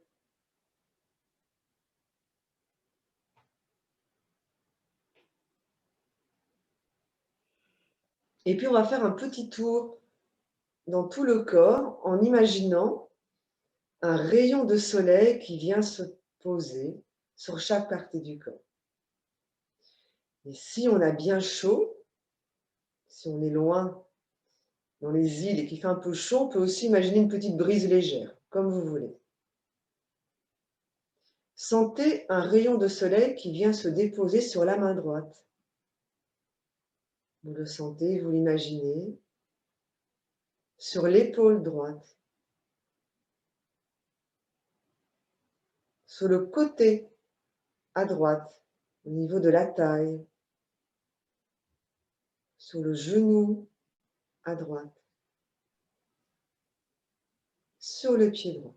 Et puis on va faire un petit tour dans tout le corps en imaginant un rayon de soleil qui vient se poser sur chaque partie du corps. Et si on a bien chaud, si on est loin dans les îles et qu'il fait un peu chaud, on peut aussi imaginer une petite brise légère, comme vous voulez. Sentez un rayon de soleil qui vient se déposer sur la main droite. Vous le sentez, vous l'imaginez, sur l'épaule droite, sur le côté à droite, au niveau de la taille, sur le genou à droite, sur le pied droit.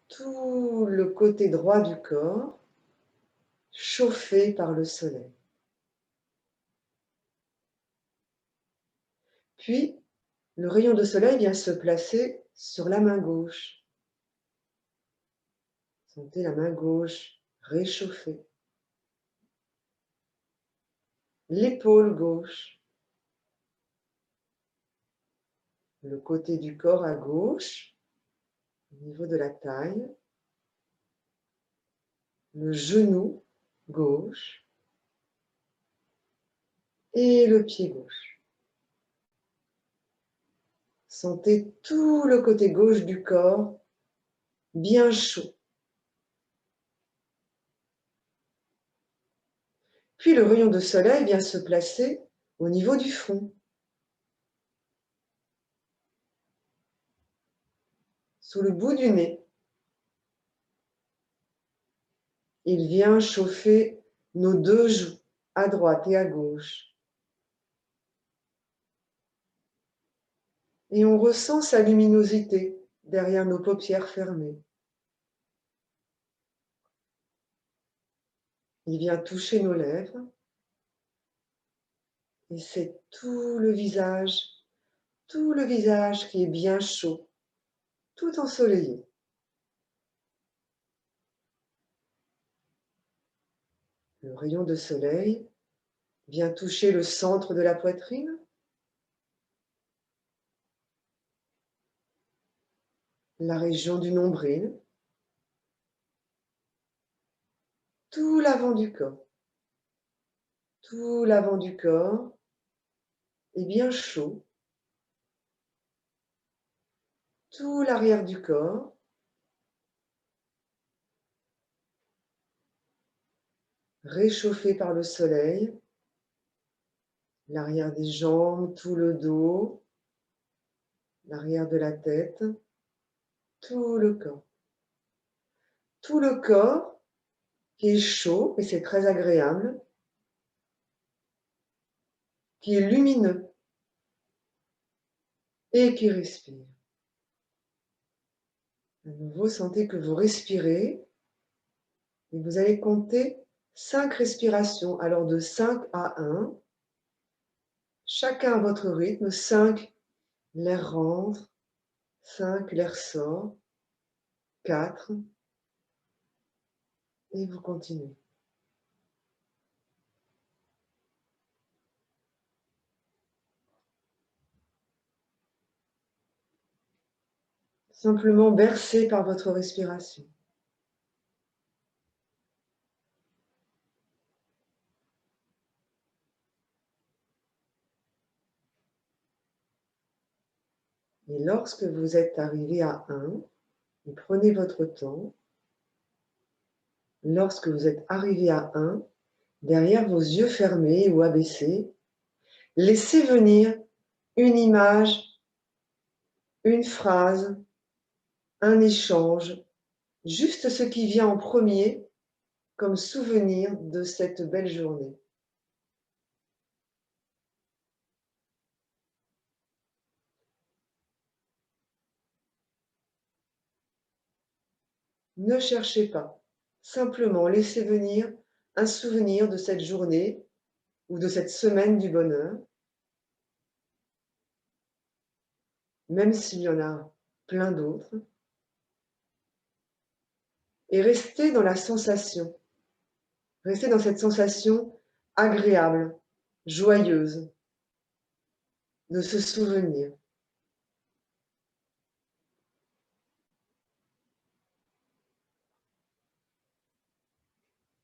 Tout le côté droit du corps chauffé par le soleil. Puis, le rayon de soleil vient se placer sur la main gauche. Sentez la main gauche réchauffée. L'épaule gauche. Le côté du corps à gauche, au niveau de la taille. Le genou gauche. Et le pied gauche. Sentez tout le côté gauche du corps bien chaud. Puis le rayon de soleil vient se placer au niveau du front, sous le bout du nez. Il vient chauffer nos deux joues, à droite et à gauche. Et on ressent sa luminosité derrière nos paupières fermées. Il vient toucher nos lèvres. Et c'est tout le visage qui est bien chaud, tout ensoleillé. Le rayon de soleil vient toucher le centre de la poitrine, la région du nombril, tout l'avant du corps. Tout l'avant du corps est bien chaud. Tout l'arrière du corps. Réchauffé par le soleil. L'arrière des jambes, tout le dos. L'arrière de la tête. Tout le corps. Tout le corps qui est chaud, et c'est très agréable, qui est lumineux et qui respire. À nouveau, sentez que vous respirez et vous allez compter 5 respirations, alors de 5 à 1, chacun à votre rythme. 5, l'air rentre, 5, l'air sort, 4, et vous continuez. Simplement bercé par votre respiration. Et lorsque vous êtes arrivé à 1, vous prenez votre temps. Lorsque vous êtes arrivé à 1, derrière vos yeux fermés ou abaissés, laissez venir une image, une phrase, un échange, juste ce qui vient en premier comme souvenir de cette belle journée. Ne cherchez pas, simplement laissez venir un souvenir de cette journée ou de cette semaine du bonheur, même s'il y en a plein d'autres, et restez dans la sensation, restez dans cette sensation agréable, joyeuse, de ce souvenir.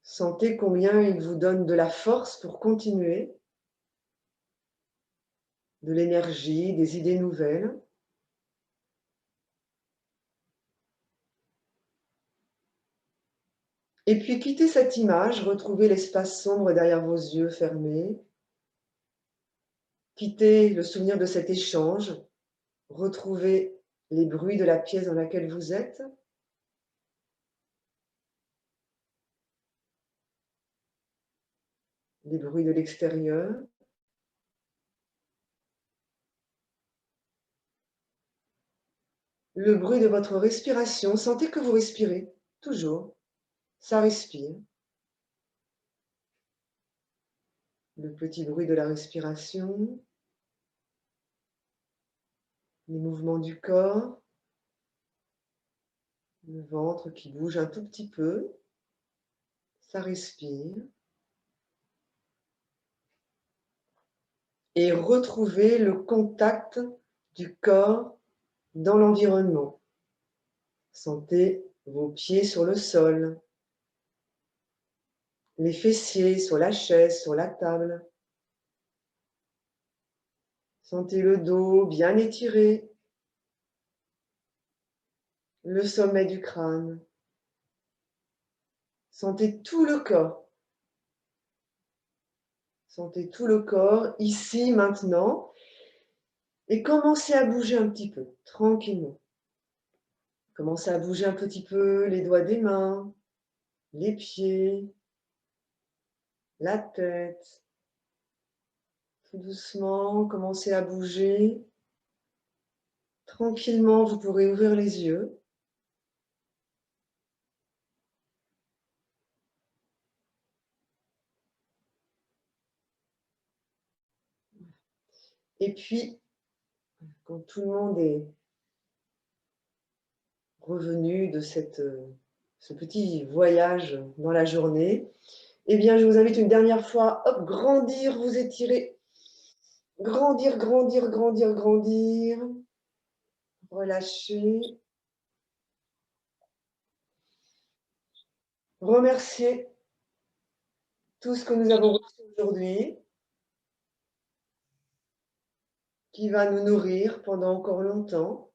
Sentez combien il vous donne de la force pour continuer, de l'énergie, des idées nouvelles. Et puis quittez cette image, retrouvez l'espace sombre derrière vos yeux fermés. Quittez le souvenir de cet échange, retrouvez les bruits de la pièce dans laquelle vous êtes. Les bruits de l'extérieur. Le bruit de votre respiration, sentez que vous respirez, toujours. Ça respire. Le petit bruit de la respiration. Les mouvements du corps. Le ventre qui bouge un tout petit peu. Ça respire. Et retrouvez le contact du corps dans l'environnement. Sentez vos pieds sur le sol, les fessiers sur la chaise, sur la table. Sentez le dos bien étiré, le sommet du crâne. Sentez tout le corps. Sentez tout le corps ici, maintenant. Et commencez à bouger un petit peu, tranquillement. Commencez à bouger un petit peu les doigts des mains, les pieds, la tête. Tout doucement, commencez à bouger. Tranquillement, vous pourrez ouvrir les yeux. Et puis, quand tout le monde est revenu de ce petit voyage dans la journée, eh bien, je vous invite une dernière fois, hop, grandir, vous étirer. Grandir, grandir, grandir, grandir. Relâchez. Remercier tout ce que nous avons reçu aujourd'hui, qui va nous nourrir pendant encore longtemps.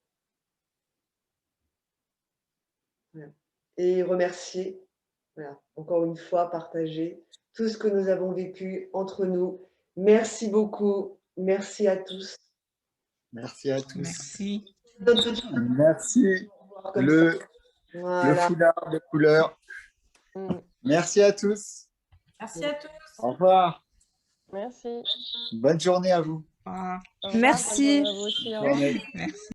Voilà. Et remercier, voilà, encore une fois, partager tout ce que nous avons vécu entre nous. Merci beaucoup. Merci à tous. Merci à tous. Merci. Merci. Le foulard de couleur. Merci à tous. Merci à tous. Au revoir. Merci. Bonne journée à vous. Au revoir. Merci. Bonne journée. Merci.